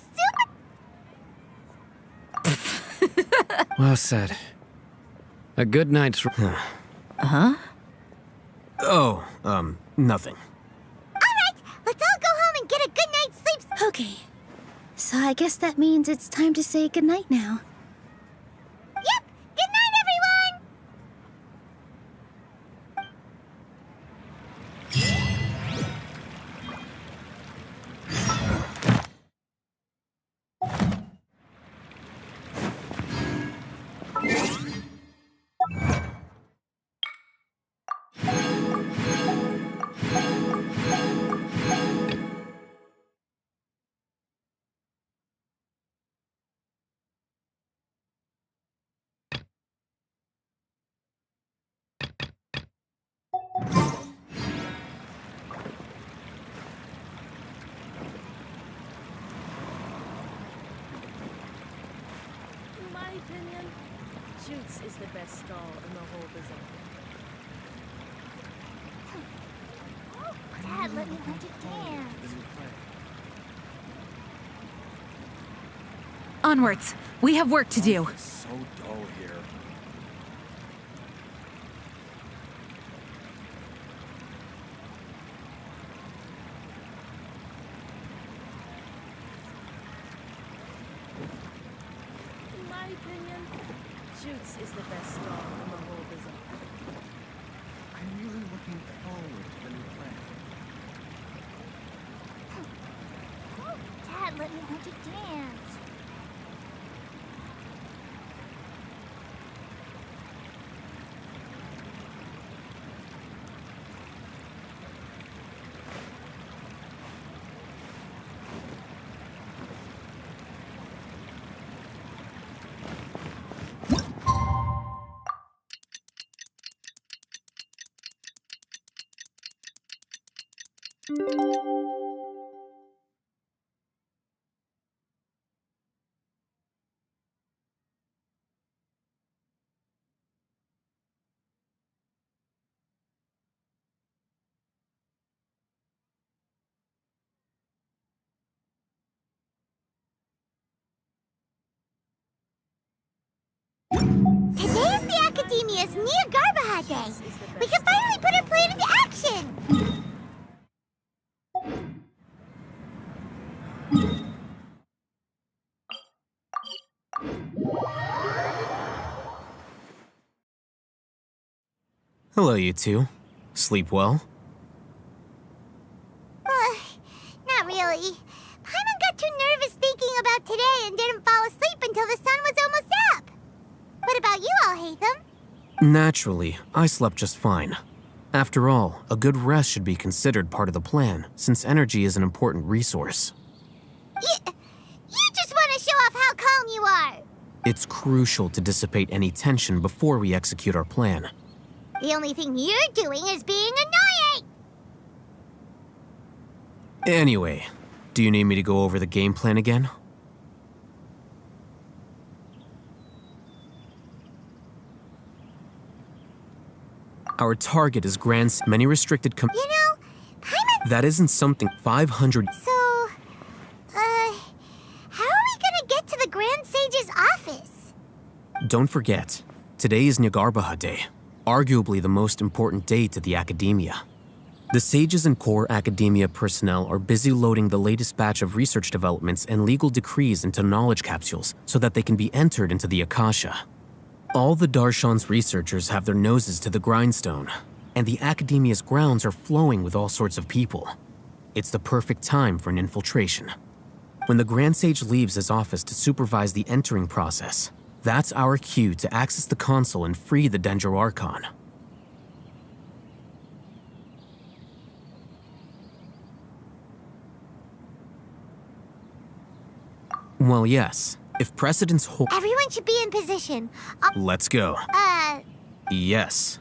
super... Well said. A good night's... Huh? Oh, nothing. Alright, let's all go home and get a good night's sleep. Okay. So I guess that means it's time to say goodnight now. Yep, good night, everyone! In my opinion, Shoots is the best stall in the whole bazaar. Oh, Dad, let me hold you dance. Onwards. We have work to do. It's so dull here. In my opinion, Shoots is the best stall in the whole bazaar. I'm really looking forward to the new plan. Oh, Dad, let me hold you dance. Today is the Academia's Nia Garbaha Day. We can finally put our plan into action. Hello, you two. Sleep well? Not really. Paimon got too nervous thinking about today and didn't fall asleep until the sun was almost up. What about you all, Hatham? Naturally, I slept just fine. After all, a good rest should be considered part of the plan, since energy is an important resource. You just want to to show off how calm you are. It's crucial to dissipate any tension before we execute our plan. The only thing you're doing is being annoying! Anyway, do you need me to go over the game plan again? Our target is many restricted You know, Paimon... That isn't something 500... So, how are we gonna get to the Grand Sage's office? Don't forget, today is Nyargarbaha Day, arguably the most important day to the Academia. The sages and core Academia personnel are busy loading the latest batch of research developments and legal decrees into knowledge capsules so that they can be entered into the Akasha. All the Darshan's researchers have their noses to the grindstone, and the Academia's grounds are flowing with all sorts of people. It's the perfect time for an infiltration. When the Grand Sage leaves his office to supervise the entering process, that's our cue to access the console and free the Dendro Archon. Well, yes. If precedents hold... Everyone should be in position. Let's go. Yes.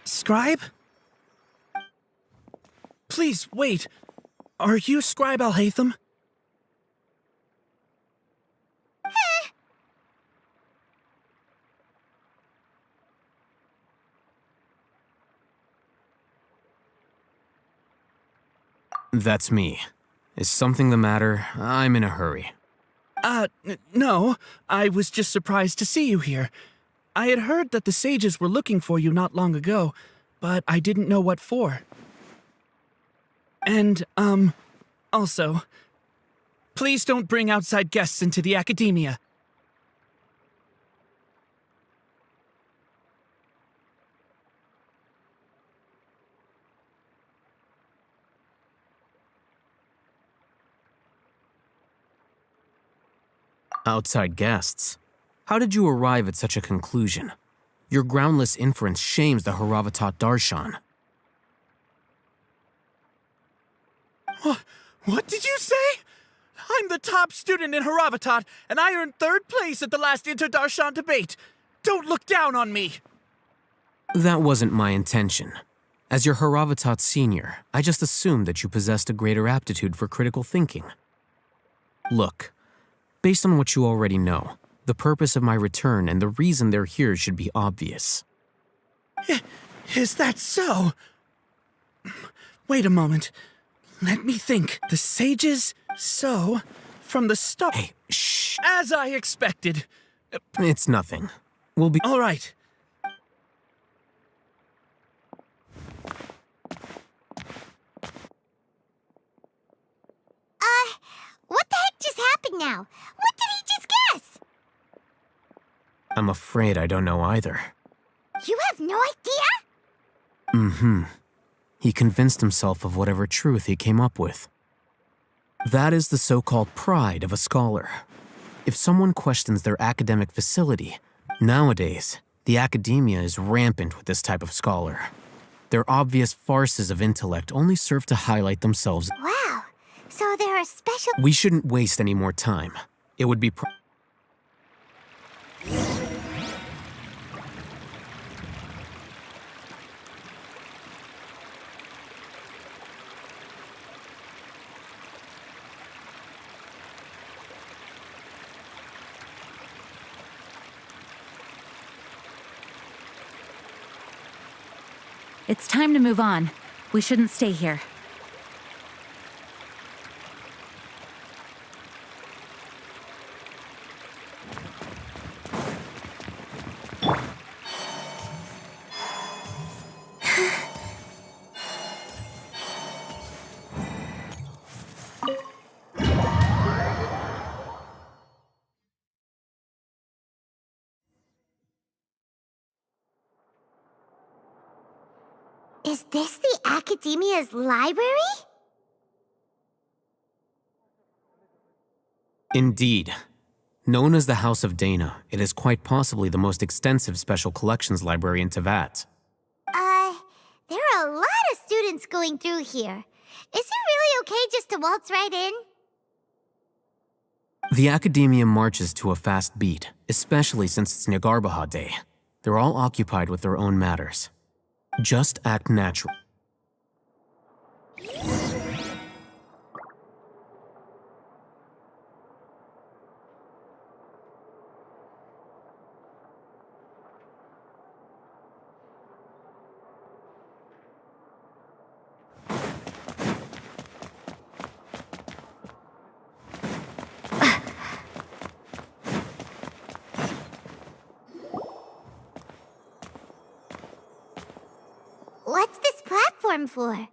Scribe? Please, wait. Are you Scribe Alhaitham? That's me. Is something the matter? I'm in a hurry. No. I was just surprised to see you here. I had heard that the sages were looking for you not long ago, but I didn't know what for. And, also, please don't bring outside guests into the Academia. Outside guests? How did you arrive at such a conclusion? Your groundless inference shames the Haravatat Darshan. What did you say? I'm the top student in Haravatat, and I earned 3rd place at the last Inter-Darshan debate. Don't look down on me! That wasn't my intention. As your Haravatat senior, I just assumed that you possessed a greater aptitude for critical thinking. Look, based on what you already know, the purpose of my return and the reason they're here should be obvious. Is that so? Wait a moment. Let me think. The sages, so, from the start... Hey, shh. As I expected. It's nothing. We'll be... All right. What the heck just happened now? What did he just guess? I'm afraid I don't know either. You have no idea? Mm-hmm. He convinced himself of whatever truth he came up with. That is the so-called pride of a scholar. If someone questions their academic facility, nowadays, the academia is rampant with this type of scholar. Their obvious farces of intellect only serve to highlight themselves. Wow. So there are special... We shouldn't waste any more time. It would be It's time to move on. We shouldn't stay here. Is this the Academia's library? Indeed. Known as the House of Dana, it is quite possibly the most extensive special collections library in Teyvat. There are a lot of students going through here. Is it really okay just to waltz right in? The Academia marches to a fast beat, especially since it's Nagarbaha Day. They're all occupied with their own matters. Just act natural. What's this platform for?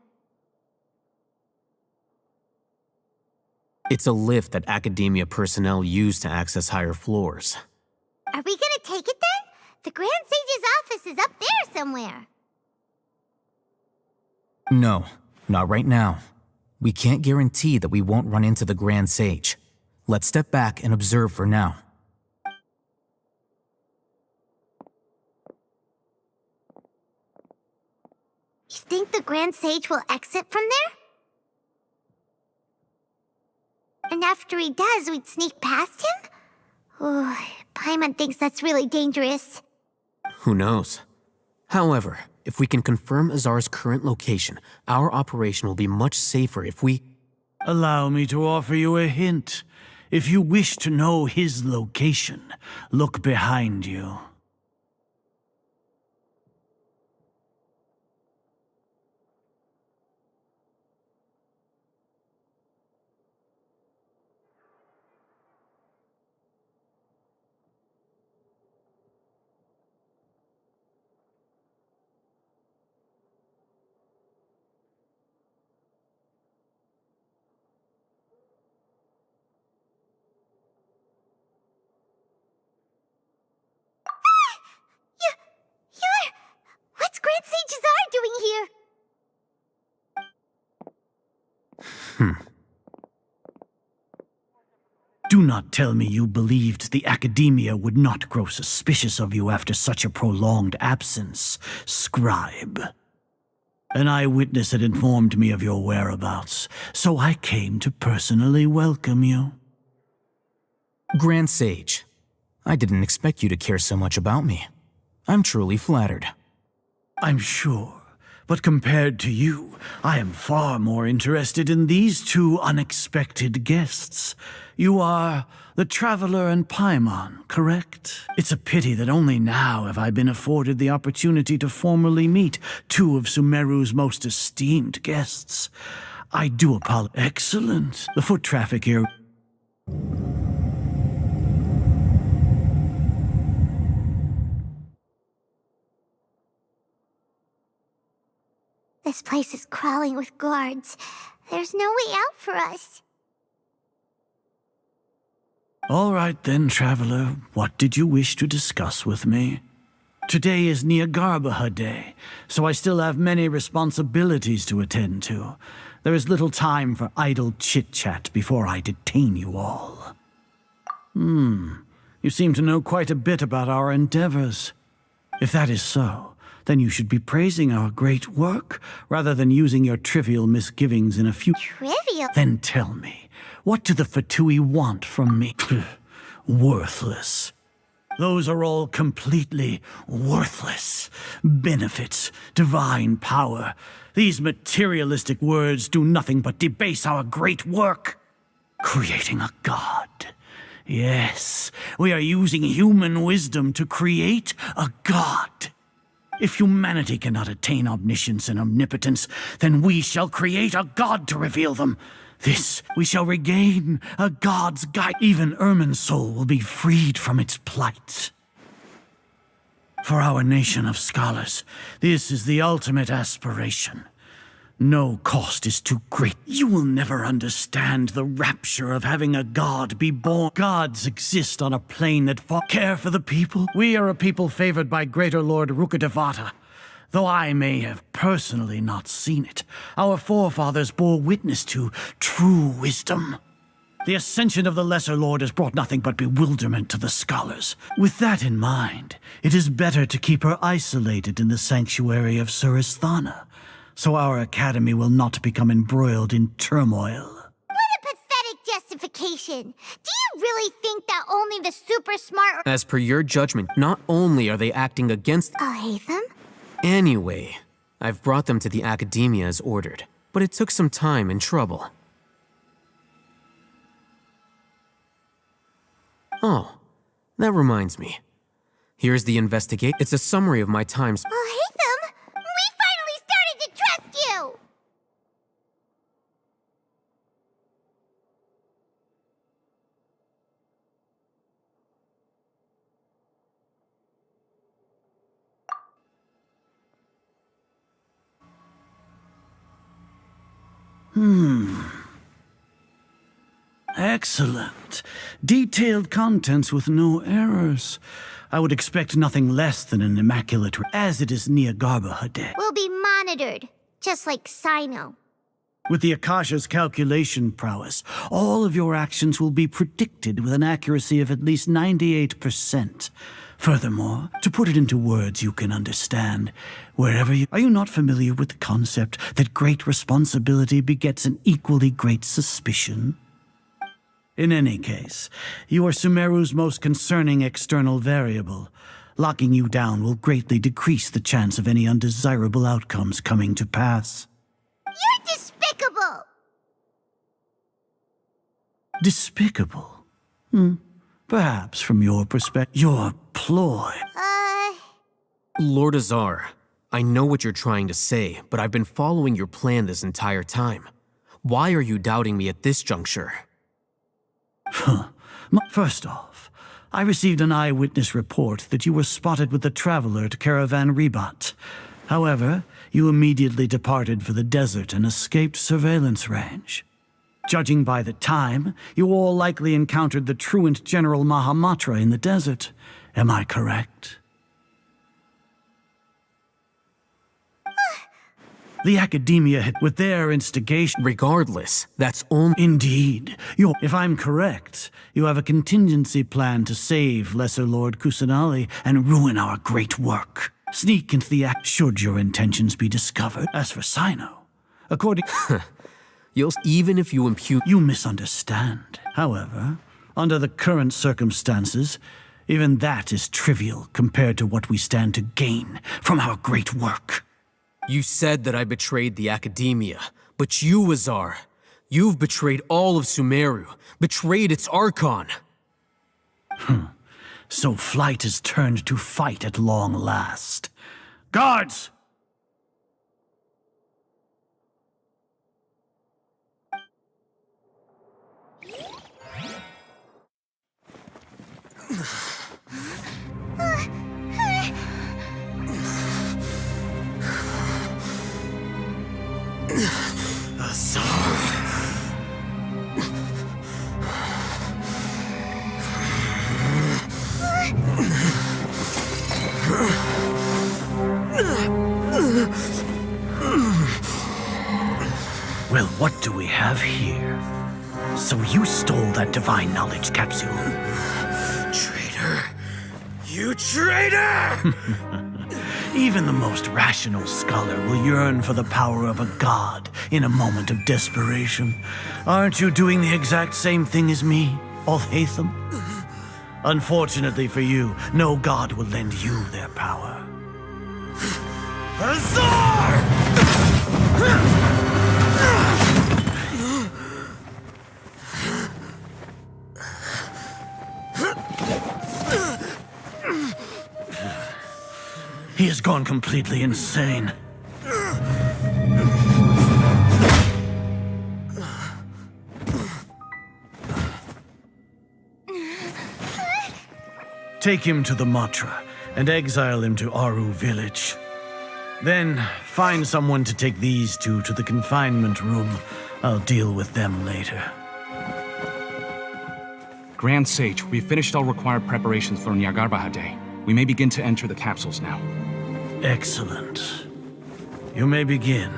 It's a lift that Academia personnel use to access higher floors. Are we gonna take it then? The Grand Sage's office is up there somewhere. No, not right now. We can't guarantee that we won't run into the Grand Sage. Let's step back and observe for now. You think the Grand Sage will exit from there? And after he does, we'd sneak past him? Oh, Paimon thinks that's really dangerous. Who knows? However, if we can confirm Azar's current location, our operation will be much safer if we... Allow me to offer you a hint. If you wish to know his location, look behind you. What's Grand Sage Azar doing here? Do not tell me you believed the Academia would not grow suspicious of you after such a prolonged absence, scribe. An eyewitness had informed me of your whereabouts, so I came to personally welcome you. Grand Sage, I didn't expect you to care so much about me. I'm truly flattered. I'm sure, but compared to you, I am far more interested in these two unexpected guests. You are the Traveler and Paimon, correct? It's a pity that only now have I been afforded the opportunity to formally meet two of Sumeru's most esteemed guests. I do apologize. Excellent. The foot traffic here... This place is crawling with guards. There's no way out for us. All right then, Traveler. What did you wish to discuss with me? Today is Nagarbaha Day, so I still have many responsibilities to attend to. There is little time for idle chit-chat before I detain you all. You seem to know quite a bit about our endeavors. If that is so, then you should be praising our great work, rather than using your trivial misgivings in a few... Trivial? Then tell me, what do the Fatui want from me? Worthless. Those are all completely worthless. Benefits, divine power. These materialistic words do nothing but debase our great work. Creating a god. Yes, we are using human wisdom to create a god. If humanity cannot attain omniscience and omnipotence, then we shall create a god to reveal them. This we shall regain, a god's guide. Even Irminsul will be freed from its plight. For our nation of scholars, this is the ultimate aspiration. No cost is too great. You will never understand the rapture of having a god be born. Gods exist on a plane that care for the people. We are a people favored by Greater Lord Rukkhadevata. Though I may have personally not seen it, our forefathers bore witness to true wisdom. The ascension of the Lesser Lord has brought nothing but bewilderment to the scholars. With that in mind, it is better to keep her isolated in the sanctuary of Suristhana, so our academy will not become embroiled in turmoil. What a pathetic justification! Do you really think that only the super smart— As per your judgment, not only are they acting against— I'll hate them? Anyway, I've brought them to the Academia as ordered, but it took some time and trouble. Oh, that reminds me. Here's the investigate. It's a summary of my times. I'll hate them? We finally started to trust you! Excellent. Detailed contents with no errors. I would expect nothing less than an immaculate, as it is Niagarba Hadeh. We'll be monitored, just like Sino. With the Akasha's calculation prowess, all of your actions will be predicted with an accuracy of at least 98%. Furthermore, to put it into words you can understand, wherever you— Are you not familiar with the concept that great responsibility begets an equally great suspicion? In any case, you are Sumeru's most concerning external variable. Locking you down will greatly decrease the chance of any undesirable outcomes coming to pass. You're despicable! Despicable? Perhaps from your perspective, your ploy. Lord Azar, I know what you're trying to say, but I've been following your plan this entire time. Why are you doubting me at this juncture? First off, I received an eyewitness report that you were spotted with the traveler at Caravan Ribat. However, you immediately departed for the desert and escaped surveillance range. Judging by the time, you all likely encountered the truant General Mahamatra in the desert. Am I correct? The Academia had, with their instigation— Regardless, that's only— Indeed. If I'm correct, you have a contingency plan to save Lesser Lord Kusanali and ruin our great work. Sneak into the act should your intentions be discovered. As for Sino, according— Even if you impute— You misunderstand. However, under the current circumstances, even that is trivial compared to what we stand to gain from our great work. You said that I betrayed the Academia, but you, Azar, you've betrayed all of Sumeru, betrayed its Archon. So flight has turned to fight at long last. Guards! Well, what do we have here? So you stole that divine knowledge capsule. Traitor! You traitor! Even the most rational scholar will yearn for the power of a god in a moment of desperation. Aren't you doing the exact same thing as me, Alhaitham? Unfortunately for you, no god will lend you their power. Azar! He has gone completely insane. Take him to the Matra and exile him to Aru village. Then find someone to take these two to the confinement room. I'll deal with them later. Grand Sage, we've finished all required preparations for Niagarba Hadeh. We may begin to enter the capsules now. Excellent. You may begin.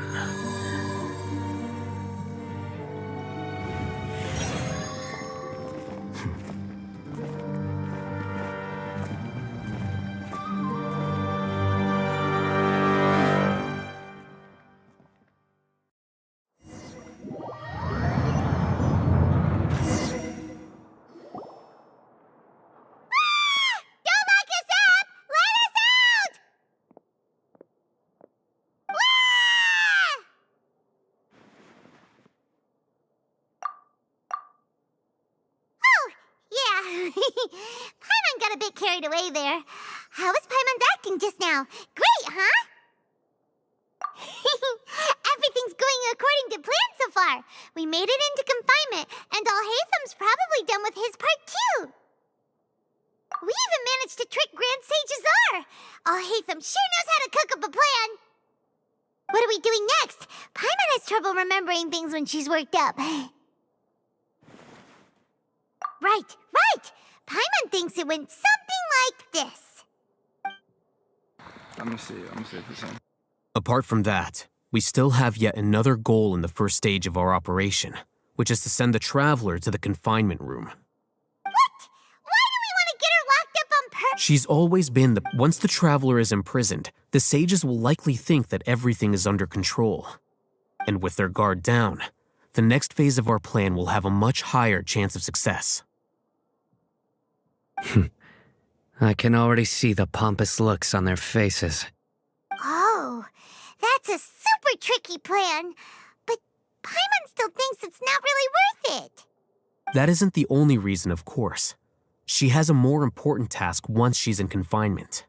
Don't lock us up! Let us out! Oh, yeah. Paimon got a bit carried away there. How was Paimon's acting just now? Great, huh? Everything's going according to plan so far. We made it into confinement, and Alhaitham's probably done with his part too. We even managed to trick Grand Sage Azar. Alhaitham sure knows how to cook up a plan. What are we doing next? Paimon has trouble remembering things when she's worked up. Right. Paimon thinks it went something like this. Let me see if it's on. Apart from that, we still have yet another goal in the first stage of our operation, which is to send the Traveler to the confinement room. She's always been once the Traveler is imprisoned, the sages will likely think that everything is under control. And with their guard down, the next phase of our plan will have a much higher chance of success. I can already see the pompous looks on their faces. Oh, that's a super tricky plan. But Paimon still thinks it's not really worth it. That isn't the only reason, of course. She has a more important task once she's in confinement.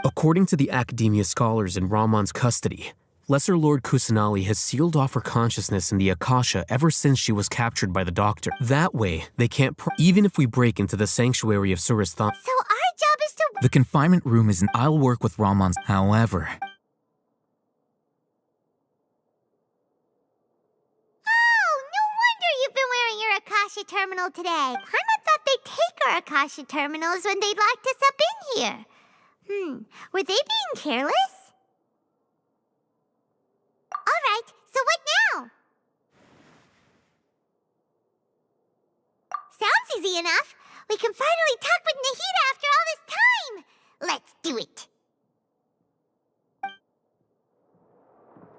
According to the Academia scholars in Ramon's custody, Lesser Lord Kusanali has sealed off her consciousness in the Akasha ever since she was captured by the Doctor. That way, they can't even if we break into the sanctuary of Surastham. So our job is to— The confinement room isn't. I'll work with Ramon's. However, you've been wearing your Akasha terminal today. Paimon thought they'd take our Akasha terminals when they'd locked us up in here. Were they being careless? Alright, so what now? Sounds easy enough. We can finally talk with Nahida after all this time. Let's do it.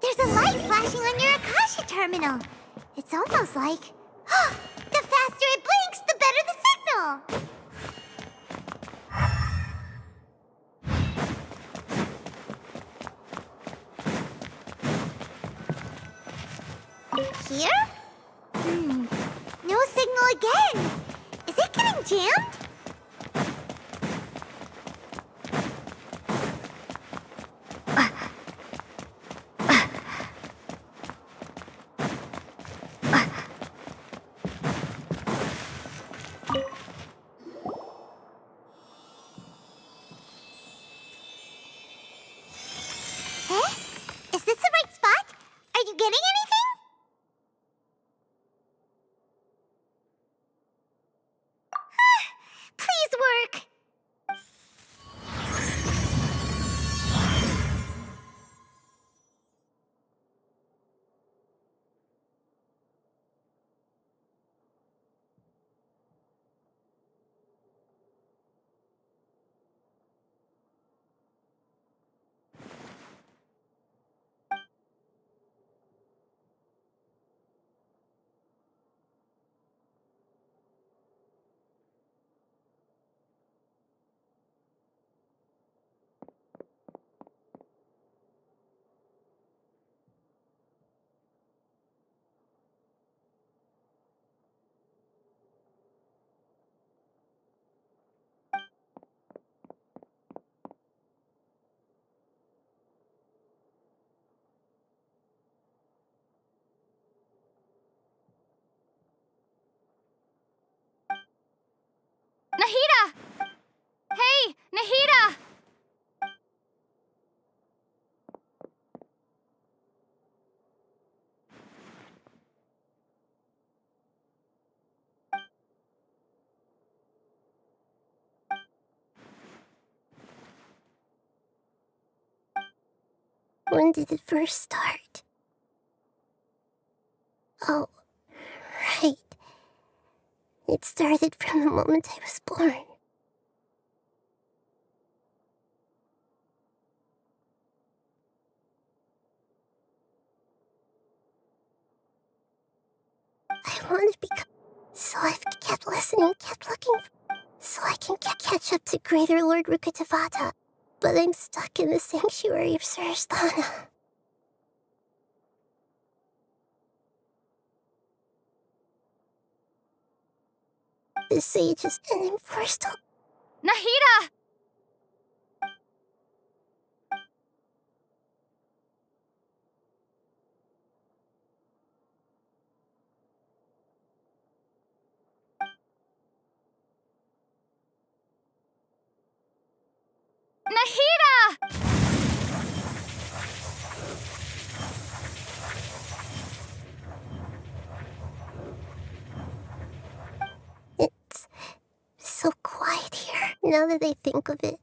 There's a light flashing on your Akasha terminal. It's almost like... the faster it blinks, the better the signal! Here? No signal again! Is it getting jammed? Is this the right spot? Are you getting anything? When did it first start? Oh, right. It started from the moment I was born. I want to become... So I've kept listening, kept looking, so I can catch up to Greater Lord Rukkhadevata. But I'm stuck in the sanctuary of Sarasthana. The sages and I'm forced to... Nahida! Nahida! It's so quiet here. Now that I think of it,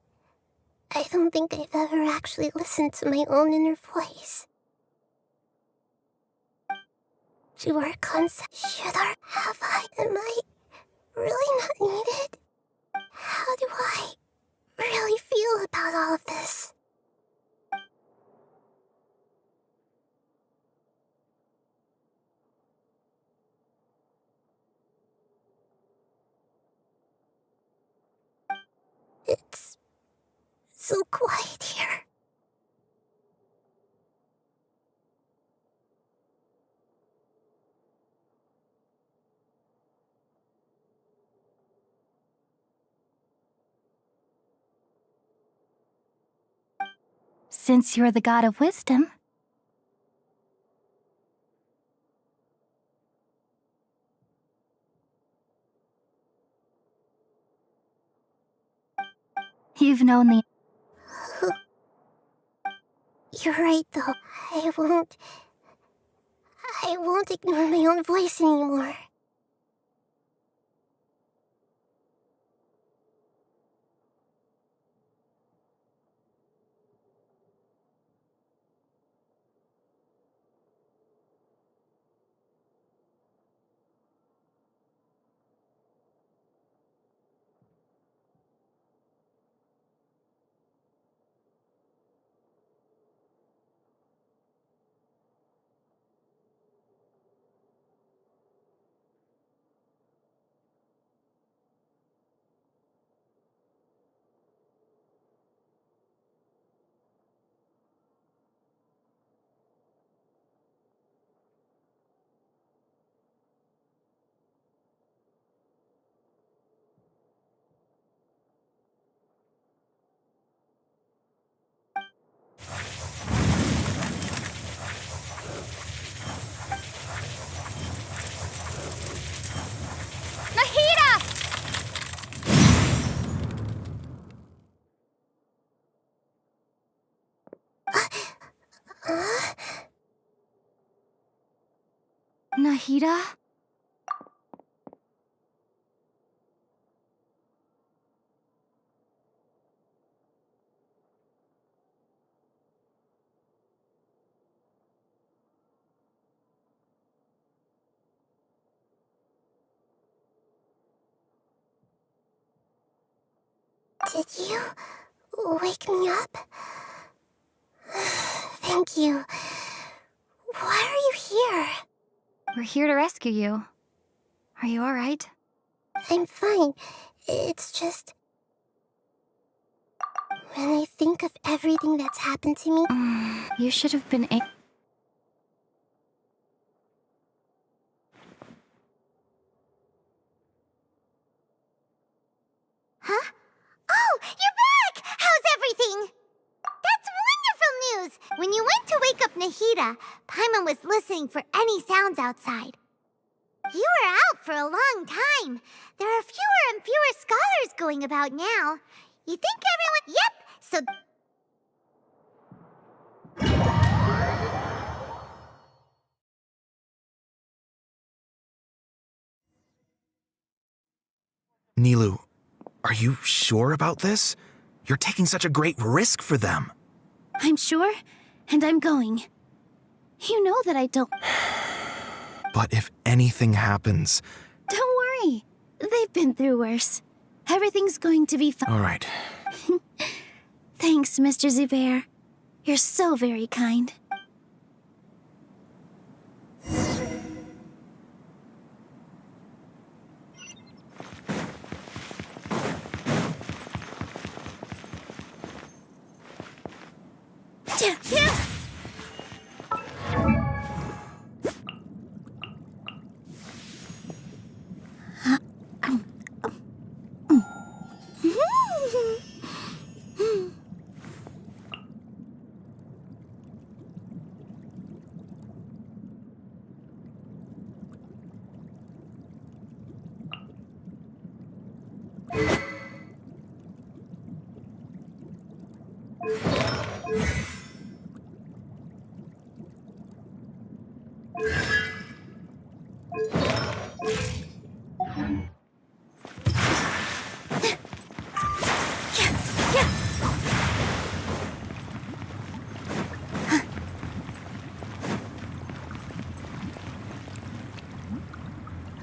I don't think I've ever actually listened to my own inner voice. To our concept, should I, have I, am I really not needed? How do I really feel about all of this? It's so quiet here. Since you're the god of wisdom, you've known the... You're right, though. I won't ignore my own voice anymore. Nahida? Did you wake me up? Thank you. Why are you here? We're here to rescue you. Are you alright? I'm fine. It's just... when I think of everything that's happened to me... You should have been... Huh? Oh, you're back! How's everything? That's wonderful news! When you went to wake up Nahida, Paimon was listening for any sounds outside. You were out for a long time. There are fewer and fewer scholars going about now. You think everyone... Yep, so... Nilou, are you sure about this? You're taking such a great risk for them. I'm sure, and I'm going. You know that I don't... But if anything happens... Don't worry. They've been through worse. Everything's going to be fine. All right. Thanks, Mr. Zubair. You're so very kind.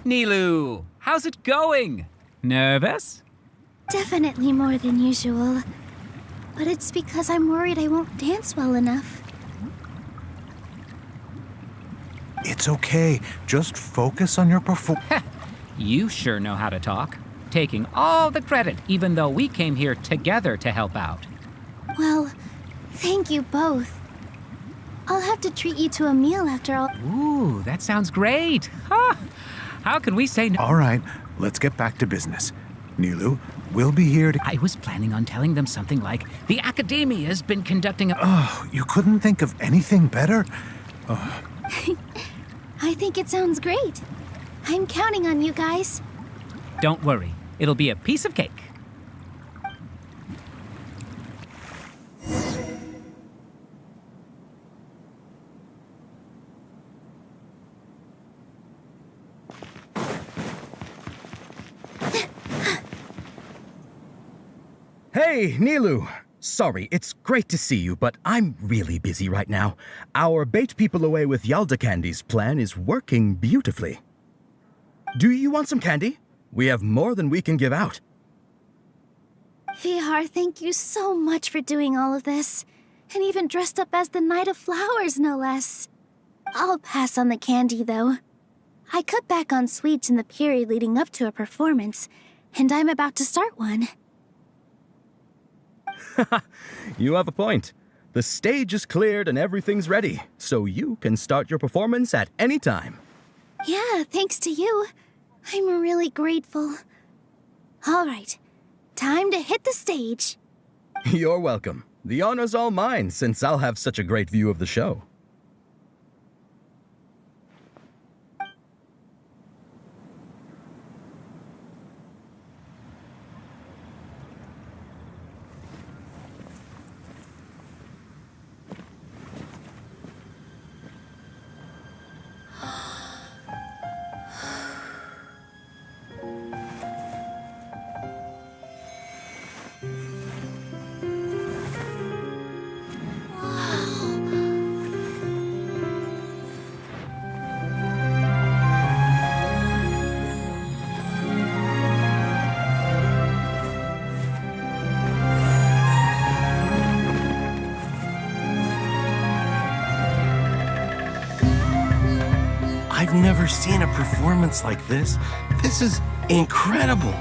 Nilou, how's it going? Nervous? Definitely more than usual. But it's because I'm worried I won't dance well enough. It's okay. Just focus on your performance. You sure know how to talk. Taking all the credit, even though we came here together to help out. Well, thank you both. I'll have to treat you to a meal after all. Ooh, that sounds great. Huh. How can we say no? All right, let's get back to business. Nilou, we'll be here to... I was planning on telling them something like, the Academia's been conducting a... Oh, you couldn't think of anything better? I think it sounds great. I'm counting on you guys. Don't worry, it'll be a piece of cake. Hey, Nilou! Sorry, it's great to see you, but I'm really busy right now. Our Bait People Away with Yalda Candies plan is working beautifully. Do you want some candy? We have more than we can give out. Vihar, thank you so much for doing all of this. And even dressed up as the Knight of Flowers, no less. I'll pass on the candy, though. I cut back on sweets in the period leading up to a performance, and I'm about to start one. You have a point. The stage is cleared and everything's ready, so you can start your performance at any time. Yeah, thanks to you. I'm really grateful. All right, time to hit the stage. You're welcome. The honor's all mine, since I'll have such a great view of the show. I've never seen a performance like this. This is incredible.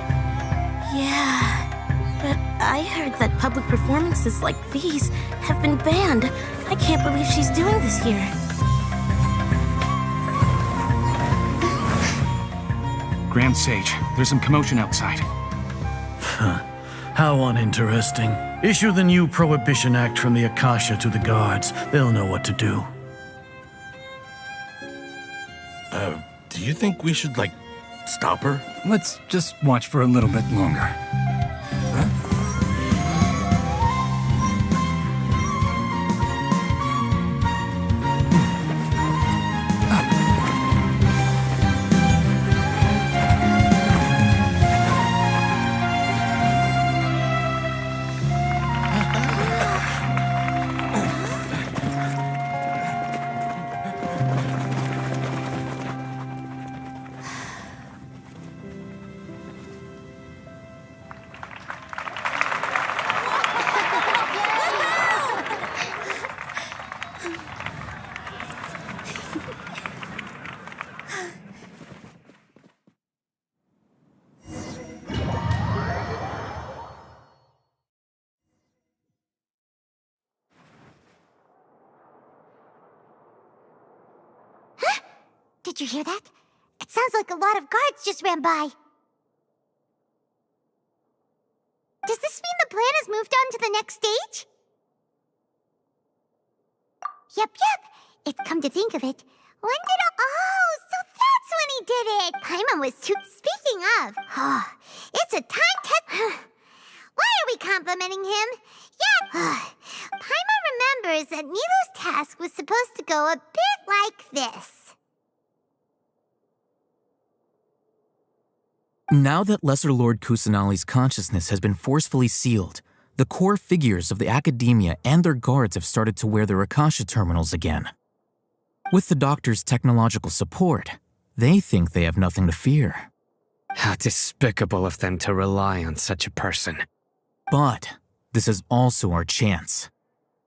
Yeah, but I heard that public performances like these have been banned. I can't believe she's doing this here. Grand Sage, there's some commotion outside. How uninteresting. Issue the new Prohibition Act from the Akasha to the guards. They'll know what to do. Do you think we should, stop her? Let's just watch for a little bit longer. Did you hear that? It sounds like a lot of guards just ran by. Does this mean the plan has moved on to the next stage? Yep. It's come to think of it. When did Oh, so that's when he did it! Paimon was too... Speaking of... it's a time test... Why are we complimenting him? Yeah... Paimon remembers that Nilou's task was supposed to go a bit like this. Now that Lesser Lord Kusanali's consciousness has been forcefully sealed, the core figures of the Academia and their guards have started to wear their Akasha terminals again. With the Doctor's technological support, they think they have nothing to fear. How despicable of them to rely on such a person. But this is also our chance.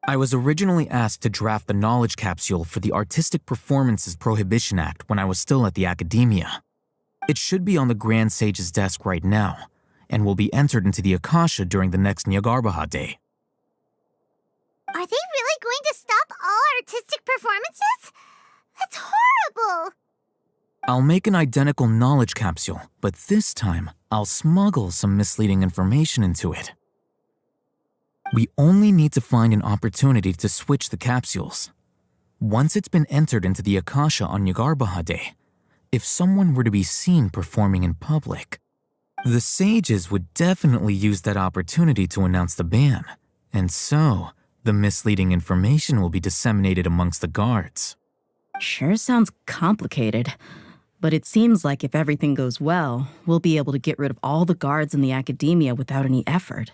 I was originally asked to draft the knowledge capsule for the Artistic Performances Prohibition Act when I was still at the Academia. It should be on the Grand Sage's desk right now, and will be entered into the Akasha during the next Nyargarbaha Day. Are they really going to stop all artistic performances? That's horrible! I'll make an identical knowledge capsule, but this time I'll smuggle some misleading information into it. We only need to find an opportunity to switch the capsules. Once it's been entered into the Akasha on Nyargarbaha Day, if someone were to be seen performing in public, the sages would definitely use that opportunity to announce the ban, and so the misleading information will be disseminated amongst the guards. Sure sounds complicated, but it seems like if everything goes well, we'll be able to get rid of all the guards in the Academia without any effort.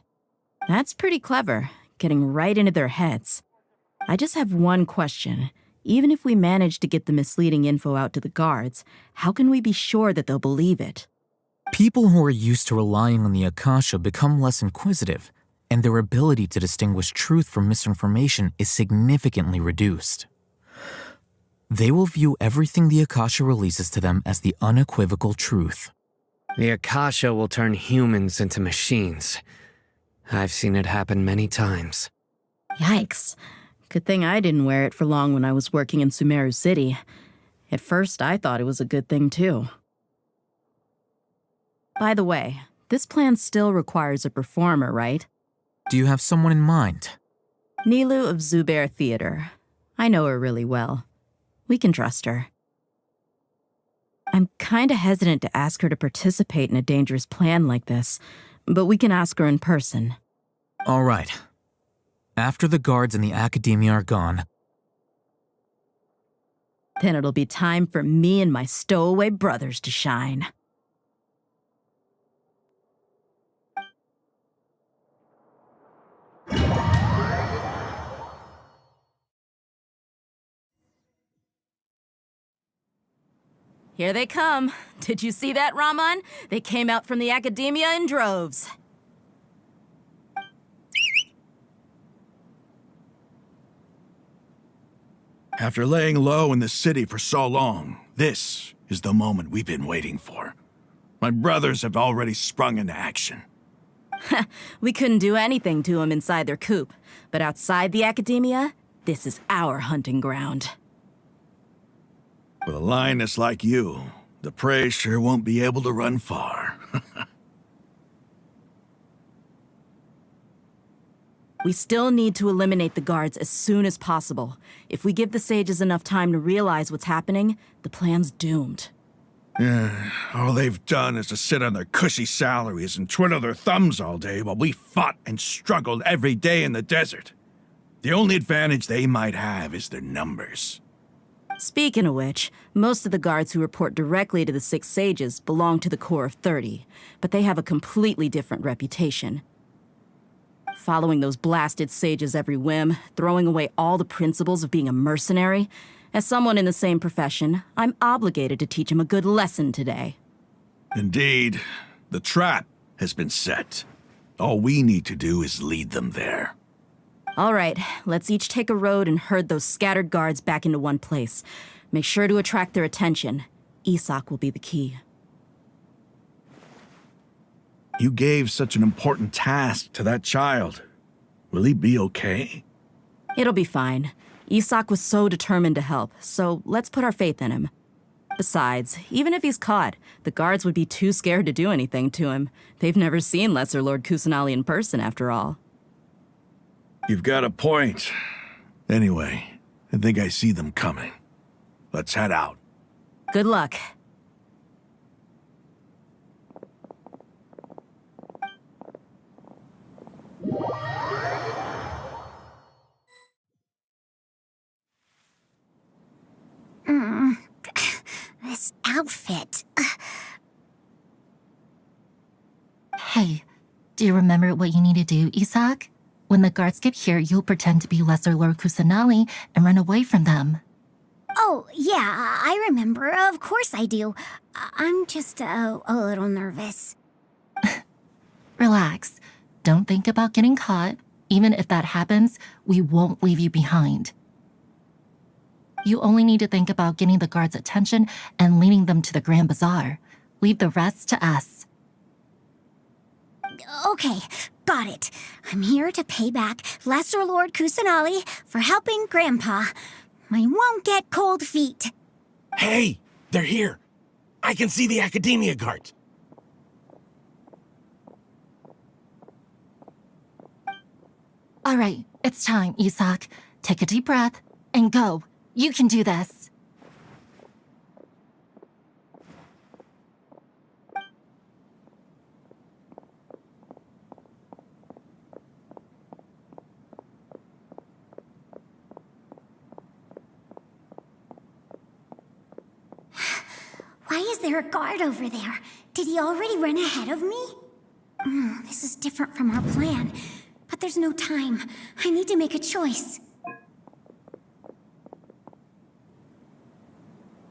That's pretty clever, getting right into their heads. I just have one question. Even if we manage to get the misleading info out to the guards, how can we be sure that they'll believe it? People who are used to relying on the Akasha become less inquisitive, and their ability to distinguish truth from misinformation is significantly reduced. They will view everything the Akasha releases to them as the unequivocal truth. The Akasha will turn humans into machines. I've seen it happen many times. Yikes. Good thing I didn't wear it for long when I was working in Sumeru City. At first, I thought it was a good thing, too. By the way, this plan still requires a performer, right? Do you have someone in mind? Nilou of Zubair Theater. I know her really well. We can trust her. I'm kinda hesitant to ask her to participate in a dangerous plan like this, but we can ask her in person. All right. After the guards and the Academia are gone, then it'll be time for me and my stowaway brothers to shine. Here they come. Did you see that, Raman? They came out from the Academia in droves. After laying low in the city for so long, this is the moment we've been waiting for. My brothers have already sprung into action. We couldn't do anything to them inside their coop, but outside the Academia, this is our hunting ground. With a lioness like you, the prey sure won't be able to run far. We still need to eliminate the guards as soon as possible. If we give the sages enough time to realize what's happening, the plan's doomed. All they've done is to sit on their cushy salaries and twiddle their thumbs all day while we fought and struggled every day in the desert. The only advantage they might have is their numbers. Speaking of which, most of the guards who report directly to the Six Sages belong to the Corps of 30, but they have a completely different reputation. Following those blasted sages every whim, throwing away all the principles of being a mercenary. As someone in the same profession, I'm obligated to teach them a good lesson today. Indeed, the trap has been set. All we need to do is lead them there. All right, let's each take a road and herd those scattered guards back into one place. Make sure to attract their attention. Isak will be the key. You gave such an important task to that child. Will he be okay? It'll be fine. Isak was so determined to help, so let's put our faith in him. Besides, even if he's caught, the guards would be too scared to do anything to him. They've never seen Lesser Lord Kusanali in person, after all. You've got a point. Anyway, I think I see them coming. Let's head out. Good luck. This outfit. Hey, do you remember what you need to do, Isak? When the guards get here, you'll pretend to be Lesser Lord Kusanali and run away from them. Oh, yeah, I remember. Of course I do. I'm just a little nervous. Relax. Don't think about getting caught. Even if that happens, we won't leave you behind. You only need to think about getting the guards' attention and leading them to the Grand Bazaar. Leave the rest to us. Okay, got it. I'm here to pay back Lesser Lord Kusanali for helping Grandpa. I won't get cold feet. Hey, they're here. I can see the Academia guards. All right, it's time, Isak. Take a deep breath and go. You can do this. Why is there a guard over there? Did he already run ahead of me? This is different from our plan. But there's no time. I need to make a choice.